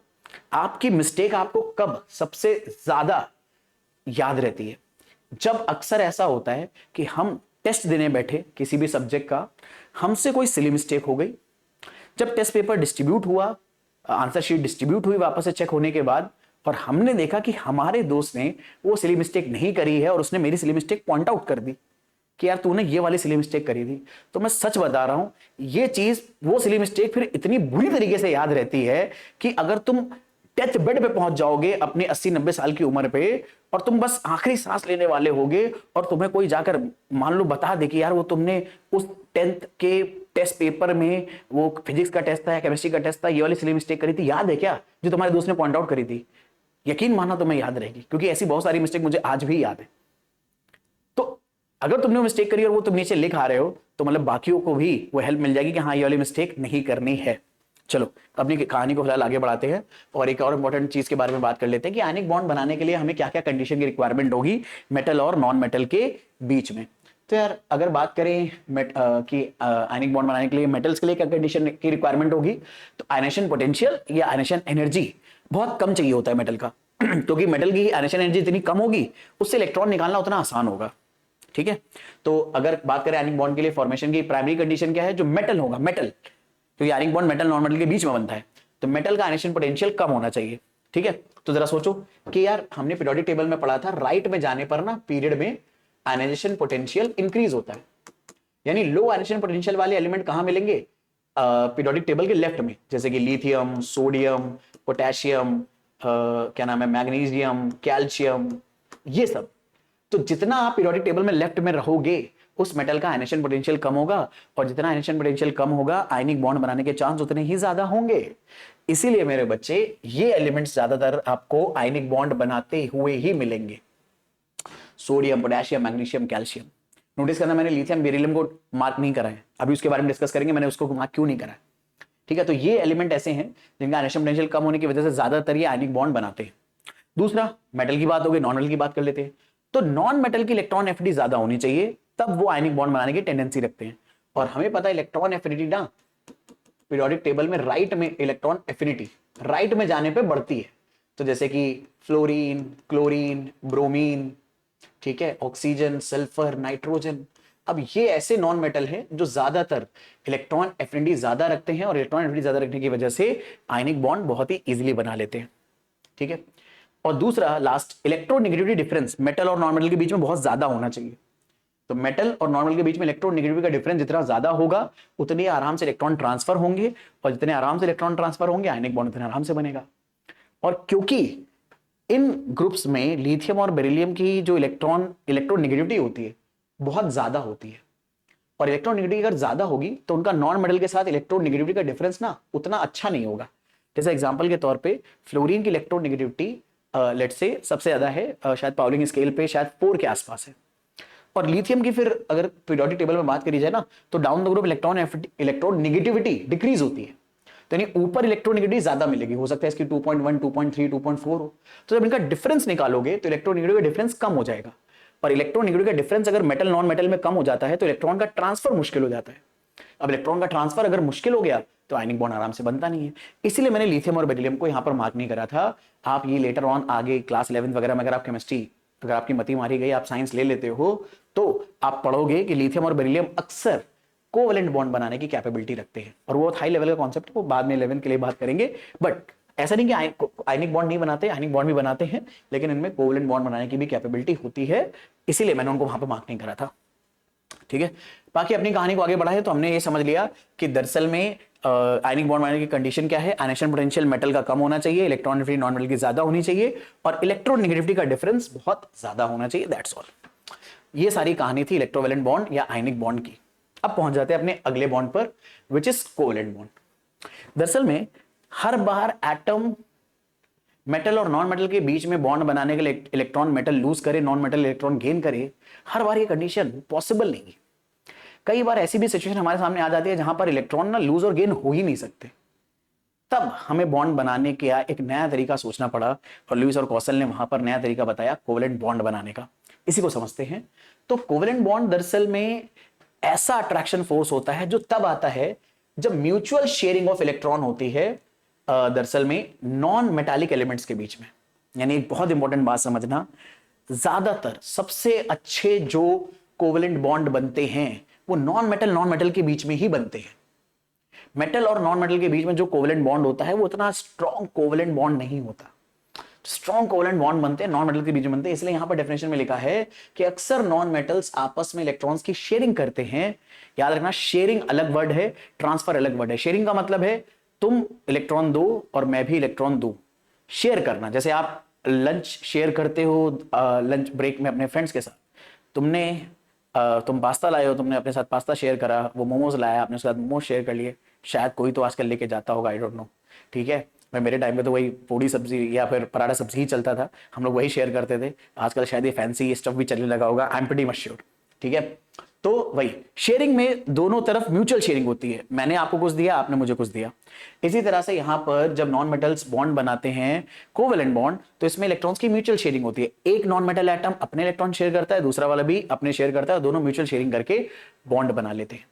आपकी मिस्टेक आपको कब सबसे ज्यादा याद रहती है, जब अक्सर ऐसा होता है कि हम टेस्ट देने बैठे किसी भी सब्जेक्ट का, हमसे कोई सिली मिस्टेक हो गई, जब टेस्ट पेपर डिस्ट्रीब्यूट हुआ, आंसर शीट डिस्ट्रीब्यूट हुई वापस से चेक होने के बाद, और हमने देखा कि हमारे दोस्त ने वो सिली मिस्टेक नहीं करी है और उसने मेरी सिली मिस्टेक पॉइंट आउट कर दी कि यार तूने ये वाली सिली मिस्टेक करी थी, तो मैं सच बता रहा हूं ये चीज, वो सिली मिस्टेक फिर इतनी बुरी तरीके से याद रहती है कि अगर तुम डेथ बेड पे पहुंच जाओगे अपनी 80-90 साल की उम्र पे, और तुम बस आखिरी सांस लेने वाले होगे, और तुम्हें कोई जाकर मान लो बता दे कि यार वो तुमने उस 10th के टेस्ट पेपर में वो फिजिक्स का टेस्ट था या केमिस्ट्री का टेस्ट था, ये वाली सिली मिस्टेक करी थी, याद है क्या, जो तुम्हारे दोस्त ने पॉइंट आउट करी थी, यकीन मानना तुम्हें याद रहेगी, क्योंकि ऐसी बहुत सारी मिस्टेक मुझे आज भी याद है। तो अगर तुमने वो मिस्टेक करी और वो तुम नीचे लिख आ रहे हो तो मतलब बाकियों को भी वो हेल्प मिल जाएगी कि हाँ ये वाली मिस्टेक नहीं करनी है। चलो अपनी कहानी को फिलहाल आगे बढ़ाते हैं और एक और इंपॉर्टेंट चीज के बारे में बात कर लेते हैं कि आयनिक बॉन्ड बनाने के लिए हमें क्या क्या कंडीशन की रिक्वायरमेंट होगी मेटल और नॉन मेटल के बीच में। तो यार अगर बात करें कि आयनिक बॉन्ड बनाने के लिए मेटल्स के लिए क्या कंडीशन की रिक्वायरमेंट होगी, तो आयनेशन पोटेंशियल या आयनेशन एनर्जी बहुत कम चाहिए होता है मेटल का क्योंकि मेटल की आयनेशन एनर्जी इतनी कम होगी उससे इलेक्ट्रॉन निकालना उतना आसान होगा। ठीक है, तो अगर बात करें आयनिक बॉन्ड के लिए फॉर्मेशन की प्राइमरी कंडीशन क्या है, जो मेटल होगा, मेटल, क्योंकि ionic bond metal non metal के बीच में बनता है, तो मेटल का आयनेशन पोटेंशियल कम होना चाहिए। ठीक है, तो जरा सोचो कि यार हमने पीरियोडिक टेबल में पढ़ा था राइट में जाने पर ना पीरियड में आयनाइजेशन पोटेंशियल इंक्रीज होता है, यानी लो आयनाइजेशन पोटेंशियल वाले एलिमेंट कहां मिलेंगे, पीरियोडिक टेबल के लेफ्ट में, जैसे कि लिथियम, सोडियम, पोटेशियम, क्या नाम है, मैग्नीशियम, कैल्शियम, ये सब। तो जितना आप पीरियोडिक टेबल में लेफ्ट में रहोगे उस मेटल का आयनेशन पोटेंशियल कम होगा, और जितना आयनेशन पोटेंशियल कम होगा आयनिक बॉन्ड बनाने के चांस उतने ही ज्यादा होंगे। इसीलिए मेरे बच्चे ये एलिमेंट्स ज्यादातर आपको आयनिक बॉन्ड बनाते हुए ही मिलेंगे, sodium, potassium, magnesium, calcium. Notice करना मैंने लिथियम बेरिलियम को मार्क नहीं करा है, अभी उसके बारे में डिस्कस करेंगे मैंने उसको मार्क क्यों नहीं करा है। ठीक है, तो ये एलिमेंट ऐसे हैं जिनका आयनेशन पोटेंशियल कम होने की वजह से ज्यादातर ये आयनिक बॉन्ड बनाते हैं। दूसरा, मेटल की बात हो गई, नॉन मेटल की बात कर लेते हैं। तो नॉन मेटल की इलेक्ट्रॉन एफिनिटी ज्यादा होनी चाहिए, तब वो आयनिक बॉन्ड बनाने की टेंडेंसी रखते हैं। और हमें पता है इलेक्ट्रॉन एफिनिटी ना पीरियोडिक टेबल में राइट में इलेक्ट्रॉन एफिनिटी राइट में जाने पे बढ़ती है। तो जैसे कि फ्लोरीन, क्लोरीन, ब्रोमीन, ठीक है, ऑक्सीजन, सल्फर, नाइट्रोजन। अब ये ऐसे नॉन मेटल हैं जो ज्यादातर इलेक्ट्रॉन एफिनिटी ज्यादा रखते हैं, और इलेक्ट्रॉन एफिनिटी ज्यादा रखने की वजह से आयनिक बॉन्ड बहुत ही इजीली बना लेते हैं। ठीक है, और दूसरा लास्ट, इलेक्ट्रोनेगेटिविटी डिफरेंस मेटल और नॉन मेटल के बीच में बहुत ज्यादा होना चाहिए। तो मेटल और नॉन मेटल के बीच में इलेक्ट्रोनेगेटिविटी का डिफरेंस जितना ज्यादा होगा उतनी आराम से इलेक्ट्रॉन ट्रांसफर होंगे, और जितने आराम से इलेक्ट्रॉन ट्रांसफर होंगे आयनिक बॉन्ड उतने आराम से बनेगा। और क्योंकि इन ग्रुप्स में लिथियम और बेरिलियम की जो इलेक्ट्रोनेगेटिविटी होती है बहुत ज्यादा होती है, और इलेक्ट्रोनेगेटिविटी अगर ज्यादा होगी तो उनका नॉन मेटल के साथ इलेक्ट्रोनेगेटिविटी का डिफरेंस ना उतना अच्छा नहीं होगा। जैसे एग्जांपल के तौर पे फ्लोरीन की इलेक्ट्रोनेगेटिविटी लेट्स से सबसे ज्यादा है, शायद पाउलिंग स्केल पे शायद 4 के आसपास है। और लिथियम की फिर अगर पीरियोडिक टेबल में बात करी जाए ना तो down the group electronegativity decrease होती है, तो यानी ऊपर इलेक्ट्रोनेगेटिविटी ज्यादा मिलेगी, हो सकता है इसकी 2.1, 2.3, 2.4 हो। तो जब इनका डिफरेंस निकालोगे तो इलेक्ट्रोनेगेटिविटी का डिफरेंस कम हो जाएगा। और इलेक्ट्रोनेगेटिविटी का डिफरेंस अगर मेटल नॉन मेटल में कम हो जाता है तो इलेक्ट्रॉन का ट्रांसफर मुश्किल हो जाता है। अब इलेक्ट्रॉन का ट्रांसफर अगर मुश्किल हो गया तो आयनिक बॉन्ड आराम से बनता नहीं है। इसीलिए मैंने लिथियम और बेरिलियम को यहां पर मार्क नहीं करा था। आप ये लेटर ऑन आगे क्लास 11 वगैरह में अगर आप केमिस्ट्री, अगर आपकी मती मारी गई, आप साइंस ले लेते हो तो आप पढ़ोगे कि लिथियम और बेरिलियम अक्सर कोवेलेंट बॉन्ड बनाने की कैपेबिलिटी रखते हैं, और वो हाई लेवल का कॉन्सेप्ट है, वो बाद में 11 के लिए बात करेंगे। बट ऐसा नहीं कि आयनिक बॉन्ड नहीं बनाते, आयनिक बॉन्ड भी बनाते हैं, लेकिन इनमें कोवेलेंट बॉन्ड बनाने की भी कैपेबिलिटी होती है, इसीलिए मैंने उनको वहां पर मार्क नहीं करा था। ठीक है, बाकी अपनी कहानी को आगे बढ़ा है तो हमने ये समझ लिया कि दरअसल में आयनिक बॉन्ड बनाने की कंडीशन क्या है, आयनेशन पोटेंशियल मेटल का कम होना चाहिए, इलेक्ट्रॉनिक नॉन मेटल की ज्यादा होनी चाहिए, और इलेक्ट्रोनेगेटिविटी का डिफरेंस बहुत ज्यादा होना चाहिए। That's all. ये सारी कहानी थी इलेक्ट्रोवेलेंट बॉन्ड या आयनिक बॉन्ड की। अब पहुंच जाते हैं अपने अगले बॉन्ड पर, विच इज कोवेलेंट बॉन्ड। दरअसल में हर बार एटम मेटल और नॉन मेटल के बीच में बॉन्ड बनाने के लिए इलेक्ट्रॉन मेटल लूज करे, नॉन मेटल इलेक्ट्रॉन गेन करे, हर बार ये कंडीशन पॉसिबल नहीं है। कई बार ऐसी भी सिचुएशन हमारे सामने आ जाती है जहां पर इलेक्ट्रॉन ना लूज और गेन हो ही नहीं सकते, तब हमें बॉन्ड बनाने का एक नया तरीका सोचना पड़ा, और लुईस और कौशल ने वहां पर नया तरीका बताया कोवेलेंट बॉन्ड बनाने का। इसी को समझते हैं। तो कोवेलेंट बॉन्ड दरअसल में ऐसा अट्रैक्शन फोर्स होता है जो तब आता है जब म्यूचुअल शेयरिंग ऑफ इलेक्ट्रॉन होती है दरअसल में नॉन मेटालिक एलिमेंट्स के बीच में। यानी एक बहुत इंपॉर्टेंट बात समझना, ज्यादातर सबसे अच्छे जो कोवेलेंट बॉन्ड बनते हैं वो नॉन मेटल के बीच में ही बनते हैं। मेटल और नॉन मेटल के बीच में जो कोवेलेंट बॉन्ड होता है वो उतना स्ट्रॉन्ग कोवेलेंट बॉन्ड नहीं होता। स्ट्रॉन्ग कोवेलेंट बॉन्ड बनते हैं नॉन मेटल के बीच में बनते हैं। इसलिए यहां पर डेफिनेशन में लिखा है कि अक्सर नॉन मेटल्स आपस में इलेक्ट्रॉन्स की शेयरिंग करते हैं। याद रखना, शेयरिंग अलग वर्ड है, ट्रांसफर अलग वर्ड है। शेयरिंग का मतलब है तुम इलेक्ट्रॉन दो और मैं भी इलेक्ट्रॉन दूं, शेयर करना। जैसे आप लंच शेयर करते हो लंच ब्रेक में अपने फ्रेंड्स के साथ, तुम पास्ता लाए हो, तुमने अपने साथ पास्ता शेयर करा, वो मोमोज लाया, आपने उसके साथ मोमोज शेयर कर लिए। शायद कोई तो आजकल लेके जाता होगा, आई डोंट नो। ठीक है, मैं मेरे टाइम पे तो वही पूड़ी सब्जी या फिर पराठा सब्जी ही चलता था, हम लोग वही शेयर करते थे। आजकल शायद ये फैंसी स्टफ भी चलने लगा होगा, I am pretty much sure. ठीक है, तो वही शेयरिंग में दोनों तरफ म्यूचुअल शेयरिंग होती है, मैंने आपको कुछ दिया, आपने मुझे कुछ दिया। इसी तरह से यहां पर जब नॉन मेटल्स बॉन्ड बनाते हैं कोवेलेंट बॉन्ड, तो इसमें इलेक्ट्रॉन्स की म्यूचुअल शेयरिंग होती है। एक नॉन मेटल एटम अपने इलेक्ट्रॉन शेयर करता है, दूसरा वाला भी अपने शेयर करता है, दोनों म्यूचुअल शेयरिंग करके बॉन्ड बना लेते हैं।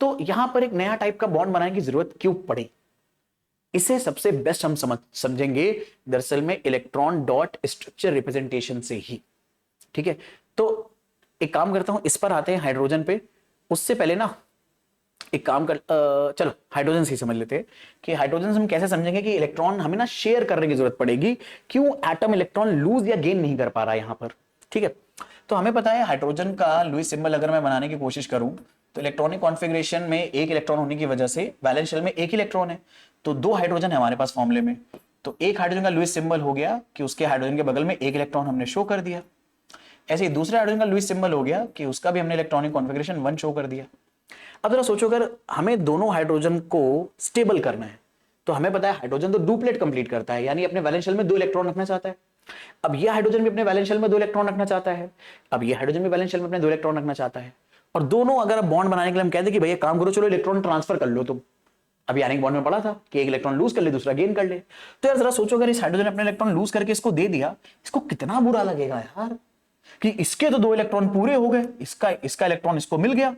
तो यहां पर एक नया टाइप का बॉन्ड बनाने की जरूरत क्यों पड़ी, इसे सबसे बेस्ट हम समझेंगे दरअसल में इलेक्ट्रॉन डॉट स्ट्रक्चर रिप्रेजेंटेशन से ही। ठीक है, तो एक काम करता हूं, इस पर आते हैं हाइड्रोजन पे। उससे पहले ना एक काम कर चलो हाइड्रोजन से समझ लेते हैं कि हाइड्रोजन से हम कैसे समझेंगे कि इलेक्ट्रॉन हमें ना शेयर करने की जरूरत पड़ेगी, क्यों एटम इलेक्ट्रॉन लूज या गेन नहीं कर पा रहा है यहां पर। ठीक है, तो हमें पता है हाइड्रोजन का लुईस सिंबल अगर मैं बनाने की कोशिश करूं तो इलेक्ट्रॉनिक कॉन्फ़िगरेशन में एक इलेक्ट्रॉन होने की वजह से वैलेंस शेल में एक इलेक्ट्रॉन है, तो 2 हाइड्रोजन है हमारे पास फॉर्मूले में। तो एक हाइड्रोजन का लुईस सिंबल हो गया कि उसके हाइड्रोजन के बगल में एक इलेक्ट्रॉन हमने शो कर दिया। ऐसे ही दूसरे हाइड्रोजन का लुईस सिंबल हो गया कि उसका भी हमने इलेक्ट्रॉनिक कॉन्फ़िगरेशन 1 शो कर दिया। अब जरा सोचो, अगर हमें दोनों हाइड्रोजन को स्टेबल करना है तो हमें पता है हाइड्रोजन तो डुप्लेट कंप्लीट करता है, यानी अपने वैलेंस शेल में 2 इलेक्ट्रॉन रखना चाहता है। अब ये हाइड्रोजन भी अपने वैलेंस शेल में 2 इलेक्ट्रॉन रखना चाहता है, अब ये हाइड्रोजन भी वैलेंस शेल में अपने 2 इलेक्ट्रॉन रखना चाहता है। और दोनों अगर अब बॉन्ड बनाने के लिए हम कहते हैं कि भैया काम करो, चलो इलेक्ट्रॉन ट्रांसफर कर लो तुम। अभी आयनिक बॉन्ड में पढ़ा था कि एक इलेक्ट्रॉन लूज कर ले दूसरा गेन कर ले। तो यार जरा सोचो, अगर इस हाइड्रोजन ने अपने इलेक्ट्रॉन लूज करके इसको दे दिया, इसको कितना बुरा लगेगा यार कि इसके तो 2 इलेक्ट्रॉन पूरे हो गए, इसका इलेक्ट्रॉन इसको मिल गया,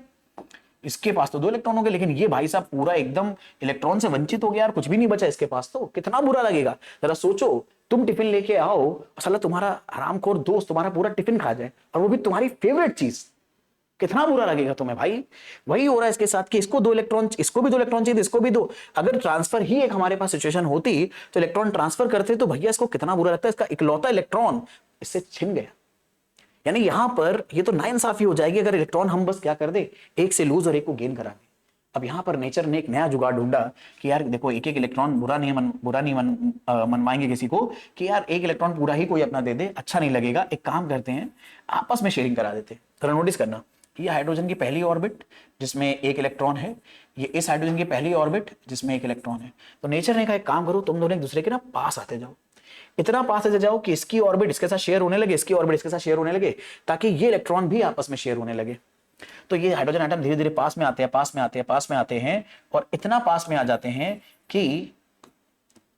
इसके पास तो 2 इलेक्ट्रॉन हो गए, लेकिन ये भाई साहब पूरा एकदम इलेक्ट्रॉन से वंचित हो गया यार, कुछ भी नहीं बचा इसके पास, तो कितना बुरा लगेगा। जरा सोचो, तुम टिफिन लेके आओ और साला तुम्हारा हरामखोर दोस्त तुम्हारा पूरा टिफिन खा जाए, और वो भी तुम्हारी फेवरेट चीज, कितना बुरा लगेगा तुम्हें भाई। वही हो रहा है इसके साथ कि इसको 2 इलेक्ट्रॉन, इसको भी 2 इलेक्ट्रॉन चाहिए, इसको भी 2। अगर ट्रांसफर ही एक हमारे पास सिचुएशन होती तो इलेक्ट्रॉन ट्रांसफर करते तो भैया इसको कितना बुरा लगता है, इसका इकलौता इलेक्ट्रॉन इससे छिन गया। यानी यहां पर ये तो नाइंसाफी हो जाएगी अगर इलेक्ट्रॉन हम बस क्या कर दे, एक से लूज और एक को गेन करा दे। अब यहां पर नेचर ने एक नया जुगाड़ ढूंढा कि यार देखो, एक एक इलेक्ट्रॉन बुरा नहीं मनवाएंगे किसी को कि यार एक इलेक्ट्रॉन पूरा ही कोई अपना दे दे, अच्छा नहीं लगेगा। एक काम करते हैं, आपस में शेयरिंग करा देते। जरा नोटिस करना, ये हाइड्रोजन की पहली ऑर्बिट जिसमें एक इलेक्ट्रॉन है, ये इस हाइड्रोजन की पहली ऑर्बिट जिसमें एक इलेक्ट्रॉन है। तो नेचर ने कहा एक काम करो, तुम दोनों एक दूसरे के ना पास आते जाओ, इतना पास आते जाओ कि इसकी ऑर्बिट इसके साथ शेयर होने लगे, इसकी ऑर्बिट इसके साथ शेयर होने लगे, ताकि ये इलेक्ट्रॉन भी आपस में शेयर होने लगे। तो ये हाइड्रोजन आइटम धीरे धीरे पास में आते हैं, पास में आते हैं, पास में आते हैं, और इतना पास में आ जाते हैं कि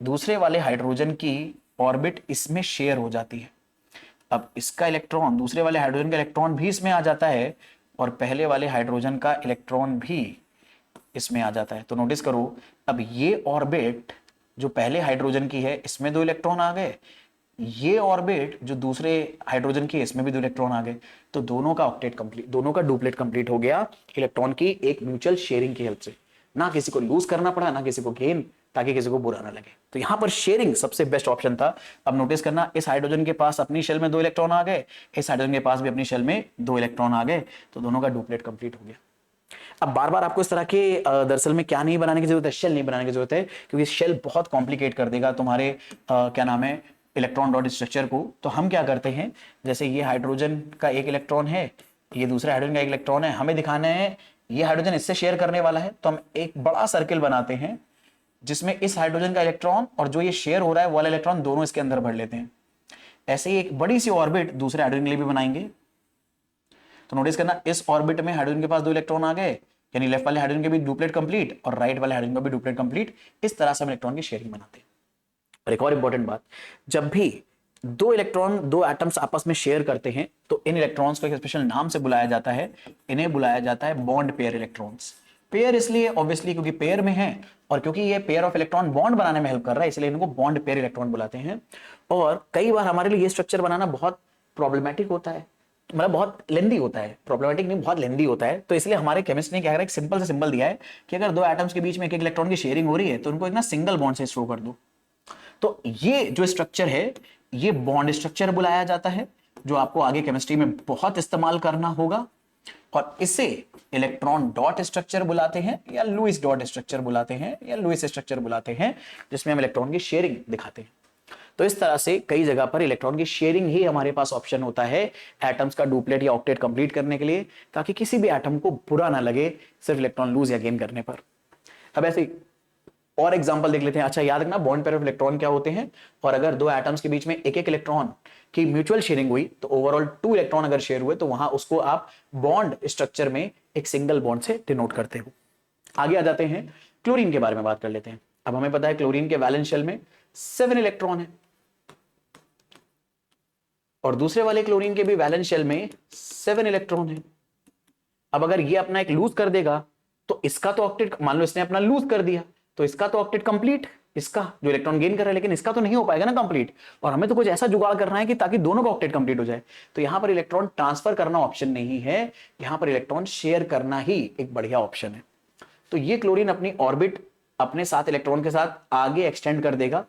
दूसरे वाले हाइड्रोजन की ऑर्बिट इसमें शेयर हो जाती है। अब इसका इलेक्ट्रॉन, दूसरे वाले हाइड्रोजन का इलेक्ट्रॉन भी इसमें आ जाता है, और पहले वाले हाइड्रोजन का इलेक्ट्रॉन भी इसमें आ जाता है। तो नोटिस करो, अब ये ऑर्बिट जो पहले हाइड्रोजन की है इसमें 2 इलेक्ट्रॉन आ गए, ये ऑर्बिट जो दूसरे हाइड्रोजन की है इसमें भी 2 इलेक्ट्रॉन आ गए। तो दोनों का ऑक्टेट कंप्लीट, दोनों का डुप्लेट कंप्लीट हो गया इलेक्ट्रॉन की एक म्यूचुअल शेयरिंग की हेल्प से। ना किसी को लूज करना पड़ा, ना किसी को गेन, ताकि किसी को बुरा ना लगे। तो यहां पर शेयरिंग सबसे बेस्ट ऑप्शन था। अब नोटिस करना, इस हाइड्रोजन के पास अपनी शेल में 2 इलेक्ट्रॉन आ गए, इस हाइड्रोजन के पास भी अपनी शेल में 2 इलेक्ट्रॉन आ गए, तो दोनों का डुप्लेट कंप्लीट हो गया। अब बार बार आपको इस तरह के दरअसल में क्या नहीं बनाने की जरूरत है, शेल नहीं बनाने की जरूरत है, क्योंकि शेल बहुत कॉम्प्लिकेट कर देगा तुम्हारे क्या नाम है, इलेक्ट्रॉन डॉट स्ट्रक्चर को। तो हम क्या करते हैं, जैसे ये हाइड्रोजन का एक इलेक्ट्रॉन है, ये दूसरे हाइड्रोजन का एक इलेक्ट्रॉन है, हमें दिखाना है ये हाइड्रोजन इससे शेयर करने वाला है, तो हम एक बड़ा सर्किल बनाते हैं जिसमें इस हाइड्रोजन का इलेक्ट्रॉन और जो ये शेयर हो रहा है वो वाला इलेक्ट्रॉन दोनों इसके अंदर भर लेते हैं। ऐसे ही एक बड़ी सी ऑर्बिट दूसरे हाइड्रोजन के लिए भी बनाएंगे। तो नोटिस करना, इस ऑर्बिट में हाइड्रोजन के पास 2 इलेक्ट्रॉन आ गए, यानी लेफ्ट वाले हाइड्रोजन के भी डुप्लेट कंप्लीट और राइट वाले हाइड्रोजन का भी डुप्लेट कंप्लीट। इस तरह से हम इलेक्ट्रॉन की शेयरिंग बनाते हैं। और एक और इंपॉर्टेंट बात, जब भी 2 इलेक्ट्रॉन, 2 एटम्स आपस में शेयर करते हैं तो इन इलेक्ट्रॉन्स को एक स्पेशल नाम से बुलाया जाता है, इन्हें बुलाया जाता है बॉन्ड पेयर इलेक्ट्रॉन्स। पेयर इसलिए ऑब्वियसली क्योंकि पेयर में है, और क्योंकि ये पेयर ऑफ इलेक्ट्रॉन बॉन्ड बनाने में हेल्प कर रहा है, इसलिए इनको बॉन्ड पेयर इलेक्ट्रॉन बुलाते हैं। और कई बार हमारे लिए ये स्ट्रक्चर बनाना बहुत प्रॉब्लमेटिक होता है, मतलब बहुत लेंदी होता है, प्रॉब्लमेटिक नहीं, बहुत लेंदी होता है। तो इसलिए हमारे केमिस्ट ने क्या करा, एक सिंपल से सिंबल दिया है कि अगर 2 एटम्स के बीच में एक एक इलेक्ट्रॉन की शेयरिंग हो रही है तो उनको एक ना सिंगल बॉन्ड से शो कर दो। तो ये जो स्ट्रक्चर है ये बॉन्ड स्ट्रक्चर बुलाया जाता है, जो आपको आगे केमिस्ट्री में बहुत इस्तेमाल करना होगा। और इसे इलेक्ट्रॉन डॉट स्ट्रक्चर बुलाते हैं, या लुईस डॉट स्ट्रक्चर बुलाते हैं, या लुईस स्ट्रक्चर बुलाते हैं, जिसमें हम इलेक्ट्रॉन की शेयरिंग दिखाते हैं। तो इस तरह से कई जगह पर इलेक्ट्रॉन की शेयरिंग ही हमारे पास ऑप्शन होता है एटम्स का डुप्लेट या ऑक्टेट कंप्लीट करने के लिए, ताकि किसी भी एटम को बुरा ना लगे सिर्फ इलेक्ट्रॉन लूज या गेन करने पर। अब ऐसे और एग्जांपल देख लेते हैं। अच्छा, याद रखना बॉन्ड पेयर ऑफ इलेक्ट्रॉन क्या होते हैं, और अगर 2 एटम्स के बीच में एक एक इलेक्ट्रॉन की म्यूचुअल शेयरिंग हुई तो ओवरऑल 2 इलेक्ट्रॉन अगर शेयर हुए तो वहां उसको आप बॉन्ड स्ट्रक्चर में एक सिंगल बॉन्ड से डिनोट करते हो। आगे आ जाते हैं, क्लोरीन के बारे में बात कर लेते हैं। अब हमें पता है क्लोरीन के वैलेंस शेल में 7 इलेक्ट्रॉन है, और दूसरे वाले क्लोरीन के भी वैलेंस शेल में 7 इलेक्ट्रॉन है। अब अगर ये अपना एक लूज कर देगा तो इसका तो ऑक्टेट, मान लो इसने अपना लूज कर दिया तो इसका तो ऑक्टेट कंप्लीट, इसका जो इलेक्ट्रॉन गेन कर रहा है, लेकिन इसका तो नहीं हो पाएगा ना कंप्लीट। और हमें तो कुछ ऐसा जुगाड़ करना है कि ताकि दोनों का ऑक्टेट कंप्लीट हो जाए। तो यहां पर इलेक्ट्रॉन ट्रांसफर करना ऑप्शन नहीं है, यहां पर इलेक्ट्रॉन शेयर करना ही एक बढ़िया ऑप्शन है। तो ये क्लोरीन अपनी ऑर्बिट अपने 7 इलेक्ट्रॉन के साथ आगे एक्सटेंड कर देगा,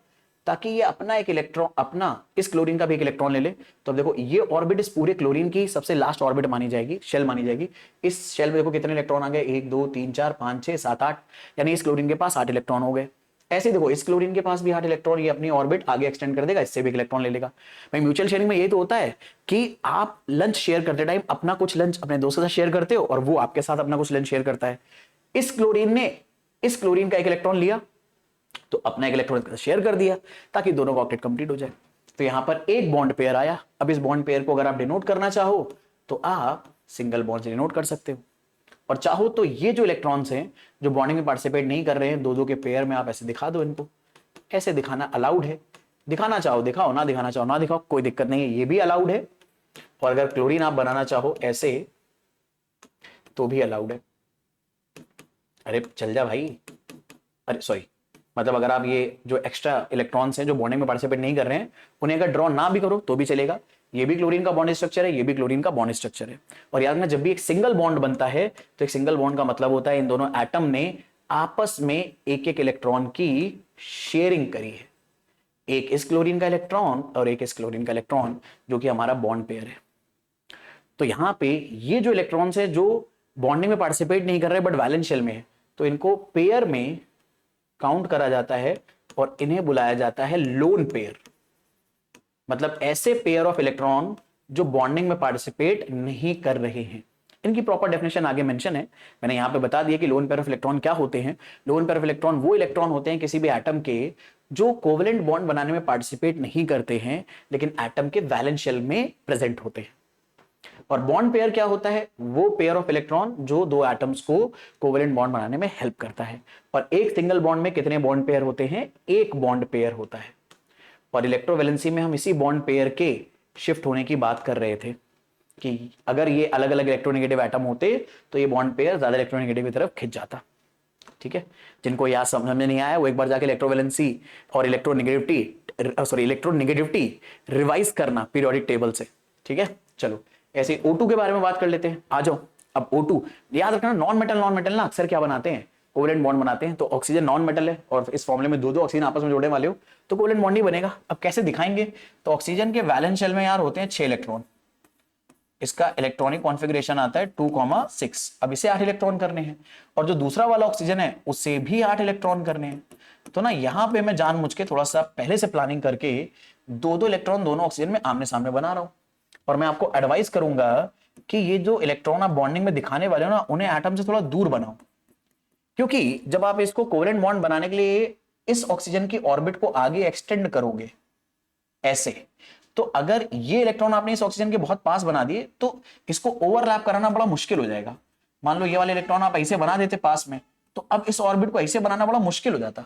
ताकि ये अपना एक इलेक्ट्रॉन, अपना इस क्लोरीन का भी एक इलेक्ट्रॉन ले ले। तो अब देखो, ये ऑर्बिट इस पूरे क्लोरीन की सबसे लास्ट ऑर्बिट मानी जाएगी, शेल मानी जाएगी। इस शेल में देखो कितने इलेक्ट्रॉन आ गए, 1 2 3 4 5 6 7 8, यानी इस क्लोरीन के पास 8 इलेक्ट्रॉन हो गए। ऐसे देखो, इस क्लोरीन के पास भी 8 इलेक्ट्रॉन, ये अपनी ऑर्बिट आगे एक्सटेंड कर देगा, इससे भी एक इलेक्ट्रॉन ले लेगा। भाई म्यूचुअल शेयरिंग में ये तो होता है कि आप लंच शेयर करते टाइम अपना कुछ लंच अपने दोस्त के साथ शेयर करते हो और वो आपके साथ अपना कुछ लंच शेयर करता है। इस क्लोरीन ने इस क्लोरीन का एक इलेक्ट्रॉन लिया तो अपना एक इलेक्ट्रॉन शेयर कर दिया ताकि दोनों का ऑक्टेट कंप्लीट हो जाए। तो यहां पर एक बॉन्ड पेयर आया। अब इस बॉन्ड पेयर को अगर आप डिनोट करना चाहो तो आप सिंगल बॉन्ड से डिनोट कर सकते हो, और चाहो तो ये जो इलेक्ट्रॉन्स हैं जो बॉन्डिंग में पार्टिसिपेट नहीं कर रहे हैं, दो दो के पेयर में आप ऐसे दिखा दो इनको। ऐसे दिखाना अलाउड है, दिखाना चाहो दिखाओ, ना दिखाना चाहो ना दिखाओ, कोई दिक्कत नहीं है, ये भी अलाउड है। और अगर क्लोरीन आप बनाना चाहो ऐसे तो भी अलाउड है। अरे चल जा भाई, अरे सॉरी, मतलब अगर आप ये जो एक्स्ट्रा इलेक्ट्रॉन्स हैं जो बॉन्डिंग में पार्टिसिपेट नहीं कर रहे हैं उन्हें अगर ड्रॉ ना भी करो तो भी चलेगा। ये भी क्लोरीन का बॉन्ड स्ट्रक्चर है, ये भी क्लोरीन का बॉन्ड स्ट्रक्चर है। और याद रखना, जब भी एक सिंगल बॉन्ड बनता है तो एक सिंगल बॉन्ड का मतलब होता है इन दोनों एटम ने आपस में एक एक इलेक्ट्रॉन की शेयरिंग करी है। एक इस क्लोरीन का इलेक्ट्रॉन और एक इस क्लोरीन का इलेक्ट्रॉन, जो कि हमारा बॉन्ड पेयर है। तो यहां पे ये जो इलेक्ट्रॉन्स है जो बॉन्डिंग में पार्टिसिपेट नहीं कर रहे बट वैलेंस शेल में है, तो इनको पेयर में काउंट करा जाता है और इन्हें बुलाया जाता है लोन पेयर। मतलब ऐसे पेयर ऑफ इलेक्ट्रॉन जो बॉन्डिंग में पार्टिसिपेट नहीं कर रहे हैं। इनकी प्रॉपर डेफिनेशन आगे मेंशन है, मैंने यहां पे बता दिया कि लोन पेयर ऑफ इलेक्ट्रॉन क्या होते हैं। लोन पेयर ऑफ इलेक्ट्रॉन वो इलेक्ट्रॉन होते हैं किसी भी एटम के जो कोवेलेंट बॉन्ड बनाने में पार्टिसिपेट नहीं करते हैं लेकिन एटम के वैलेंस शेल में प्रेजेंट होते हैं। और बॉन्ड पेयर क्या होता है? वो पेयर ऑफ इलेक्ट्रॉन जो दो एटम्स को कोवेलेंट बॉन्ड बनाने में हेल्प करता है। और एक सिंगल बॉन्ड में कितने बॉन्ड पेयर होते हैं? एक बॉन्ड पेयर होता है। और इलेक्ट्रोवैलेंसी में हम इसी बॉन्ड पेयर के शिफ्ट होने की बात कर रहे थे कि अगर ये अलग अलग इलेक्ट्रोनेगेटिव एटम होते तो ये बॉन्ड पेयर ज्यादा इलेक्ट्रोनेगेटिव की तरफ खिंच जाता। ठीक है, जिनको याद समझ में नहीं आया वो एक बार जाके इलेक्ट्रोवैलेंसी और इलेक्ट्रोनेगेटिविटी रिवाइज करना पीरियोडिक टेबल से। ठीक है, चलो ऐसे O2 के बारे में बात कर लेते हैं। आ जाओ। अब O2 याद रखना, नॉन मेटल ना अक्सर क्या बनाते हैं? कोवेलेंट बॉन्ड बनाते हैं। तो ऑक्सीजन नॉन मेटल है और इस फॉर्मूले में दो दो ऑक्सीजन आपस में जोड़ने वाले हो तो कोवेलेंट बॉन्ड ही बनेगा। अब कैसे दिखाएंगे? तो ऑक्सीजन के वैलेंस शेल में यार होते हैं 6 इलेक्ट्रॉन। इसका इलेक्ट्रॉनिक कॉन्फ़िगरेशन आता है 2,6। अब इसे 8 इलेक्ट्रॉन करने हैं और जो दूसरा वाला ऑक्सीजन है उससे भी 8 इलेक्ट्रॉन करने हैं। तो ना यहां पे मैं जानबूझ के थोड़ा सा पहले से प्लानिंग करके दो दो इलेक्ट्रॉन दोनों ऑक्सीजन में आमने सामने बना रहा हूं। और मैं आपको एडवाइस करूंगा कि ये जो इलेक्ट्रॉन आप बॉन्डिंग में दिखाने वाले हो ना उन्हें एटम से थोड़ा दूर बनाओ, क्योंकि जब आप इसको कोवेलेंट बॉन्ड बनाने के लिए इस ऑक्सीजन की ऑर्बिट को आगे एक्सटेंड करोगे ऐसे, तो अगर ये इलेक्ट्रॉन आपने इस ऑक्सीजन के बहुत पास बना दिए तो इसको ओवरलैप कराना बड़ा मुश्किल हो जाएगा। मान लो ये वाले इलेक्ट्रॉन आप ऐसे बना देते पास में, तो अब इस ऑर्बिट को ऐसे बनाना बड़ा मुश्किल हो जाता।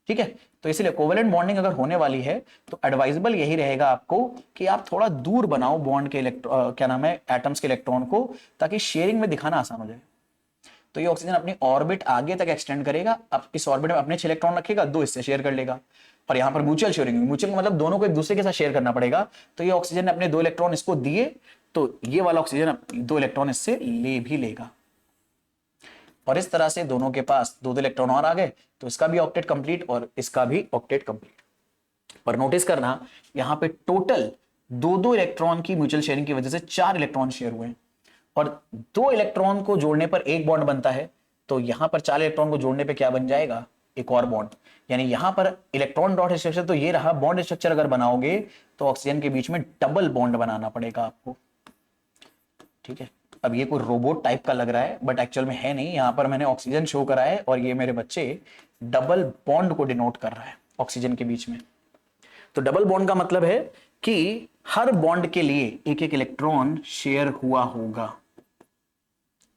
ठीक है, तो इसलिए कोवेलेंट बॉन्डिंग अगर होने वाली है तो एडवाइजेबल यही रहेगा आपको कि आप थोड़ा दूर बनाओ बॉन्ड के क्या नाम है, एटम्स के इलेक्ट्रॉन को, ताकि शेयरिंग में दिखाना आसान हो जाए। तो ये ऑक्सीजन अपनी ऑर्बिट आगे तक एक्सटेंड करेगा। अब इस ऑर्बिट में अपने 6 इलेक्ट्रॉन रखेगा, 2 इससे शेयर कर लेगा। और यहां पर म्यूचुअल शेयरिंग, म्यूचुअल मतलब दोनों को एक दूसरे के साथ शेयर करना पड़ेगा। तो ये ऑक्सीजन ने अपने 2 इलेक्ट्रॉन इसको दिए तो ये वाला ऑक्सीजन 2 इलेक्ट्रॉन इससे ले भी लेगा। और इस तरह से दोनों के पास 2 इलेक्ट्रॉन और आ गए तो इसका भी ऑक्टेट कंप्लीट और इसका भी ऑक्टेट कंप्लीट। पर नोटिस करना यहां पे टोटल 2 इलेक्ट्रॉन की म्यूचुअल शेयरिंग की वजह से 4 इलेक्ट्रॉन शेयर हुए और 2 इलेक्ट्रॉन को जोड़ने पर एक बॉन्ड बनता है। तो यहां पर 4 इलेक्ट्रॉन को जोड़ने पे क्या बन जाएगा? एक और बॉन्ड। यानी यहां पर इलेक्ट्रॉन डॉट स्ट्रक्चर तो ये रहा, बॉन्ड स्ट्रक्चर अगर बनाओगे तो ऑक्सीजन के बीच में डबल बॉन्ड बनाना पड़ेगा आपको। ठीक है, अब ये कोई रोबोट टाइप का लग रहा है बट एक्चुअल में है नहीं। यहां पर मैंने ऑक्सीजन शो करा है और ये मेरे बच्चे डबल बॉन्ड को डिनोट कर रहा है ऑक्सीजन के बीच में। तो डबल बॉन्ड का मतलब है कि हर बॉन्ड के लिए एक एक इलेक्ट्रॉन शेयर हुआ होगा।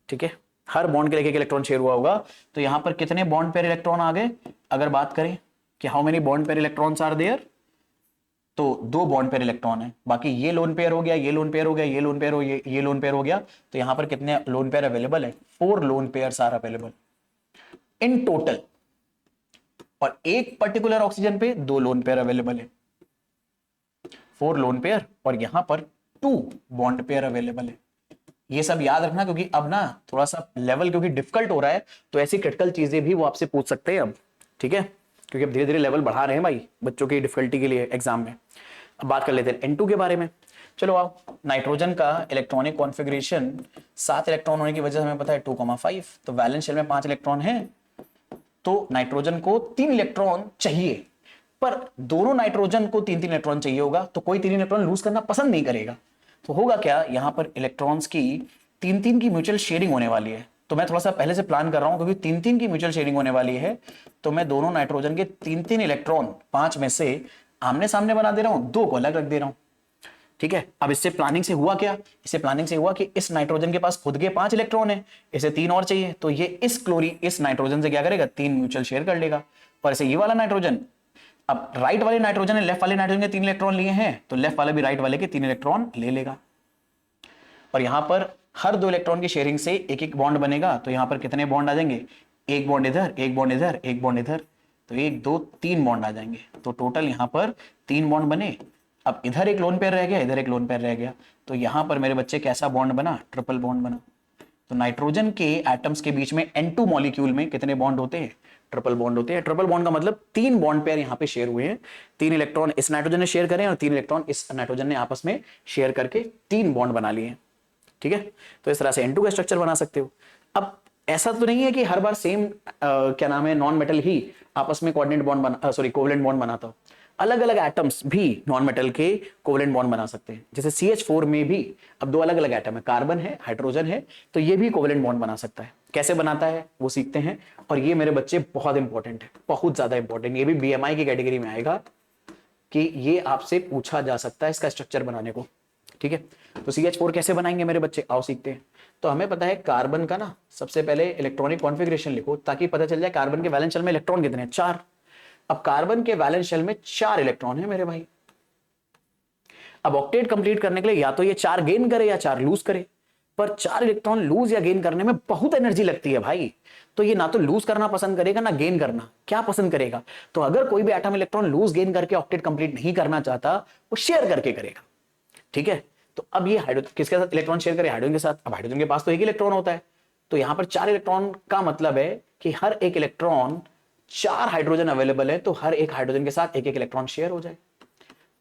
ठीक है, हर बॉन्ड के लिए एक इलेक्ट्रॉन शेयर हुआ होगा। तो यहां पर कितने बॉन्ड पेयर इलेक्ट्रॉन आ गए? अगर बात करें कि how many bond pair electrons are there, तो 2 बॉन्ड पेयर इलेक्ट्रॉन है। बाकी ये लोन पेयर हो गया, ये लोन पेयर हो गया, ये लोन पेयर हो गया, ये लोन पेयर हो गया। तो यहां पर कितने लोन पेयर अवेलेबल है? 4 lone pairs are available in total. और एक पर्टिकुलर ऑक्सीजन पे 2 लोन पेयर अवेलेबल है, 4 लोन पेयर, और यहां पर 2 बॉन्ड पेयर अवेलेबल है। ये सब याद रखना क्योंकि अब ना थोड़ा सा लेवल क्योंकि डिफिकल्ट हो रहा है तो ऐसी क्रिटिकल चीजें भी वो आपसे पूछ सकते हैं अब। ठीक है, क्योंकि अब धीरे धीरे लेवल बढ़ा रहे हैं भाई बच्चों की डिफिकल्टी के लिए एग्जाम में। अब बात कर लेते हैं N2 के बारे में। चलो आओ, नाइट्रोजन का इलेक्ट्रॉनिक कॉन्फ़िगरेशन 7 इलेक्ट्रॉन होने की वजह से हमें पता है 2,5। तो वैलेंस शेल में 5 इलेक्ट्रॉन है तो नाइट्रोजन को 3 इलेक्ट्रॉन चाहिए, पर दोनों नाइट्रोजन को 3-3 इलेक्ट्रॉन चाहिए होगा, तो कोई 3 इलेक्ट्रॉन लूज करना पसंद नहीं करेगा। तो होगा क्या, यहां पर इलेक्ट्रॉन्स की 3-3 की म्यूचुअल शेयरिंग होने वाली है। तो मैं थोड़ा सा पहले से प्लान कर रहा हूं, क्योंकि 3-3 की म्यूचुअल शेयरिंग होने वाली है, तो मैं दोनों नाइट्रोजन के 3-3 इलेक्ट्रॉन 5 में से आमने सामने बना दे रहा हूं, 2 को अलग रख दे रहा हूं। ठीक है, अब इससे प्लानिंग से हुआ क्या, इससे प्लानिंग से हुआ कि इस नाइट्रोजन के पास खुद के 5 इलेक्ट्रॉन है, इसे 3 और चाहिए, तो ये इस नाइट्रोजन से क्या करेगा, 3 म्यूचुअल शेयर कर लेगा। और ऐसे ये वाला नाइट्रोजन, अब राइट वाले नाइट्रोजन ने लेफ्ट वाले नाइट्रोजन के 3 इलेक्ट्रॉन लिए हैं, तो लेफ्ट वाला भी राइट वाले के 3 इलेक्ट्रॉन ले लेगा। और यहां पर हर 2 इलेक्ट्रॉन की शेयरिंग से एक एक बॉन्ड बनेगा, तो यहां पर कितने बॉन्ड आ जाएंगे, एक बॉन्ड इधर, एक बॉन्ड इधर, एक बॉन्ड इधर, तो 1 2 3 बॉन्ड आ जाएंगे। तो टोटल यहां पर 3 बॉन्ड बने। अब इधर एक लोन पेयर रह गया, इधर एक लोन पेयर रह गया, तो यहां पर मेरे बच्चे कैसा बॉन्ड बना, ट्रिपल बॉन्ड बना। तो नाइट्रोजन के एटम्स के बीच में N2 मॉलिक्यूल में कितने बॉन्ड होते हैं, ट्रिपल बॉन्ड होते हैं। ट्रिपल बॉन्ड का मतलब 3 बॉन्ड पेयर यहां पे शेयर हुए हैं, 3 इलेक्ट्रॉन इस नाइट्रोजन ने शेयर करें और 3 इलेक्ट्रॉन इस नाइट्रोजन ने आपस में शेयर करके 3 बॉन्ड बना लिए हैं। ठीक है, तो इस तरह से N2 का स्ट्रक्चर बना सकते हो। अब ऐसा तो नहीं है कि हर बार सेम क्या नाम है नॉन मेटल ही आपस में कोऑर्डिनेट बॉन्ड बना कोवेलेंट बॉन्ड बनाता हो। अलग अलग एटम्स भी नॉन मेटल के कोवेलेंट बॉन्ड बना सकते हैं। जैसे CH4 में भी अब 2 अलग अलग एटम है, कार्बन है, हाइड्रोजन है, तो ये भी कोवेलेंट बॉन्ड बना सकता है। कैसे बनाता है वो सीखते हैं। और ये मेरे बच्चे बहुत इंपॉर्टेंट है, बहुत ज्यादा इंपॉर्टेंट, ये भी BMI की कैटेगरी में आएगा कि ये आपसे पूछा जा सकता है इसका स्ट्रक्चर बनाने को। ठीक है, तो CH4 कैसे बनाएंगे मेरे बच्चे, आओ सीखते हैं। तो हमें पता है कार्बन का ना सबसे पहले इलेक्ट्रॉनिक कॉन्फ़िगरेशन लिखो, ताकि पता चल जाए कार्बन के वैलेंस शेल में इलेक्ट्रॉन कितने हैं, 4। अब कार्बन के वैलेंस शेल में 4 इलेक्ट्रॉन है मेरे भाई। अब ऑक्टेट कंप्लीट करने के लिए या तो ये 4 गेन करे या 4 लूज करे, पर 4 इलेक्ट्रॉन लूज या गेन करने में बहुत एनर्जी लगती है भाई। तो ये ना तो लूज करना पसंद करेगा ना गेन करना, क्या पसंद करेगा। तो अगर कोई भी एटम इलेक्ट्रॉन लूज गेन करके ऑक्टेट कंप्लीट नहीं करना चाहता, वो शेयर करके करेगा। ठीक है, तो अब ये हाइड्रोजन किसके साथ इलेक्ट्रॉन शेयर करे, हाइड्रोजन के साथ। अब हाइड्रोजन के पास तो एक इलेक्ट्रॉन होता है, तो यहां पर 4 इलेक्ट्रॉन का मतलब है कि हर एक इलेक्ट्रॉन, 4 हाइड्रोजन अवेलेबल है, तो हर एक हाइड्रोजन के साथ एक एक इलेक्ट्रॉन शेयर हो जाए।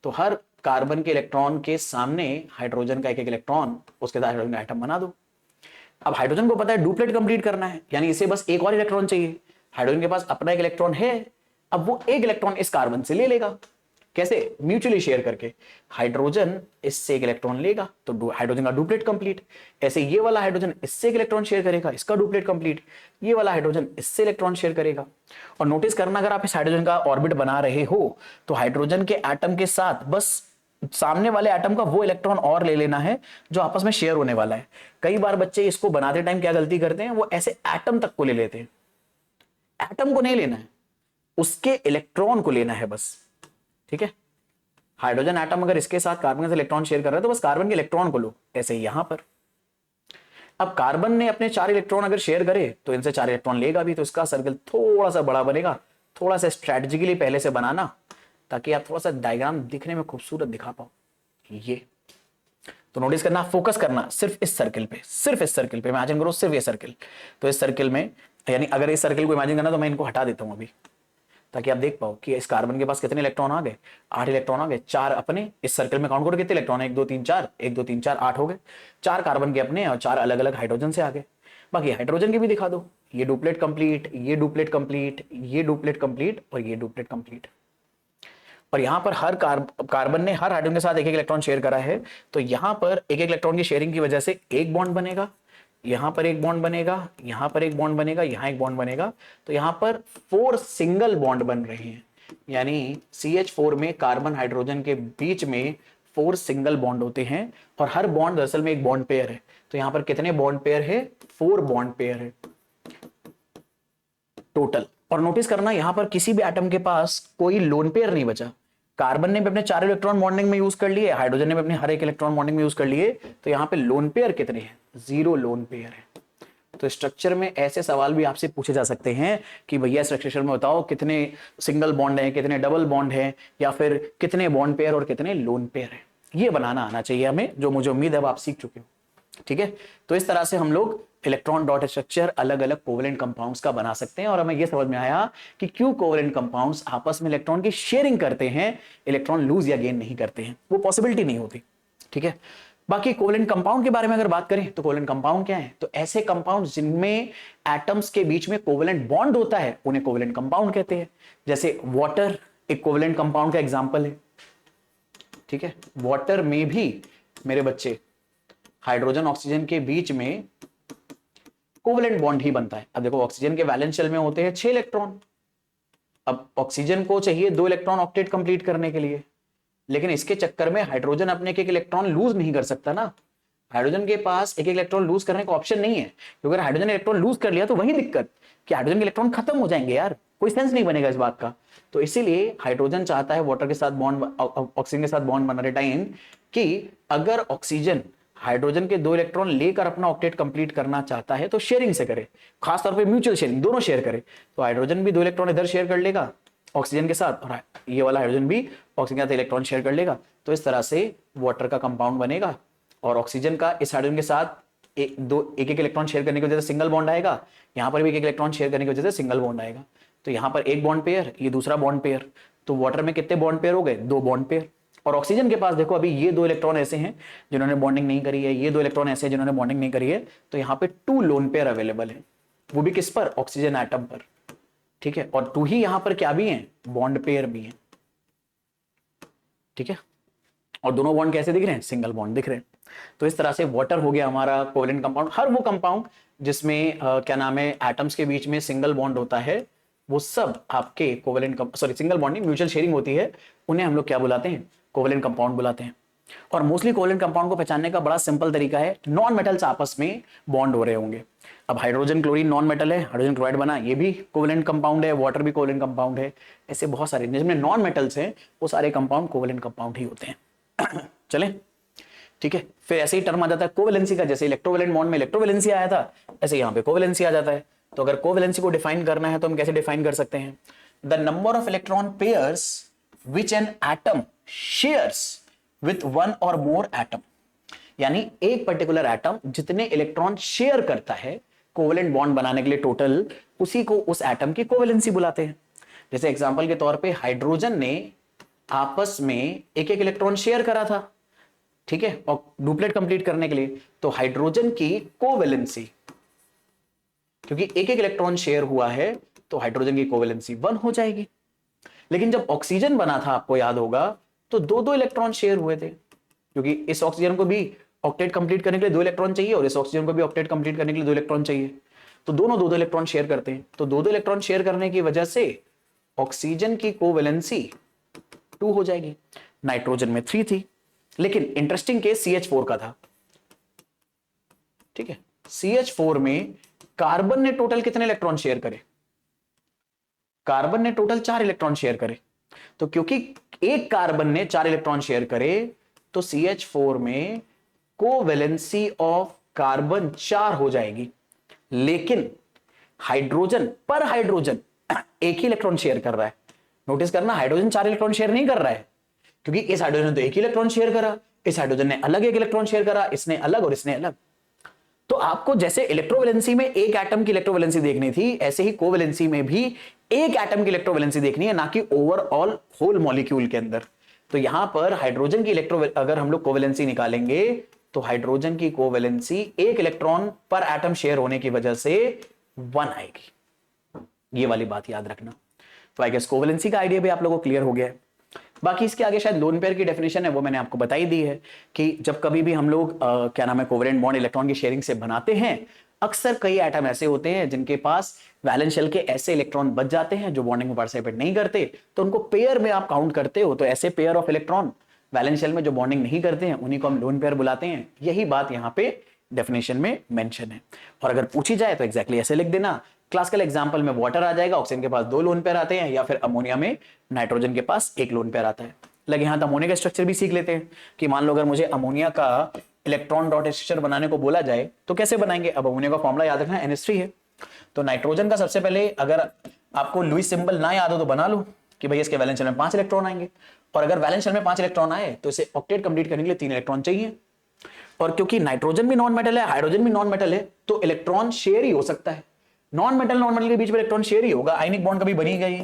तो हर कार्बन के इलेक्ट्रॉन के सामने हाइड्रोजन का एक एक इलेक्ट्रॉन, उसके साथ हाइड्रोजन का एटम बना दो। अब हाइड्रोजन को पता है डुप्लेट कंप्लीट करना है, यानी इसे बस एक और इलेक्ट्रॉन चाहिए। हाइड्रोजन के पास अपना एक इलेक्ट्रॉन है, अब वो एक इलेक्ट्रॉन इस कार्बन से ले लेगा। कैसे, म्यूचुअली शेयर करके। हाइड्रोजन इससे एक इलेक्ट्रॉन लेगा तो हाइड्रोजन का डुप्लेट कंप्लीट। ऐसे ये वाला हाइड्रोजन इससे एक इलेक्ट्रॉन शेयर करेगा, इसका डुप्लेट कंप्लीट। ये वाला हाइड्रोजन इससे इलेक्ट्रॉन शेयर करेगा। और नोटिस करना, अगर आप इस हाइड्रोजन का ऑर्बिट बना रहे हो तो हाइड्रोजन के एटम के साथ बस सामने वाले एटम का वो इलेक्ट्रॉन और ले लेना है जो आपस में शेयर होने वाला है। कई बार बच्चे इसको बनाते टाइम क्या गलती करते हैं, वो ऐसे एटम तक को ले लेते हैं। एटम को नहीं लेना है, उसके इलेक्ट्रॉन को लेना है बस। ठीक है, हाइड्रोजन एटम अगर इसके साथ कार्बन से इलेक्ट्रॉन शेयर कर रहा है तो बस कार्बन के इलेक्ट्रॉन को लो। ऐसे ही यहां पर अब कार्बन ने अपने 4 इलेक्ट्रॉन अगर शेयर करे तो इनसे 4 इलेक्ट्रॉन लेगा भी, तो इसका सर्कल थोड़ा सा बड़ा बनेगा। थोड़ा सा स्ट्रेटेजिकली पहले से बनाना, ताकि आप थोड़ा सा डायग्राम दिखने में खूबसूरत दिखा पाओ। ये तो नोटिस करना, फोकस करना सिर्फ इस सर्कल पे, सिर्फ इस सर्कल पे इमेजिन करो, सिर्फ ये सर्कल। तो इस सर्कल में, यानी अगर इस सर्कल को इमेजिन करना तो मैं इनको हटा देता हूं अभी, ताकि आप देख पाओ कि इस कार्बन के पास कितने इलेक्ट्रॉन आ गए, 8 इलेक्ट्रॉन आ गए। 4 अपने, इस सर्कल में काउंट करो कितने इलेक्ट्रॉन है, 1 2 3 4, 1 2 3 4, 8 हो गए। 4 कार्बन के अपने और 4 अलग अलग हाइड्रोजन से आ गए। बाकी हाइड्रोजन के भी दिखा दो, ये डुप्लेट कंप्लीट, ये डुप्लेट कंप्लीट, ये डुप्लेट कंप्लीट और ये डुप्लेट कंप्लीट। और यहां पर हर कार्बन ने हर हाइड्रोजन के साथ एक एक इलेक्ट्रॉन शेयर करा है, तो यहां पर एक एक इलेक्ट्रॉन की शेयरिंग की वजह से एक बॉन्ड बनेगा, यहां पर एक बॉन्ड बनेगा, यहां पर एक बॉन्ड बनेगा, यहां एक बॉन्ड बनेगा। तो यहां पर 4 सिंगल बॉन्ड बन रहे हैं, यानी CH4 में कार्बन हाइड्रोजन के बीच में 4 सिंगल बॉन्ड होते हैं, और हर बॉन्ड दरअसल में एक बॉन्ड पेयर है। तो यहां पर कितने बॉन्ड पेयर है, 4 बॉन्ड पेयर है टोटल। और नोटिस करना, यहां पर किसी भी एटम के पास कोई लोन पेयर नहीं बचा। कार्बन ने भी अपने 4 इलेक्ट्रॉन बॉन्डिंग में यूज कर लिए, हाइड्रोजन ने भी अपने हर एक इलेक्ट्रॉन बॉन्डिंग में यूज कर लिए। तो यहां पे लोन पेयर कितने हैं, 0 लोन पेयर है। तो स्ट्रक्चर में ऐसे सवाल भी आपसे पूछे जा सकते हैं कि भैया स्ट्रक्चर में बताओ कितने सिंगल बॉन्ड हैं, कितने डबल बॉन्ड हैं, या फिर कितने बॉन्ड पेयर और कितने लोन पेयर हैं। ये बनाना आना चाहिए हमें, जो मुझे उम्मीद है आप सीख चुके हो। ठीक है, तो इस तरह से हम लोग इलेक्ट्रॉन डॉट स्ट्रक्चर अलग अलग कोवेलेंट कंपाउंड्स का बना सकते हैं। और हमें यह समझ में आया कि क्यों कोवेलेंट कंपाउंड्स आपस में इलेक्ट्रॉन की शेयरिंग करते हैं, इलेक्ट्रॉन लूज या गेन नहीं करते हैं, वो पॉसिबिलिटी नहीं होती। ठीक है, बाकी कोवेलेंट कंपाउंड के बारे में अगर बात करें तो कोवेलेंट कंपाउंड क्या है, तो ऐसे कंपाउंड जिनमें एटम्स के बीच में कोवेलेंट बॉन्ड होता है उन्हें कोवेलेंट कंपाउंड कहते हैं। जैसे वाटर एक कोवेलेंट कंपाउंड का एग्जांपल है, ठीक है। वाटर में भी मेरे बच्चे हाइड्रोजन ऑक्सीजन के बीच में कोवेलेंट बॉन्ड ही बनता है। अब देखो ऑक्सीजन के वैलेंस शेल में होते हैं 6 इलेक्ट्रॉन, अब ऑक्सीजन को चाहिए 2 इलेक्ट्रॉन ऑक्टेट कंप्लीट करने के लिए, लेकिन इसके चक्कर में हाइड्रोजन अपने एक इलेक्ट्रॉन लूज नहीं कर सकता ना। हाइड्रोजन के पास एक इलेक्ट्रॉन लूज करने का ऑप्शन नहीं है, क्योंकि अगर हाइड्रोजन इलेक्ट्रॉन लूज कर लिया तो वही दिक्कत कि हाइड्रोजन के इलेक्ट्रॉन खत्म हो जाएंगे यार, कोई सेंस नहीं बनेगा इस बात का। तो इसीलिए हाइड्रोजन चाहता है वाटर के साथ बॉन्ड, ऑक्सीजन के साथ बॉन्ड बना रहे टाइम, कि अगर ऑक्सीजन हाइड्रोजन के 2 इलेक्ट्रॉन लेकर अपना ऑक्टेट कंप्लीट करना चाहता है तो शेयरिंग से करे, खासतौर पे म्यूचुअल शेयरिंग, दोनों शेयर करे। तो हाइड्रोजन भी 2 इलेक्ट्रॉन इधर शेयर कर लेगा ऑक्सीजन के साथ, और ये वाला हाइड्रोजन भी ऑक्सीजन के साथ इलेक्ट्रॉन शेयर कर लेगा। तो इस तरह से वाटर का कंपाउंड बनेगा, और ऑक्सीजन का इस हाइड्रोजन के साथ एक इलेक्ट्रॉन शेयर करने की वजह से सिंगल बॉन्ड आएगा, यहाँ पर भी एक इलेक्ट्रॉन शेयर करने की वजह से सिंगल बॉन्ड आएगा। तो यहाँ पर एक बॉन्ड पेयर, ये दूसरा बॉन्ड पेयर, तो वाटर में कितने बॉन्ड पेयर हो गए, 2 बॉन्ड पेयर। और ऑक्सीजन के पास देखो अभी ये 2 इलेक्ट्रॉन ऐसे हैं जिन्होंने बॉन्डिंग नहीं करी है, ये 2 इलेक्ट्रॉन ऐसे हैं जिन्होंने बॉन्डिंग नहीं करी है, तो यहाँ पे 2 लोन पेयर अवेलेबल है, वो भी किस पर, ऑक्सीजन एटम पर, ठीक है। और 2 ही यहां पर क्या भी हैं, बॉन्ड पेयर भी हैं, ठीक है। और दोनों बॉन्ड कैसे दिख रहे हैं, सिंगल बॉन्ड दिख रहे हैं। तो इस तरह से वाटर हो गया हमारा कोवेलेंट कंपाउंड। हर वो कंपाउंड जिसमें क्या नाम है, एटम्स के बीच में सिंगल बॉन्ड होता है, वो सब आपके कोवेलेंट, सॉरी सिंगल बॉन्ड नहीं, म्यूचुअल शेयरिंग होती है, उन्हें हम लोग क्या बुलाते हैं, कोवेलेंट कंपाउंड बुलाते हैं। और मोस्टली कोवेलेंट कंपाउंड को पहचानने का बड़ा सिंपल तरीका है, नॉन मेटल्स आपस में बॉन्ड हो रहे होंगे। अब हाइड्रोजन क्लोरीन नॉन मेटल है, हाइड्रोजन क्लोराइड बना, ये भी कोवेलेंट कंपाउंड है, वाटर भी कोवेलेंट कंपाउंड है। ऐसे बहुत सारे जिसमें नॉन मेटल्स हैं वो सारे कंपाउंड कोवेलेंट कंपाउंड ही होते हैं। चले, ठीक है। फिर ऐसे ही टर्म आ जाता है कोवेलेंसी का, जैसे इलेक्ट्रोवेलेंट बॉन्ड में इलेक्ट्रोवेलेंसी आया था, ऐसे यहाँ पे कोवेलेंसी आ जाता है। तो अगर कोवेलेंसी को डिफाइन करना है तो हम कैसे डिफाइन कर सकते हैं, the number of electron pairs which an atom shares with 1 और मोर एटम, यानी एक पर्टिकुलर एटम जितने इलेक्ट्रॉन शेयर करता है कोवेलेंट बॉन्ड बनाने के लिए टोटल, उसी को उस एटम की कोवेलेंसी बुलाते हैं। जैसे एग्जांपल के तौर पे हाइड्रोजन ने आपस में एक इलेक्ट्रॉन शेयर करा था, ठीक है, और डुप्लेट कंप्लीट करने के लिए, तो हाइड्रोजन की कोवेलेंसी, क्योंकि एक इलेक्ट्रॉन शेयर हुआ है तो हाइड्रोजन की कोवेलेंसी 1 हो जाएगी। लेकिन जब ऑक्सीजन बना था, आपको याद होगा, तो 2-2 इलेक्ट्रॉन शेयर हुए थे, क्योंकि इस ऑक्सीजन को भी ऑक्टेट कंप्लीट करने के लिए 2 इलेक्ट्रॉन चाहिए और इस ऑक्सीजन को भी ऑक्टेट कंप्लीट करने के लिए 2 इलेक्ट्रॉन चाहिए, तो दोनों 2-2 इलेक्ट्रॉन शेयर करते हैं। तो 2-2 इलेक्ट्रॉन शेयर करने की वजह से ऑक्सीजन की कोवेलेंसी 2 हो जाएगी। नाइट्रोजन में 3 थी, लेकिन इंटरेस्टिंग केस CH4 का था, ठीक है। CH4 में कार्बन ने टोटल कितने इलेक्ट्रॉन शेयर करे, कार्बन ने टोटल 4 इलेक्ट्रॉन शेयर करे। तो क्योंकि एक कार्बन ने 4 इलेक्ट्रॉन शेयर करे, तो CH4 में कोवेलेंसी ऑफ कार्बन 4 हो जाएगी। लेकिन हाइड्रोजन पर हाइड्रोजन एक ही इलेक्ट्रॉन शेयर कर रहा है। नोटिस करना, हाइड्रोजन 4 इलेक्ट्रॉन शेयर नहीं कर रहा है, क्योंकि इस हाइड्रोजन ने तो एक ही इलेक्ट्रॉन शेयर करा, इस हाइड्रोजन ने अलग एक इलेक्ट्रॉन शेयर करा, इसने अलग और इसने अलग। तो आपको जैसे इलेक्ट्रोवैलेंसी में एक एटम की इलेक्ट्रोवैलेंसी देखनी थी, ऐसे ही कोवैलेंसी में भी एक एटम की इलेक्ट्रोवैलेंसी देखनी है, ना कि ओवरऑल होल मॉलिक्यूल के अंदर। तो यहां पर हाइड्रोजन की अगर हम लोग कोवैलेंसी निकालेंगे तो हाइड्रोजन की कोवैलेंसी एक इलेक्ट्रॉन पर एटम शेयर होने की वजह से 1 आएगी। ये वाली बात याद रखना। तो आई गेस कोवैलेंसी का आइडिया भी आप लोगों को क्लियर हो गया है। बाकी इसके आगे शायद लोन पेयर की डेफिनेशन है, वो मैंने आपको बताई दी है कि जब कभी भी हम लोग क्या नाम है कोवेलेंट बॉन्ड इलेक्ट्रॉन की शेयरिंग से बनाते हैं, अक्सर कई एटम ऐसे होते हैं जिनके पास वैलेंस शेल के ऐसे इलेक्ट्रॉन बच जाते हैं जो बॉन्डिंग में पार्टिसिपेट नहीं करते, तो उनको पेयर में आप काउंट करते हो। तो ऐसे pair of electron valence shell में जो बॉन्डिंग नहीं करते हैं उन्हीं को हम लोन पेयर बुलाते हैं। यही बात यहाँ पे डेफिनेशन में मेंशन है। और अगर पूछी जाए तो एग्जैक्टली ऐसे लिख देना। क्लासिकल एग्जांपल में वाटर आ जाएगा, ऑक्सीजन के पास 2 लोन पेयर आते हैं, या फिर अमोनिया में नाइट्रोजन के पास 1 लोन पेयर आता है। लगे हाथ अमोनिया का स्ट्रक्चर भी सीख लेते हैं कि मान लो अगर मुझे अमोनिया का इलेक्ट्रॉन डॉट स्ट्रक्चर बनाने को बोला जाए तो कैसे बनाएंगे। अब अमोनिया का फॉर्मूला याद रखना NH3 है। तो नाइट्रोजन का सबसे पहले अगर आपको लुईस सिंबल ना याद हो तो बना लो कि भाई इसके वैलेंस शेल में 5 इलेक्ट्रॉन आएंगे, और अगर वैलेंस शेल में 5 इलेक्ट्रॉन आए तो इसे ऑक्टेट कंप्लीट करने के लिए 3 इलेक्ट्रॉन चाहिए। और क्योंकि नाइट्रोजन भी नॉन मेटल है, हाइड्रोजन भी नॉन मेटल है, तो इलेक्ट्रॉन शेयर ही हो सकता है। नॉन मेटल के बीच में इलेक्ट्रॉन शेयर ही होगा, आयनिक बॉन्ड कभी बनी गई।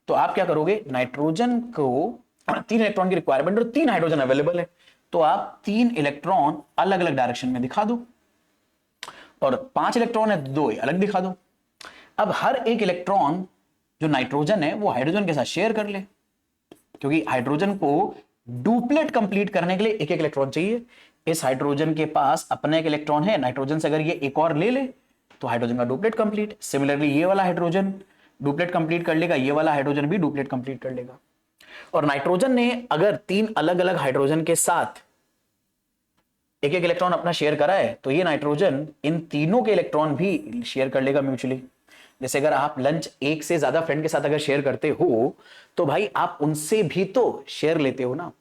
तो आप क्या करोगे, नाइट्रोजन को 3 इलेक्ट्रॉन की रिक्वायरमेंट और 3 हाइड्रोजन अवेलेबल है, तो आप 3 इलेक्ट्रॉन अलग अलग डायरेक्शन में दिखा दो, और 5 इलेक्ट्रॉन है 2 अलग दिखा दो। अब हर एक इलेक्ट्रॉन जो नाइट्रोजन है वो हाइड्रोजन के साथ शेयर कर ले, क्योंकि हाइड्रोजन को डुप्लेट कंप्लीट करने के लिए एक एक इलेक्ट्रॉन चाहिए। इस हाइड्रोजन के पास अपना एक इलेक्ट्रॉन है, नाइट्रोजन से अगर ये एक और ले ले तो हाइड्रोजन का डुप्लेट कंप्लीट। सिमिलरली ये वाला हाइड्रोजन डुप्लेट कंप्लीट कर लेगा, ये वाला हाइड्रोजन भी डुप्लेट कंप्लीट कर लेगा। और नाइट्रोजन ने अगर 3 अलग अलग हाइड्रोजन के साथ एक एक इलेक्ट्रॉन अपना शेयर करा है, तो ये नाइट्रोजन इन तीनों के इलेक्ट्रॉन भी शेयर कर लेगा म्यूचुअली। जैसे अगर आप लंच एक से ज्यादा फ्रेंड के साथ अगर शेयर करते हो, तो भाई आप उनसे भी तो शेयर लेते हो ना।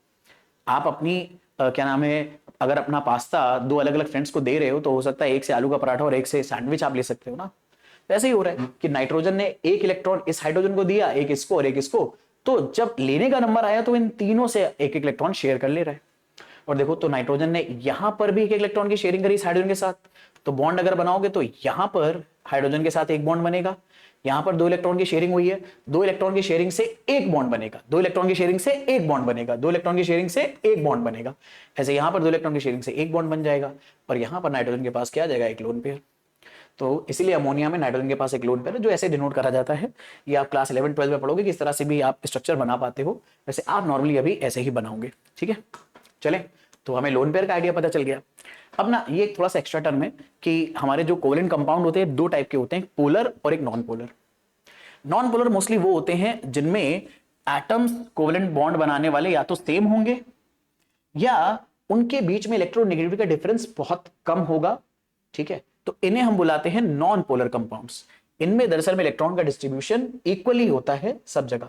आप अपनी क्या नाम है, अगर अपना पास्ता 2 अलग अलग फ्रेंड्स को दे रहे हो, तो हो सकता है एक से आलू का पराठा और एक से सैंडविच आप ले सकते हो ना। वैसे ही हो रहा है कि नाइट्रोजन ने एक इलेक्ट्रॉन इस हाइड्रोजन को दिया, एक इसको और एक इसको, तो जब लेने का नंबर आया तो इन तीनों से एक एक इलेक्ट्रॉन शेयर कर ले रहा है। और देखो, तो नाइट्रोजन ने यहां पर भी एक इलेक्ट्रॉन की शेयरिंग करी इस हाइड्रोजन के साथ, तो बॉन्ड अगर बनाओगे तो यहां पर हाइड्रोजन के साथ एक बॉन्ड बनेगा, यहां पर 2 इलेक्ट्रॉन की शेयरिंग हुई है, 2 इलेक्ट्रॉन की शेयरिंग से एक बॉन्ड बनेगा, 2 इलेक्ट्रॉन की शेयरिंग से एक बॉन्ड बनेगा, 2 इलेक्ट्रॉन की शेयरिंग से एक बॉन्ड बनेगा। ऐसे यहां पर 2 इलेक्ट्रॉन की शेयरिंग से एक बॉन्ड बन जाएगा, और यहां पर नाइट्रोजन के पास क्या आ जाएगा, एक लोन पेयर। तो इसीलिए अमोनिया में नाइट्रोजन के पास एक लोन पेयर है, जो ऐसे डिनोट करा जाता है। ये आप क्लास 11 12 में पढ़ोगे, किस तरह से भी आप स्ट्रक्चर बना पाते हो, वैसे आप नॉर्मली अभी ऐसे ही बनाओगे। ठीक है, चले, तो हमें लोन पेयर का आइडिया पता चल गया। अब ना ये थोड़ा सा एक्स्ट्रा टर्म है कि हमारे जो कोवेलेंट कंपाउंड होते हैं 2 टाइप के होते हैं, पोलर और एक non polar. Non polar mostly वो होते हैं जिनमें एटम्स कोवेलेंट बॉन्ड बनाने वाले या तो सेम होंगे, या उनके बीच में इलेक्ट्रोनेगेटिविटी का डिफरेंस बहुत कम होगा। ठीक है, तो इन्हें हम बुलाते हैं नॉन पोलर कंपाउंड्स। इनमें दरअसल में इलेक्ट्रॉन का डिस्ट्रीब्यूशन इक्वली होता है सब जगह।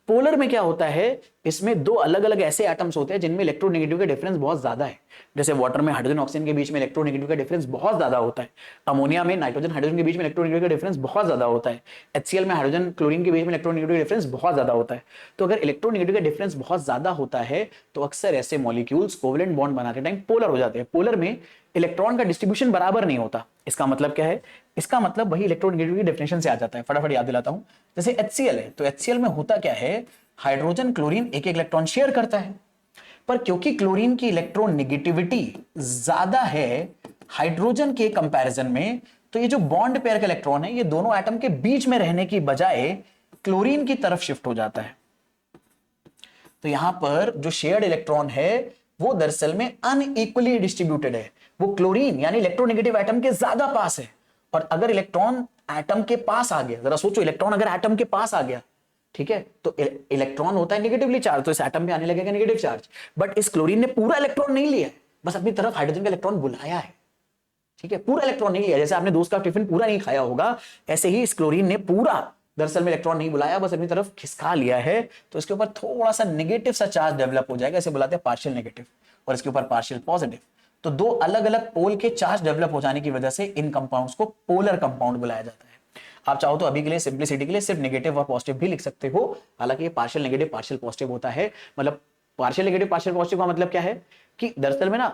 पोलर में क्या होता है, इसमें 2 अलग अलग ऐसे एटम्स होते हैं जिनमें इलेक्ट्रोनेगेटिव का डिफरेंस बहुत ज्यादा है। जैसे वाटर में हाइड्रोजन ऑक्सीजन के बीच में इलेक्ट्रोनेगेटिव का डिफरेंस बहुत ज्यादा होता है, अमोनिया में नाइट्रोजन हाइड्रोजन के बीच में इलेक्ट्रोनेगेटिव का डिफरेंस बहुत ज्यादा होता है, HCl में हाइड्रोजन क्लोरीन के बीच में इलेक्ट्रोनेगेटिव डिफरेंस बहुत ज्यादा होता है। तो अगर इलेक्ट्रोनेगेटिव का डिफरेंस बहुत ज्यादा होता है, तो अक्सर ऐसे मॉलिक्यूल्स कोवेलेंट बॉन्ड बनाते टाइम पोलर हो जाते हैं। पोलर में इलेक्ट्रॉन का डिस्ट्रीब्यूशन बराबर नहीं होता। इसका मतलब क्या है, इसका मतलब वही इलेक्ट्रोनेगेटिव की डेफिनेशन से आ जाता है। फटाफट याद दिलाता हूं, जैसे HCl है, तो HCl में होता क्या है, हाइड्रोजन क्लोरीन एक एक इलेक्ट्रॉन शेयर करता है, पर क्योंकि क्लोरीन की इलेक्ट्रॉन नेगेटिविटी ज्यादा है हाइड्रोजन के कंपैरिजन में, तो ये जो बॉन्ड पेयर का इलेक्ट्रॉन है, ये दोनों एटम के बीच में रहने की बजाय क्लोरीन की तरफ शिफ्ट हो जाता है। तो यहां पर जो शेयर्ड इलेक्ट्रॉन है वो दरअसल में अनइक्वली डिस्ट्रीब्यूटेड है। वो क्लोरीन यानी इलेक्ट्रोनेगेटिव एटम के ज्यादा पास है, और अगर इलेक्ट्रॉन एटम के पास आ गया, जरा सोचो, इलेक्ट्रॉन अगर एटम के पास आ गया, ठीक है, तो इलेक्ट्रॉन होता है नेगेटिवली चार्ज, तो इस एटम पे आने लगेगा नेगेटिव चार्ज। बट इस क्लोरीन ने पूरा इलेक्ट्रॉन नहीं लिया है, बस अपनी तरफ हाइड्रोजन का इलेक्ट्रॉन बुलाया है। ठीक है, पूरा इलेक्ट्रॉन नहीं लिया। जैसे आपने दोस्त का टिफिन पूरा नहीं खाया होगा, ऐसे ही इस क्लोरीन ने पूरा दरअसल में इलेक्ट्रॉन नहीं बुलाया, बस अपनी तरफ खिसका लिया है। तो इसके ऊपर थोड़ा सा नेगेटिव सा चार्ज डेवलप हो जाएगा, इसे बुलाते हैं पार्शियल नेगेटिव, और इसके ऊपर पार्शियल पॉजिटिव। तो 2 अलग अलग पोल के चार्ज डेवलप हो जाने की वजह से इन कंपाउंड्स को पोलर कंपाउंड बुलाया जाता है। आप चाहो तो अभी के लिए सिंपलिसिटी के लिए सिर्फ नेगेटिव और पॉजिटिव भी लिख सकते हो, हालांकि ये पार्शियल नेगेटिव पार्शियल पॉजिटिव होता है। मतलब पार्शियल नेगेटिव पार्शियल पॉजिटिव का मतलब क्या है कि दरअसल में ना,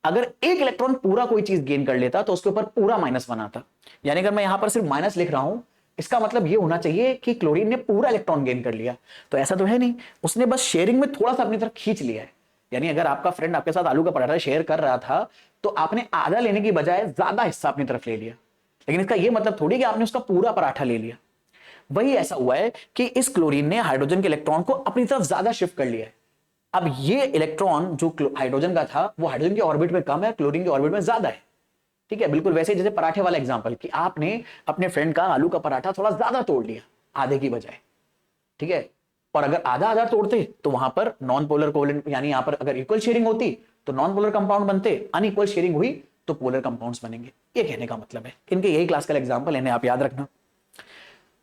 अगर एक इलेक्ट्रॉन पूरा कोई चीज गेन कर लेता तो उसके ऊपर पूरा -1 आता। यानी अगर मैं यहां पर सिर्फ माइनस लिख रहा हूं, इसका मतलब ये होना चाहिए कि क्लोरीन ने पूरा इलेक्ट्रॉन गेन कर लिया। तो ऐसा तो है नहीं, उसने बस शेयरिंग में थोड़ा सा अपनी तरफ खींच लिया है। यानी अगर आपका फ्रेंड आपके साथ आलू का पराठा शेयर कर रहा था, तो आपने आधा लेने की बजाय ज्यादा हिस्सा अपनी तरफ ले लिया, लेकिन इसका यह मतलब थोड़ी कि आपने उसका पूरा पराठा ले लिया। वही ऐसा हुआ है कि इस क्लोरीन ने हाइड्रोजन के इलेक्ट्रॉन को अपनी तरफ ज्यादा शिफ्ट कर लिया है। अब ये इलेक्ट्रॉन जो हाइड्रोजन का था वो हाइड्रोजन के ऑर्बिट में कम है, क्लोरीन के ऑर्बिट में ज्यादा है। ठीक है, बिल्कुल वैसे जैसे पराठे वाला एग्जांपल कि आपने अपने फ्रेंड का आलू का पराठा थोड़ा ज्यादा तोड़ लिया आधे की बजाय। ठीक है, और अगर आधा आधा तोड़ते तो वहां पर नॉन पोलर कोवेलेंट, यानी यहां पर अगर इक्वल शेयरिंग होती तो नॉन पोलर कंपाउंड बनते, अनइक्वल शेयरिंग हुई तो पोलर कंपाउंड्स बनेंगे। ये कहने का मतलब है। इनके यही क्लासिकल एग्जांपल, इन्हें आप याद रखना।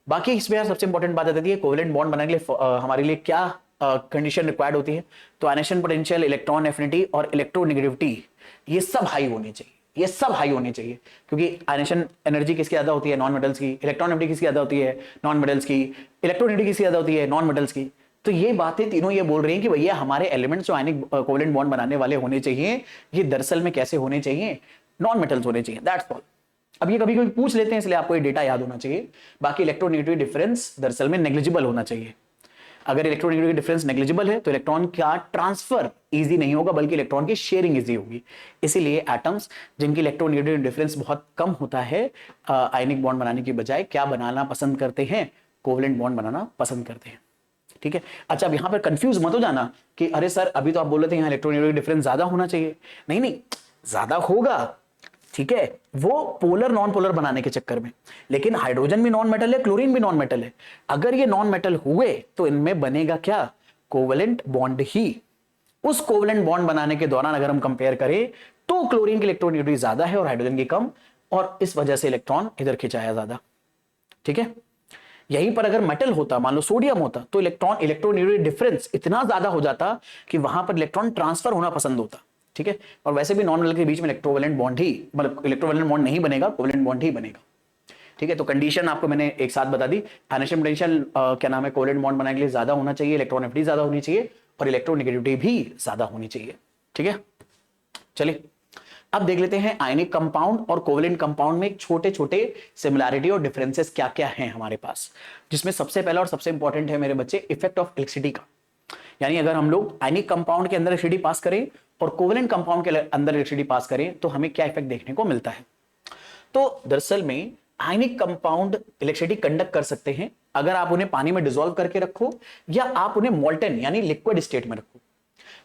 बाकी इसमें सबसे इंपॉर्टेंट बात आती है कोवेलेंट बॉन्ड बनाने के लिए हमारे लिए क्या कंडीशन रिक्वायर्ड होती है। तो आयनेशन पोटेंशियल, इलेक्ट्रॉन एफिनिटी और इलेक्ट्रोनेगेटिविटी, ये सब हाई होनी चाहिए। ये सब हाई होनी चाहिए, क्योंकि आयनेशन एनर्जी किसकी ज्यादा होती है, नॉन मेटल्स की। इलेक्ट्रॉन एफिनिटी किसकी ज्यादा होती है, नॉन मेटल्स की। इलेक्ट्रोनेगेटिविटी किसकी ज्यादा होती है, नॉन मेटल्स की। तो ये बातें तीनों ये बोल रही हैं कि भैया हमारे एलिमेंट्स जो आयनिक कोवेलेंट बॉन्ड बनाने वाले होने चाहिए, ये दरअसल में कैसे होने चाहिए, नॉन मेटल्स होने चाहिए। That's all. अब ये कभी कभी पूछ लेते हैं, इसलिए आपको ये डेटा याद होना चाहिए। बाकी इलेक्ट्रोनेगेटिविटी डिफरेंस दरअसल में नेग्लिजिबल होना चाहिए। अगर इलेक्ट्रोनेगेटिव डिफरेंस नेग्लिजिबल है तो इलेक्ट्रॉन का ट्रांसफर इजी नहीं होगा, बल्कि इलेक्ट्रॉन की शेयरिंग इजी होगी। इसीलिए एटम्स जिनकी इलेक्ट्रोनेगेटिव डिफरेंस बहुत कम होता है, आयनिक बॉन्ड बनाने की बजाय क्या बनाना पसंद करते हैं, कोवेलेंट बॉन्ड बनाना पसंद करते हैं। ठीक है। अच्छा, अब यहां पर कंफ्यूज मत हो जाना कि अरे सर अभी तो आप बोल रहे थे यहां इलेक्ट्रोनेगेटिव डिफरेंस ज्यादा होना चाहिए। नहीं नहीं, ज्यादा होगा, ठीक है, वो पोलर नॉन पोलर बनाने के चक्कर में। लेकिन हाइड्रोजन भी नॉन मेटल है, क्लोरीन भी नॉन मेटल है। अगर ये नॉन मेटल हुए तो इनमें बनेगा क्या, कोवेलेंट बॉन्ड ही। उस कोवेलेंट बॉन्ड बनाने के दौरान अगर हम कंपेयर करें तो क्लोरीन की इलेक्ट्रोनेगेटिविटी ज्यादा है और हाइड्रोजन की कम, और इस वजह से इलेक्ट्रॉन इधर खिंचाया ज्यादा। ठीक है। यहीं पर अगर मेटल होता, मान लो सोडियम होता, तो इलेक्ट्रोनेगेटिव डिफरेंस इतना ज्यादा हो जाता कि वहां पर इलेक्ट्रॉन ट्रांसफर होना पसंद होता। ठीक है। और वैसे भी नॉन मेटल के बीच में इलेक्ट्रोवेलेंट बॉन्ड ही, मतलब इलेक्ट्रोवेलेंट बॉन्ड नहीं बनेगा, कोवेलेंट बॉन्ड ही बनेगा। ठीक है। तो कंडीशन आपको मैंने एक साथ बता दी। आयनेशन पोटेंशियल क्या नाम है, कोवेलेंट बॉन्ड बनाने के लिए ज्यादा होना चाहिए, इलेक्ट्रोनेगेटिविटी ज्यादा होनी चाहिए और इलेक्ट्रोनेगेटिविटी भी ज्यादा होनी चाहिए। ठीक है। चलिए अब देख लेते हैं आयनिक कंपाउंड और कोवेलेंट कंपाउंड में छोटे छोटे सिमिलैरिटी और डिफरेंसेस क्या क्या हैं हमारे पास, जिसमें सबसे पहला और सबसे इंपॉर्टेंट है मेरे बच्चे इफेक्ट ऑफ इलेक्ट्रिसिटी का। यानी अगर हम लोग आयनिक कंपाउंड के अंदर इलेक्ट्रिसिटी पास करें और कोवेलेंट कंपाउंड के अंदर इलेक्ट्रिसिटी पास करें तो हमें क्या इफेक्ट देखने को मिलता है। तो दरअसल में आयनिक कंपाउंड इलेक्ट्रिसिटी कंडक्ट कर सकते हैं अगर आप उन्हें पानी में डिसॉल्व करके रखो या आप उन्हें मोल्टन यानी लिक्विड स्टेट में रखो।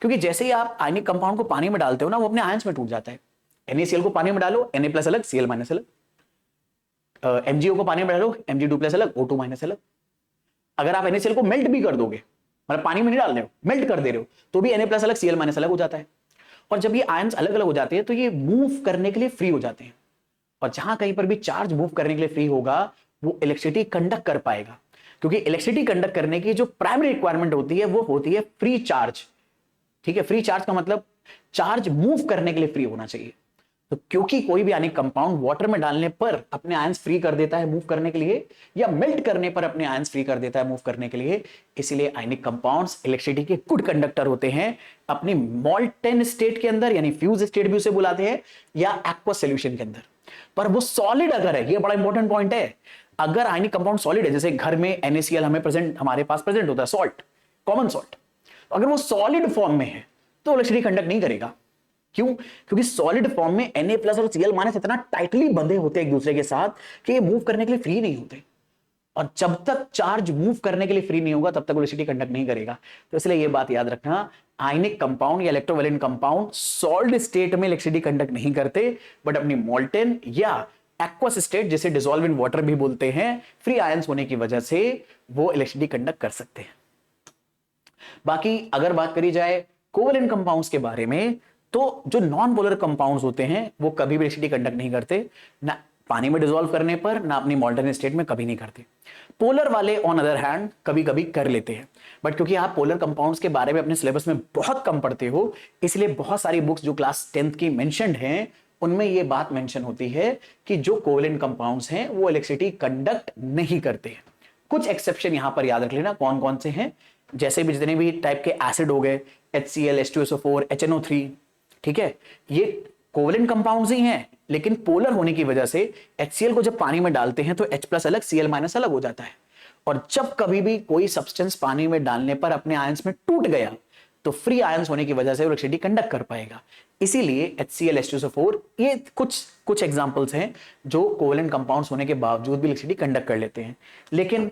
क्योंकि जैसे ही आप आयनिक कंपाउंड को पानी में डालते हो ना, वो अपने आयंस में टूट जाता है। NaCl को पानी में डालो, Na+ अलग, Cl- अलग। MgO को पानी में डालो, Mg2+ अलग, O2- अलग। अगर आप NaCl को मेल्ट भी कर दोगे, मतलब पानी में नहीं डाल रहे हो, मेल्ट कर दे रहे हो, तो भी Na+ अलग, Cl- अलग हो जाता है। और जब ये आयंस अलग अलग हो जाते हैं तो ये मूव करने के लिए फ्री हो जाते हैं, और जहां कहीं पर भी चार्ज मूव करने के लिए फ्री होगा वो इलेक्ट्रिसिटी कंडक्ट कर पाएगा। क्योंकि इलेक्ट्रिसिटी कंडक्ट करने की जो प्राइमरी रिक्वायरमेंट होती है वो होती है फ्री चार्ज। ठीक है। फ्री चार्ज का मतलब चार्ज मूव करने के लिए फ्री होना चाहिए। तो क्योंकि कोई भी आयनिक कंपाउंड वाटर में डालने पर अपने आयंस फ्री कर देता है मूव करने के लिए, या मेल्ट करने पर अपने आयंस फ्री कर देता है मूव करने के लिए, इसीलिए आयनिक कंपाउंड्स इलेक्ट्रिसिटी के गुड कंडक्टर होते हैं अपनी मोल्टेन स्टेट के अंदर, यानी फ्यूज स्टेट भी उसे बुलाते हैं, या एक्वस सॉल्यूशन के अंदर। पर वो सॉलिड अगर है, ये बड़ा इंपॉर्टेंट पॉइंट है, अगर आयनिक कंपाउंड सॉलिड है, जैसे घर में NaCl हमारे पास प्रेजेंट होता है, सॉल्ट, कॉमन सॉल्ट, अगर वो सॉलिड फॉर्म में है तो इलेक्ट्रिसिटी कंडक्ट नहीं करेगा। क्यों? क्योंकि सॉलिड फॉर्म में Na+ और Cl- इतना टाइटली बंधे होते हैं एक दूसरे के साथ कि ये मूव करने के लिए फ्री नहीं होते, और जब तक चार्ज मूव करने के लिए फ्री नहीं होगा तब तक इलेक्ट्रिसिटी कंडक्ट नहीं करेगा। तो इसलिए ये बात याद रखना, आयनिक कंपाउंड या इलेक्ट्रोवेलेंट कंपाउंड सॉलिड स्टेट में इलेक्ट्रिसिटी कंडक्ट नहीं करते, बट अपनी मोल्टेन या एक्वस स्टेट, जिसे डिसॉल्व इन वाटर भी बोलते हैं, फ्री आयंस होने की वजह से वो इलेक्ट्रिसिटी कंडक्ट कर सकते हैं। बाकी अगर बात करी जाए कोवेलेंट कंपाउंड्स के बारे में, तो जो नॉन पोलर कंपाउंड्स होते हैं वो कभी भी इलेक्ट्रिसिटी कंडक्ट नहीं करते, ना पानी में डिसॉल्व करने पर, ना अपनी मोल्टेन स्टेट में कभी नहीं करते। पोलर वाले ऑन अदर हैंड कभी कभी कर लेते हैं, बट क्योंकि आप पोलर कंपाउंड्स के बारे में अपने सिलेबस में बहुत कम पढ़ते हो, इसलिए बहुत सारी बुक्स जो क्लास 10th की मेंशन्ड हैं उनमें ये बात मेंशन होती है कि जो कोवेलेंट कंपाउंड्स हैं वो इलेक्ट्रिसिटी कंडक्ट नहीं करते हैं। कुछ एक्सेप्शन यहां पर याद रख लेना कौन कौन से हैं, जैसे भी जितने भी टाइप के एसिड हो गए, HCl, H2SO4, HNO3, ठीक है, ये कोवेलेंट कंपाउंड्स ही हैं, लेकिन पोलर होने की वजह से HCl को जब पानी में डालते हैं तो H+ अलग, Cl- अलग हो जाता है, और जब कभी भी कोई सब्सटेंस पानी में डालने पर अपने आयंस में टूट गया तो फ्री आयंस होने की वजह से वो इलेक्ट्रिसिटी कंडक्ट कर पाएगा। इसीलिए HCl, H2SO4 ये कुछ एग्जांपल्स हैं जो कोवेलेंट कंपाउंड्स होने के बावजूद भी इलेक्ट्रिसिटी कंडक्ट कर लेते हैं। लेकिन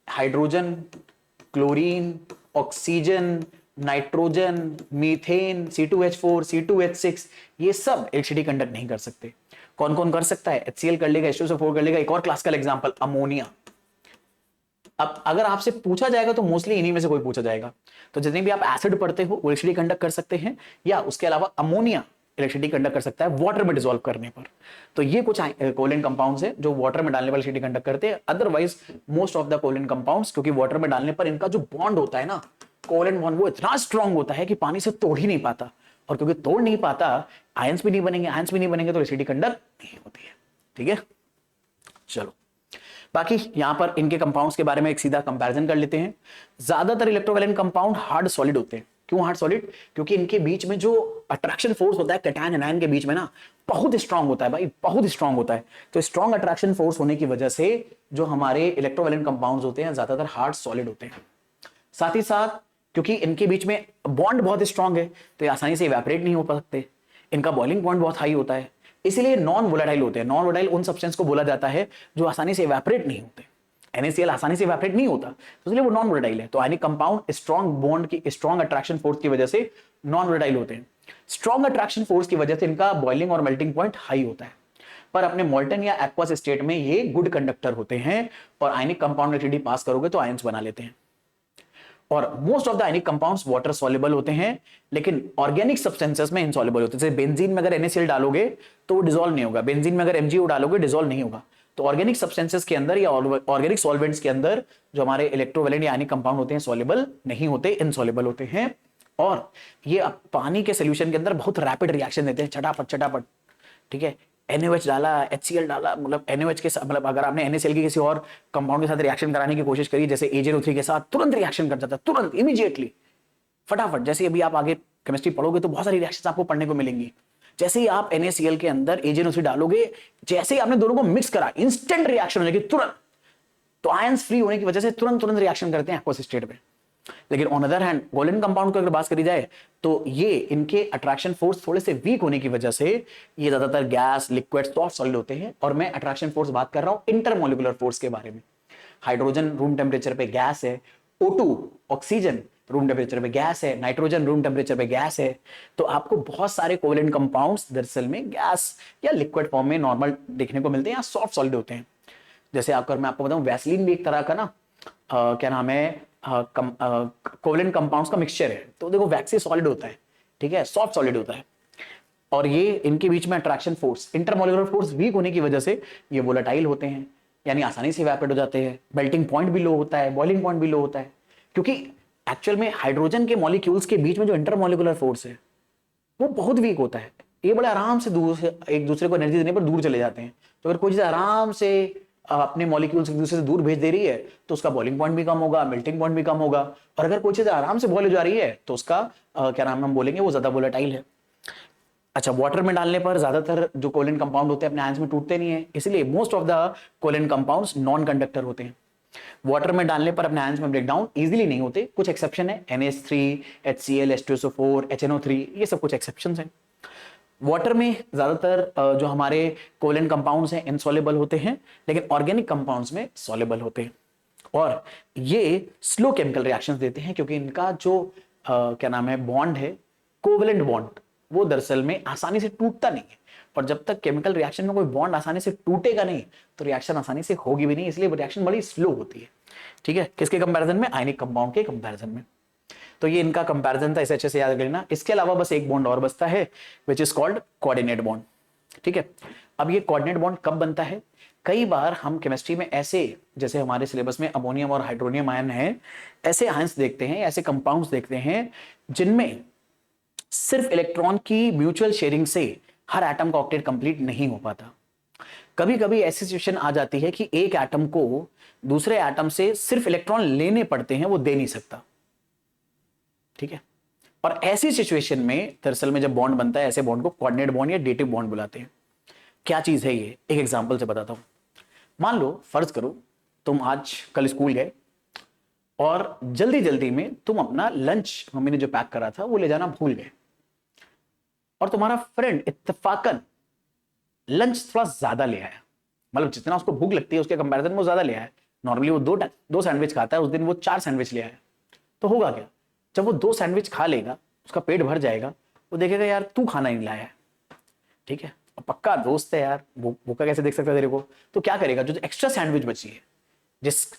hydrogen, chlorine, oxygen, nitrogen, methane, C2H4, C2H6, ये सब इलेक्ट्रिसिटी कंडक्ट नहीं कर सकते। कौन कौन कर सकता है? HCl कर लेगा, H2SO4 कर लेगा। एक और क्लासिकल एग्जांपल अमोनिया। अब अगर आपसे पूछा जाएगा तो मोस्टली इन्हीं में से कोई पूछा जाएगा। तो जितने भी आप एसिड पढ़ते हो वो इलेक्ट्रिसिटी कंडक्ट कर सकते हैं, या उसके अलावा अमोनिया इलेक्ट्रिसिटी कंडक्ट कर सकता है वाटर में डिसॉल्व करने पर। तो ये कुछ कोवेलेंट कंपाउंड्स हैं जो वाटर में डालने पर इलेक्ट्रिसिटी कंडक्ट करते हैं। Otherwise most of the covalent compounds, क्योंकि वाटर में डालने पर इनका जो बॉन्ड होता है ना, कोवेलेंट बॉन्ड, वो इतना स्ट्रांग होता है कि पानी से तोड़ ही नहीं पाता, और क्योंकि तोड़ नहीं पाता आयंस भी नहीं बनेंगे, आयंस भी नहीं बनेंगे तो इलेक्ट्रिसिटी कंडक्ट नहीं होती है। ठीक है, चलो बाकी यहां पर इनके कंपाउंड्स के बारे में एक सीधा कंपैरिजन कर लेते हैं। ज्यादातर इलेक्ट्रोवेलेंट कंपाउंड हार्ड सॉलिड होते हैं। क्यों हार्ड सॉलिड? क्योंकि इनके बीच में जो अट्रैक्शन फोर्स होता है कैटायन एनायन के बीच में ना, बहुत स्ट्रांग होता है भाई, बहुत स्ट्रांग होता है। तो स्ट्रांग अट्रैक्शन फोर्स होने की वजह से जो हमारे इलेक्ट्रोवेलेंट कंपाउंड्स होते हैं ज्यादातर हार्ड सॉलिड होते हैं। साथ ही साथ क्योंकि इनके बीच में बॉन्ड बहुत स्ट्रांग है तो ये आसानी से इवेपोरेट नहीं हो सकते, इनका बॉइलिंग पॉइंट बहुत हाई होता है, इसलिए नॉन वोलेटाइल होते हैं। नॉन वोलेटाइल उन सब्सटेंस को बोला जाता है जो आसानी से इवेपोरेट नहीं होते। NaCl आसानी से इवेपोरेट नहीं होता तो इसलिए वो नॉन वोलेटाइल है। तो आयनिक कंपाउंड स्ट्रांग बॉन्ड की स्ट्रांग अट्रैक्शन फोर्स की वजह से नॉन वोलेटाइल होते हैं। स्ट्रांग अट्रैक्शन फोर्स की वजह से इनका बॉइलिंग और मेल्टिंग पॉइंट हाई होता है, पर अपने मोल्टन या एक्वस स्टेट में ये गुड कंडक्टर होते हैं और आयनिक कंपाउंड में 3D पास करोगे तो आयंस बना लेते हैं। और most of the ionic compounds water soluble होते हैं लेकिन ऑर्गेनिक सब्सटेंसेस में इनसॉल्युबल होते हैं। जैसे बेंजीन में अगर NaCl डालोगे तो वो डिसॉल्व नहीं होगा, बेंजीन में अगर MgO डालोगे डिसॉल्व नहीं होगा। तो ऑर्गेनिक सब्सटेंसेस के अंदर या ऑर्गेनिक सॉल्वेंट्स के अंदर जो हमारे इलेक्ट्रोवैलेंट या आयनिक कंपाउंड होते हैं सॉल्युबल नहीं होते, इनसॉल्युबल होते हैं। और ये पानी के सोल्यूशन के अंदर बहुत रैपिड रिएक्शन देते हैं, चटापट चटापट। ठीक है, NaOH डाला, HCl डाला, मतलब NaOH के मतलब अगर आपने NaCl की किसी और कंपाउंड के साथ रिएक्शन कराने की कोशिश करी जैसे AgNO3 के साथ, तुरंत रिएक्शन कर जाता है, तुरंत इमीडिएटली फटाफट। जैसे अभी आप आगे केमिस्ट्री पढ़ोगे तो बहुत सारी रिएक्शंस आपको पढ़ने को मिलेंगी। जैसे ही आप NaCl के अंदर AgNO3 डालोगे, जैसे ही आपने दोनों को मिक्स करा, इंस्टेंट रिएक्शन हो जाएगी तुरंत। तो आयंस फ्री होने की वजह से तुरंत तुरंत रिएक्शन करते हैं एक्वस स्टेट में। लेकिन on other hand covalent compound की अगर बात करी जाए तो ये इनके अट्रैक्शन फोर्स थोड़े से वीक होने की वजह से ये ज्यादातर गैस, लिक्विड, सॉफ्ट सॉलिड होते हैं। और मैं अट्रैक्शन फोर्स बात कर रहा हूं इंटरमोलिकुलर फोर्स के बारे में। हाइड्रोजन रूम टेम्परेचर पे गैस है, O2 ऑक्सीजन रूम टेम्परेचर पे गैस है, नाइट्रोजन रूम टेम्परेचर पे गैस है। तो आपको बहुत सारे कोवैलेंट कंपाउंड्स दरअसल में गैस या लिक्विड फॉर्म में नॉर्मल देखने को मिलते हैं या सॉफ्ट सॉलिड होते हैं। जैसे मैं आपको बताऊं वैसलीन भी एक तरह का ना क्या नाम है कोवैलेंट कंपाउंड्स का मिक्सचर है। तो देखो वैक्सी सॉलिड होता है, ठीक है, सॉफ्ट सॉलिड होता है। और ये इनके बीच में attraction force, intermolecular force week होने की वजह से ये वोलेटाइल होते हैं, यानी आसानी से इवेपोरेट हो जाते हैं। मेल्टिंग पॉइंट भी लो होता है, बॉइलिंग पॉइंट भी लो होता है, क्योंकि एक्चुअल में हाइड्रोजन के मॉलिक्यूल्स के बीच में जो इंटरमोलिकुलर फोर्स है वो बहुत वीक होता है। ये बड़े आराम से दूर से एक दूसरे को एनर्जी देने पर दूर चले जाते हैं। तो अगर कोई चीज आराम से अपने मॉलिक्यूल्स एक दूसरे से दूर भेज दे रही है तो उसका बॉइलिंग पॉइंट भी कम होगा, मेल्टिंग पॉइंट भी कम होगा। और अगर कोई चीज आराम से बॉयल हो जा रही है तो उसका क्या नाम हम बोलेंगे, वो ज्यादा वोलेटाइल है। अच्छा, वाटर में डालने पर ज्यादातर जो कोवैलेंट कंपाउंड होते हैं अपने आयंस में टूटते नहीं है, इसलिए most of the covalent compounds non conductor होते हैं। वाटर में डालने पर अपने आयंस में ब्रेकडाउन इजीली नहीं होते, कुछ एक्सेप्शन है, NH3, HCl, H2SO4, HNO3, ये सब कुछ एक्सेप्शन है। वाटर में ज्यादातर जो हमारे कोवैलेंट कंपाउंड्स हैं इनसॉल्युबल होते हैं, लेकिन ऑर्गेनिक कंपाउंड्स में सॉल्युबल होते हैं। और ये स्लो केमिकल रिएक्शंस देते हैं क्योंकि इनका जो क्या नाम है बॉन्ड है, कोवैलेंट बॉन्ड, वो दरअसल में आसानी से टूटता नहीं है। और जब तक केमिकल रिएक्शन में कोई बॉन्ड आसानी से टूटेगा नहीं तो रिएक्शन आसानी से होगी भी नहीं, इसलिए रिएक्शन बड़ी स्लो होती है। ठीक है, किसके कंपैरिजन में? आयनिक कंपाउंड के कंपैरिजन में। तो ये इनका कंपैरिजन था, इसे अच्छे से याद कर लेना। इसके अलावा बस एक बॉन्ड और बचता है which is called coordinate bond. ठीक है, अब ये कोऑर्डिनेट बॉन्ड कब बनता है? कई बार हम केमिस्ट्री में ऐसे, जैसे हमारे सिलेबस में अमोनियम और हाइड्रोनियम आयन है, ऐसे आयंस देखते हैं, ऐसे कंपाउंड्स देखते हैं जिनमें सिर्फ इलेक्ट्रॉन की म्यूचुअल शेयरिंग से हर एटम का ऑक्टेट कंप्लीट नहीं हो पाता। कभी कभी ऐसी सिचुएशन आ जाती है कि एक एटम को दूसरे एटम से सिर्फ इलेक्ट्रॉन लेने पड़ते हैं, वो दे नहीं सकता। ठीक है, और ऐसी सिचुएशन में दरअसल में जब बॉन्ड बनता है, ऐसे बॉन्ड को कोऑर्डिनेट बॉन्ड या डेटिव बॉन्ड बुलाते हैं। क्या चीज है ये? एक एग्जांपल से बताता हूं। मान लो, फर्ज करो तुम आज कल स्कूल गए और जल्दी जल्दी में तुम अपना लंच, मम्मी ने जो पैक करा था, वो ले जाना भूल गए, और तुम्हारा फ्रेंड इत्तेफाकन लंच थोड़ा ज्यादा ले आया, मतलब जितना उसको भूख लगती है उसके कंपैरिजन में वो ज्यादा ले आया। नॉर्मली वो दो सैंडविच खाता है, उस दिन वो 4 सैंडविच ले आया। तो होगा क्या? जब वो 2 सैंडविच खा लेगा, उसका पेट भर जाएगा, वो देखेगा यार तू खाना नहीं लाया है। ठीक है, और पक्का दोस्त है यार, भूखा कैसे देख सकता है तेरे को? तो क्या करेगा? जो एक्स्ट्रा सैंडविच बची है,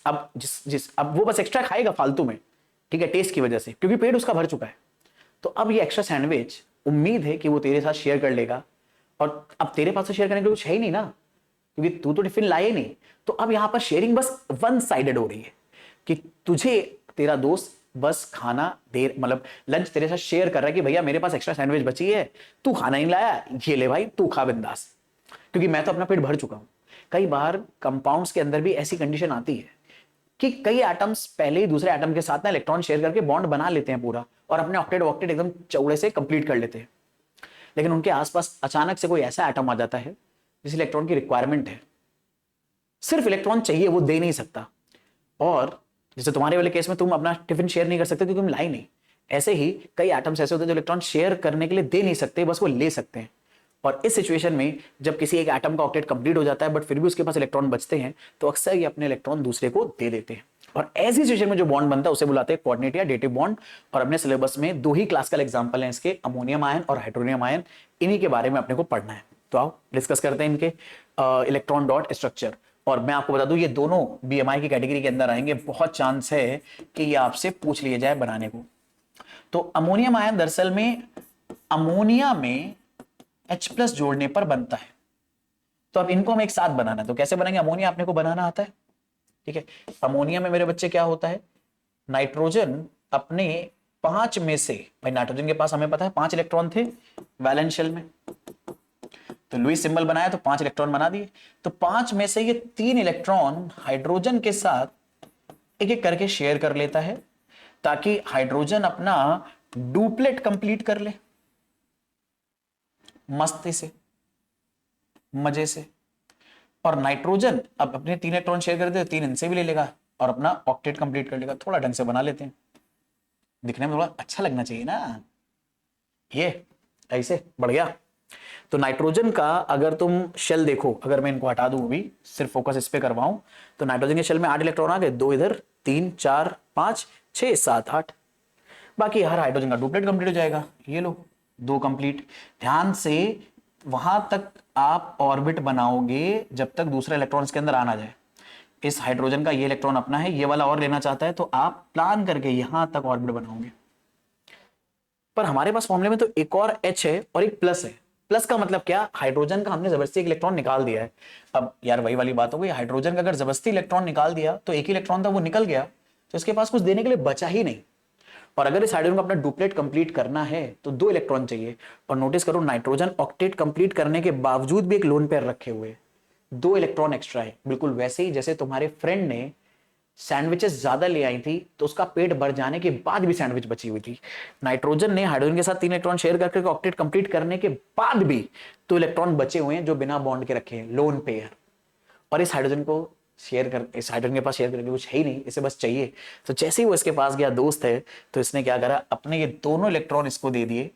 अब वो बस एक्स्ट्रा खाएगा फालतू में, ठीक है, टेस्ट की वजह से, क्योंकि पेट उसका भर चुका है। तो अब ये एक्स्ट्रा सैंडविच उम्मीद है कि वो तेरे साथ शेयर कर लेगा, और अब तेरे पास तो शेयर करने के लिए कुछ है ही नहीं ना, क्योंकि तू तो टिफिन लाए नहीं। तो अब यहां पर शेयरिंग बस वन साइडेड हो रही है कि तुझे तेरा दोस्त बस खाना देर, मतलब लंच तेरे साथ शेयर कर रहा है कि भैया मेरे पास एक्स्ट्रा सैंडविच बची है, तू खाना नहीं लाया, ये ले भाई तू खा बिंदास, क्योंकि मैं तो अपना पेट भर चुका हूं। कई बार कंपाउंड्स के अंदर भी ऐसी कंडीशन आती है कि कई एटम्स पहले ही दूसरे एटम के साथ ना इलेक्ट्रॉन शेयर करके बॉन्ड बना लेते हैं पूरा, और अपने ऑक्टेट वॉक्टेट एकदम चौड़े से कंप्लीट कर लेते हैं। लेकिन उनके आसपास अचानक से कोई ऐसा एटम आ जाता है जिस इलेक्ट्रॉन की रिक्वायरमेंट है, सिर्फ इलेक्ट्रॉन चाहिए, वो दे नहीं सकता, और जैसे तुम्हारे वाले केस में तुम अपना टिफिन शेयर नहीं कर सकते क्योंकि तुम लाई नहीं, ऐसे ही कई एटम्स ऐसे होते हैं जो इलेक्ट्रॉन शेयर करने के लिए दे नहीं सकते, बस वो ले सकते हैं। और इस सिचुएशन में जब किसी एक एटम का ऑक्टेट कंप्लीट हो जाता है बट फिर भी उसके पास इलेक्ट्रॉन बचते हैं, तो अक्सर ये अपने इलेक्ट्रॉन दूसरे को दे देते हैं। और ऐसी सिचुएशन में जो बॉन्ड बनता है उसे बुलाते हैं कोऑर्डिनेट या डेटिव बॉन्ड। और अपने सिलेबस में 2 ही क्लासिकल एग्जांपल हैं इसके, अमोनियम आयन और हाइड्रोनियम आयन। इन्हीं के बारे में अपने को पढ़ना है। तो आओ डिस्कस करते हैं इनके इलेक्ट्रॉन डॉट स्ट्रक्चर। और मैं आपको बता दूं ये दोनों बीएमआई की कैटेगरी के अंदर आएंगे, बहुत चांस है कि ये आपसे पूछ लिया जाए बनाने को। तो अमोनियम आयन दरअसल में अमोनिया में H+ जोड़ने पर बनता है। तो अब इनको हम एक साथ बनाना है, तो कैसे बनाएंगे? अमोनिया अपने को बनाना आता है, ठीक है। अमोनिया में मेरे बच्चे क्या होता है, नाइट्रोजन अपने 5 में से, भाई नाइट्रोजन के पास हमें पता है 5 इलेक्ट्रॉन थे वैलेंस शेल में, तो लुईस सिंबल बनाया तो 5 इलेक्ट्रॉन बना दिए। तो 5 में से ये 3 इलेक्ट्रॉन हाइड्रोजन के साथ एक एक करके शेयर कर लेता है ताकि हाइड्रोजन अपना डुप्लेट कंप्लीट कर ले मस्ती से, मजे से। और नाइट्रोजन अब अपने 3 इलेक्ट्रॉन शेयर कर दे, 3 इनसे भी ले लेगा और अपना ऑक्टेट कंप्लीट कर लेगा। थोड़ा ढंग से बना लेते हैं, दिखने में थोड़ा अच्छा लगना चाहिए ना, ये ऐसे बढ़ गया। तो नाइट्रोजन का अगर तुम शेल देखो, अगर मैं इनको हटा दूं अभी, सिर्फ फोकस इस पे करवाऊं, तो नाइट्रोजन के शेल में 8 इलेक्ट्रॉन आ गए, 2 इधर, 3 4 5 6 7 8। बाकी हर हाइड्रोजन का डुप्लेट कंप्लीट हो जाएगा। ये लो 2 कंप्लीट। ध्यान से वहां तक आप ऑर्बिट बनाओगे जब तक दूसरा इलेक्ट्रॉन इसके अंदर आना जाए। इस हाइड्रोजन का ये इलेक्ट्रॉन अपना है, ये वाला और लेना चाहता है, तो आप प्लान करके यहां तक ऑर्बिट बनाओगे। पर हमारे पास फॉर्मूले में तो एक और H है और एक प्लस है। प्लस का मतलब क्या? हाइड्रोजन का हमने जबरदस्ती एक इलेक्ट्रॉन निकाल दिया है। अब यार वही वाली बात हो गई, हाइड्रोजन का अगर जबरदस्ती इलेक्ट्रॉन निकाल दिया तो एक ही इलेक्ट्रॉन था वो निकल गया, तो इसके पास कुछ देने के लिए बचा ही नहीं। और अगर इस हाइड्रोजन को अपना डुप्लेट कंप्लीट करना है तो 2 इलेक्ट्रॉन चाहिए। और नोटिस करो नाइट्रोजन ऑक्टेट कंप्लीट करने के बावजूद भी एक लोन पेयर रखे हुए, 2 इलेक्ट्रॉन एक्स्ट्रा है। बिल्कुल वैसे ही जैसे तुम्हारे फ्रेंड ने सैंडविचेस ज्यादा ले आई थी तो उसका पेट भर जाने के बाद भी सैंडविच बची हुई थी। नाइट्रोजन ने हाइड्रोजन के साथ 3 इलेक्ट्रॉन शेयर करके ऑक्टेट कंप्लीट करने के बाद भी 2 इलेक्ट्रॉन बचे हुए हैं जो बिना बॉन्ड के रखे हैं, लोन पेयर। और इस हाइड्रोजन को शेयर कर, इस हाइड्रोजन के पास शेयर करके कुछ है ही नहीं, इसे बस चाहिए। तो जैसे ही वो इसके पास गया, दोस्त है, तो इसने क्या करा, अपने ये दोनों इलेक्ट्रॉन इसको दे दिए,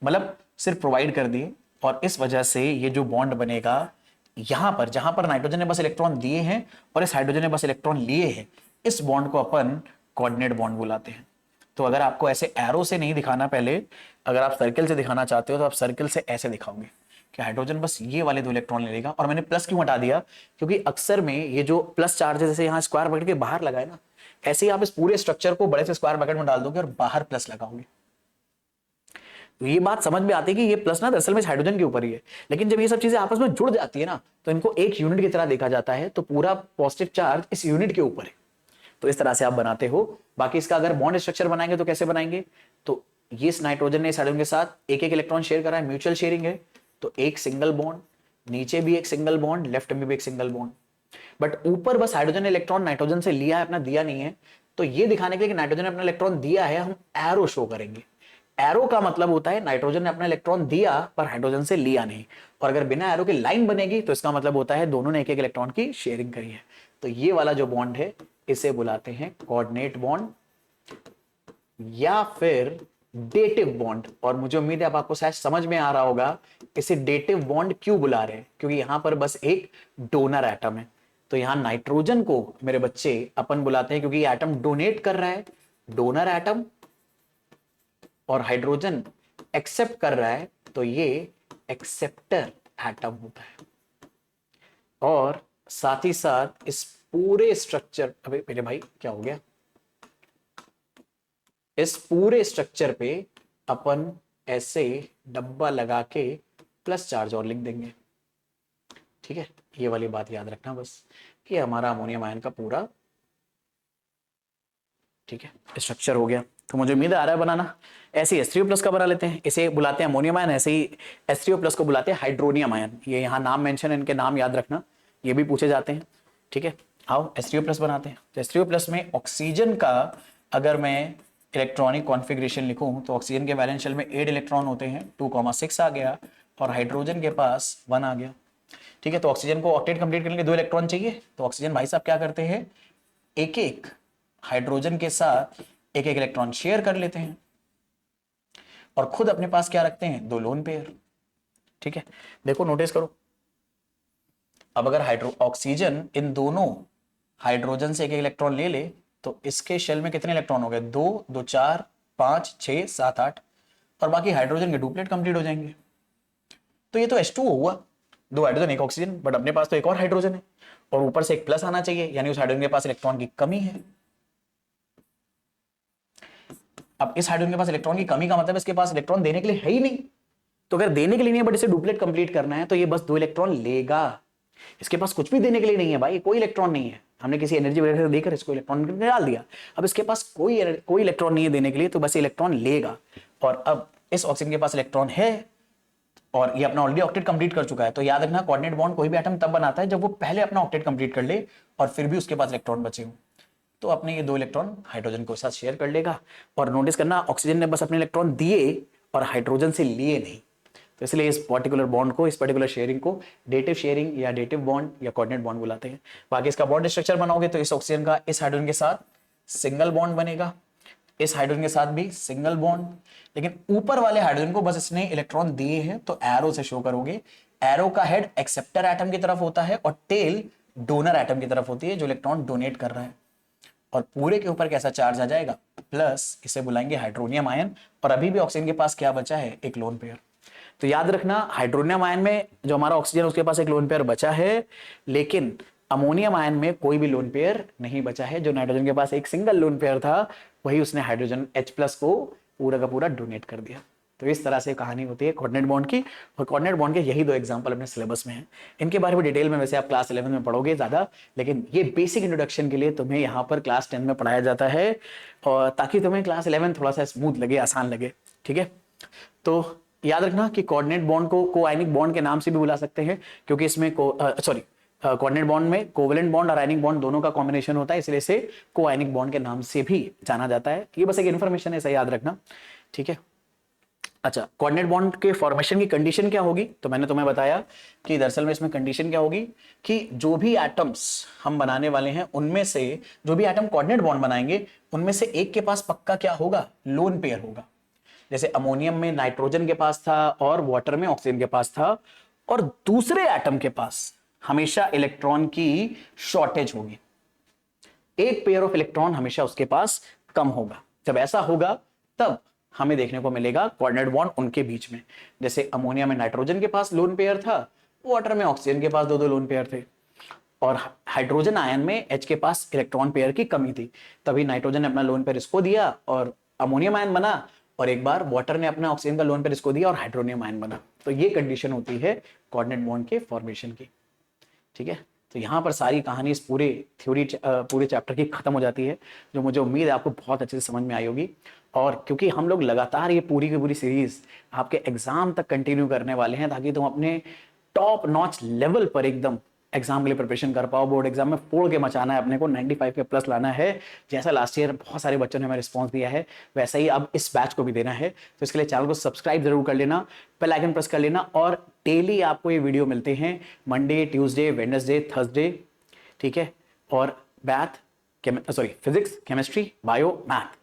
मतलब सिर्फ प्रोवाइड कर दिए। और इस वजह से ये जो बॉन्ड बनेगा यहां पर, जहां पर नाइट्रोजन ने बस इलेक्ट्रॉन दिए हैं और इस हाइड्रोजन ने बस इलेक्ट्रॉन लिए हैं, इस बॉन्ड को अपन कोऑर्डिनेट बॉन्ड बुलाते हैं। तो अगर आपको ऐसे एरो से नहीं दिखाना, पहले अगर आप सर्कल से दिखाना चाहते हो तो आप सर्कल से ऐसे दिखाओगे कि हाइड्रोजन बस ये वाले 2 इलेक्ट्रॉन ले लेगा। और मैंने प्लस क्यों हटा दिया, क्योंकि अक्सर में ये जो प्लस चार्ज है, जैसे यहाँ स्क्वायर ब्रैकेट के बाहर लगा है ना, ऐसे ही आप इस पूरे स्ट्रक्चर को बड़े से स्क्वायर ब्रैकेट में डाल दोगे और बाहर प्लस लगाओगे। तो ये बात समझ में आती है कि ये प्लस ना दरअसल में हाइड्रोजन के ऊपर ही है। लेकिन जब ये सब चीजें आपस में जुड़ जाती है ना, तो इनको एक यूनिट की तरह देखा जाता है, तो पूरा पॉजिटिव चार्ज इस यूनिट के ऊपर है। तो इस तरह से आप बनाते हो। बाकी इसका अगर बॉन्ड स्ट्रक्चर बनाएंगे तो कैसे बनाएंगे, तो ये इस नाइट्रोजन ने इस हाइड्रोजन के साथ एक एक इलेक्ट्रॉन शेयर करा है, म्यूचुअल शेयरिंग है, तो एक सिंगल बॉन्ड, नीचे भी एक सिंगल बॉन्ड, लेफ्ट में भी एक सिंगल बॉन्ड। बट ऊपर बस हाइड्रोजन ने इलेक्ट्रॉन नाइट्रोजन से लिया है, अपना दिया नहीं है। तो ये दिखाने के लिए कि नाइट्रोजन ने अपना इलेक्ट्रॉन दिया है, हम एरो शो करेंगे। एरो का मतलब होता है नाइट्रोजन ने अपना इलेक्ट्रॉन दिया पर हाइड्रोजन से लिया नहीं। और अगर बिना एरो के लाइन बनेगी तो इसका मतलब होता है दोनों ने एक एक इलेक्ट्रॉन की शेयरिंग करी है। तो ये वाला जो बॉन्ड है इसे बुलाते हैं कोऑर्डिनेट बॉन्ड या फिर डेटिव बॉन्ड। और मुझे उम्मीद है अब आपको शायद समझ में आ रहा होगा इसे डेटिव बॉन्ड क्यों बुला रहे हैं, क्योंकि यहां पर बस एक डोनर एटम है। तो यहां नाइट्रोजन को मेरे बच्चे अपन बुलाते हैं क्योंकि ये एटम डोनेट कर रहा है, डोनर एटम, और हाइड्रोजन एक्सेप्ट कर रहा है, तो ये एक्सेप्टर एटम होता है। और साथ ही साथ इस पूरे स्ट्रक्चर, अबे मेरे भाई क्या हो गया, इस पूरे स्ट्रक्चर पे अपन ऐसे डब्बा लगा के प्लस चार्ज और लिख देंगे। ठीक है, ये वाली बात याद रखना बस कि हमारा अमोनियम आयन का पूरा ठीक है स्ट्रक्चर हो गया। तो मुझे उम्मीद आ रहा है बनाना। ऐसे ही H3O+ का बना लेते हैं, इसे बुलाते हैं अमोनियम आयन, ऐसे ही H3O+ को बुलाते हैं हाइड्रोनियम आयन। ये यहाँ नाम मेंशन है, इनके नाम याद रखना, ये भी पूछे जाते हैं। ठीक है, आओ H3O+ बनाते हैं। तो H3O+ में ऑक्सीजन का अगर मैं इलेक्ट्रॉनिक कॉन्फ़िगरेशन लिखूं तो ऑक्सीजन के वैलेंस शेल में 8 इलेक्ट्रॉन होते हैं, 2,6 आ गया, और हाइड्रोजन के पास 1 आ गया। ठीक है, तो ऑक्सीजन को ऑक्टेट कंप्लीट करने के लिए 2 इलेक्ट्रॉन चाहिए। तो ऑक्सीजन भाई साहब क्या करते हैं, एक एक हाइड्रोजन के साथ एक एक इलेक्ट्रॉन शेयर कर लेते हैं और खुद अपने पास क्या रखते हैं, 2 लोन पेयर। ठीक है, देखो नोटिस करो, अब अगर ऑक्सीजन इन दोनों हाइड्रोजन से एक एक इलेक्ट्रॉन ले ले तो इसके शेल में कितने इलेक्ट्रॉन हो गए, 2 2 4 5 6 7 8, और बाकी हाइड्रोजन के डुप्लेट कंप्लीट हो जाएंगे। तो ये तो H2O हुआ, 2 हाइड्रोजन 1 ऑक्सीजन, बट अपने पास तो एक और हाइड्रोजन है और ऊपर से एक प्लस आना चाहिए, यानी उस हाइड्रोजन के पास इलेक्ट्रॉन की कमी है। अब इस हाइड्रोजन के पास इलेक्ट्रॉन की कमी का मतलब इसके पास इलेक्ट्रॉन देने के लिए है ही नहीं। तो अगर देने के लिए नहीं है बट इसे डुप्लेट कंप्लीट करना है तो ये बस 2 इलेक्ट्रॉन लेगा। इसके पास कुछ भी देने के लिए नहीं है भाई, कोई इलेक्ट्रॉन नहीं है, हमने किसी एनर्जी वगैरह देकर इसको इलेक्ट्रॉन डाल दिया। अब इसके पास कोई इलेक्ट्रॉन नहीं है देने के लिए, तो बस इलेक्ट्रॉन लेगा। और अब इस ऑक्सीजन के पास इलेक्ट्रॉन है और ये अपना ऑलरेडी ऑक्टेट कंप्लीट कर चुका है। तो याद रखना, कोऑर्डिनेट बॉन्ड कोई भी एटम तब बनाता है जब वो पहले अपना ऑक्टेट कंप्लीट कर ले और फिर भी उसके पास इलेक्ट्रॉन बचे हो। तो अपने ये 2 इलेक्ट्रॉन हाइड्रोजन के साथ शेयर कर लेगा। और नोटिस करना, ऑक्सीजन ने बस अपने इलेक्ट्रॉन दिए और हाइड्रोजन से लिए नहीं। तो इसलिए इस पर्टिकुलर बॉन्ड को, इस पर्टिकुलर शेयरिंग को डेटिव शेयरिंग या डेटिव बॉन्ड या कोऑर्डिनेट बॉन्ड बुलाते हैं। बाकी इसका बॉन्ड स्ट्रक्चर बनाओगे तो इस ऑक्सीजन का इस हाइड्रोजन के साथ सिंगल बॉन्ड बनेगा, इस हाइड्रोजन के साथ भी सिंगल बॉन्ड, लेकिन ऊपर वाले हाइड्रोजन को बस इसने इलेक्ट्रॉन दिए हैं तो एरो से शो करोगे। एरो का हेड एक्सेप्टर एटम की तरफ होता है और टेल डोनर एटम की तरफ होती है जो इलेक्ट्रॉन डोनेट कर रहा है। और पूरे के ऊपर कैसा चार्ज आ जाएगा, प्लस, इसे बुलाएंगे हाइड्रोनियम आयन। और अभी भी ऑक्सीजन के पास क्या बचा है, एक लोन पेयर। तो याद रखना, हाइड्रोनियम आयन में जो हमारा ऑक्सीजन उसके पास एक लोन पेयर बचा है, लेकिन अमोनियम आयन में कोई भी लोन पेयर नहीं बचा है। जो नाइट्रोजन के पास एक सिंगल लोन पेयर था वही उसने हाइड्रोजन H+ को पूरा का पूरा डोनेट कर दिया। तो इस तरह से कहानी होती है कोऑर्डिनेट बॉन्ड की। और कोऑर्डिनेट बॉन्ड के यही 2 एग्जांपल अपने सिलेबस में हैं। इनके बारे में डिटेल में वैसे आप क्लास 11 में पढ़ोगे ज़्यादा, लेकिन ये बेसिक इंट्रोडक्शन के लिए तुम्हें यहाँ पर क्लास 10 में पढ़ाया जाता है, और ताकि तुम्हें क्लास 11 थोड़ा सा स्मूथ लगे, आसान लगे। ठीक है, तो याद रखना कि कोऑर्डिनेट बॉन्ड को कोआयनिक बॉन्ड के नाम से भी बुला सकते हैं, क्योंकि इसमें कोऑर्डिनेट बॉन्ड में कोवेलेंट बॉन्ड और आयनिक बॉन्ड दोनों का कॉम्बिनेशन होता है, इसलिए इसे कोआयनिक बॉन्ड के नाम से भी जाना जाता है। ये बस एक इन्फॉर्मेशन है, ऐसा याद रखना। ठीक है, अच्छा, कोऑर्डिनेट बॉन्ड के फॉर्मेशन की कंडीशन क्या होगी, तो मैंने तुम्हें बताया कि दरअसल में इसमें कंडीशन क्या होगी कि जो भी एटम्स हम बनाने वाले हैं उनमें से जो भी एटम कोऑर्डिनेट बॉन्ड बनाएंगे उनमें से एक के पास पक्का क्या होगा, लोन पेयर होगा। जैसे अमोनियम में नाइट्रोजन के पास था और वाटर में ऑक्सीजन के पास था, और दूसरे एटम के पास हमेशा इलेक्ट्रॉन की शॉर्टेज होगी, एक पेयर ऑफ इलेक्ट्रॉन हमेशा उसके पास कम होगा। जब ऐसा होगा तब हमें देखने को मिलेगा कोऑर्डिनेट बॉन्ड उनके बीच में। जैसे अमोनिया में नाइट्रोजन के पास लोन पेयर था, वाटर में ऑक्सीजन के पास 2 लोन पेयर थे, और हाइड्रोजन आयन में H के पास इलेक्ट्रॉन पेयर की कमी थी, तभी नाइट्रोजन ने अपना लोन पेयर इसको दिया और अमोनियम आयन बना, और एक बार वाटर ने अपना ऑक्सीजन का लोन पेयर इसको दिया और हाइड्रोनियम आयन बना। तो ये कंडीशन होती है कोऑर्डिनेट बॉन्ड के फॉर्मेशन की। ठीक है, तो यहाँ पर सारी कहानी इस पूरे थ्योरी पूरे चैप्टर की खत्म हो जाती है, जो मुझे उम्मीद है आपको बहुत अच्छे से समझ में आई होगी। और क्योंकि हम लोग लगातार ये पूरी की पूरी सीरीज आपके एग्जाम तक कंटिन्यू करने वाले हैं, ताकि तुम अपने टॉप नॉच लेवल पर एकदम एग्जाम के लिए प्रिपरेशन कर पाओ। बोर्ड एग्जाम में फोड़ के मचाना है अपने को, 95 के प्लस लाना है। जैसा लास्ट ईयर बहुत सारे बच्चों ने हमें रिस्पांस दिया है, वैसा ही अब इस बैच को भी देना है। तो इसके लिए चैनल को सब्सक्राइब जरूर कर लेना, बेल आइकन प्रेस कर लेना, और डेली आपको ये वीडियो मिलते हैं मंडे, ट्यूसडे, वेडनेसडे, थर्सडे। ठीक है, और फिजिक्स, केमिस्ट्री, बायो, मैथ,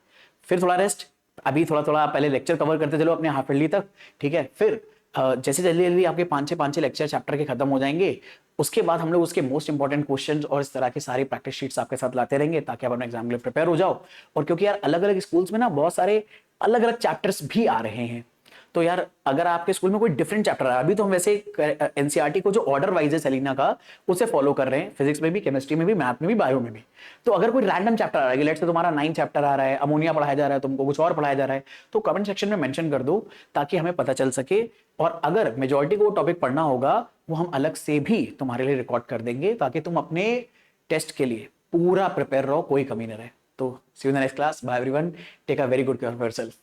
फिर थोड़ा रेस्ट। अभी थोड़ा थोड़ा पहले लेक्चर कवर करते चलो अपने हाफ ईयरली तक। ठीक है, फिर जैसे जल्दी जल्दी आपके 5-6 लेक्चर चैप्टर के खत्म हो जाएंगे, उसके बाद हम लोग उसके मोस्ट इंपॉर्टेंट क्वेश्चंस और इस तरह की सारी प्रैक्टिस शीट्स आपके साथ लाते रहेंगे, ताकि आप अपने एग्जाम के लिए प्रिपेयर हो जाओ। और क्योंकि यार अलग अलग स्कूल्स में ना बहुत सारे अलग अलग चैप्टर्स भी आ रहे हैं, तो यार अगर आपके स्कूल में कोई डिफरेंट चैप्टर आ रहा है, अभी तो हम वैसे एनसीईआरटी को जो ऑर्डर वाइज है सेलिना का, उसे फॉलो कर रहे हैं, फिजिक्स में भी, केमिस्ट्री में भी, मैथ में भी, बायो में भी। तो अगर कोई रैंडम चैप्टर आ रहा है, लेट्स से तुम्हारा 9 चैप्टर आ रहा है, अमोनिया पढ़ाया जा रहा है, तुमको कुछ और पढ़ाया जा रहा है, तो कमेंट सेक्शन में मेंशन कर दो, ताकि हमें पता चल सके। और अगर मेजॉरिटी को टॉपिक पढ़ना होगा, वो हम अलग से भी तुम्हारे लिए रिकॉर्ड कर देंगे, ताकि तुम अपने टेस्ट के लिए पूरा प्रिपेयर रहो, कोई कमी न रहे। तो see you in the next class, bye everyone, take a very good care of yourself.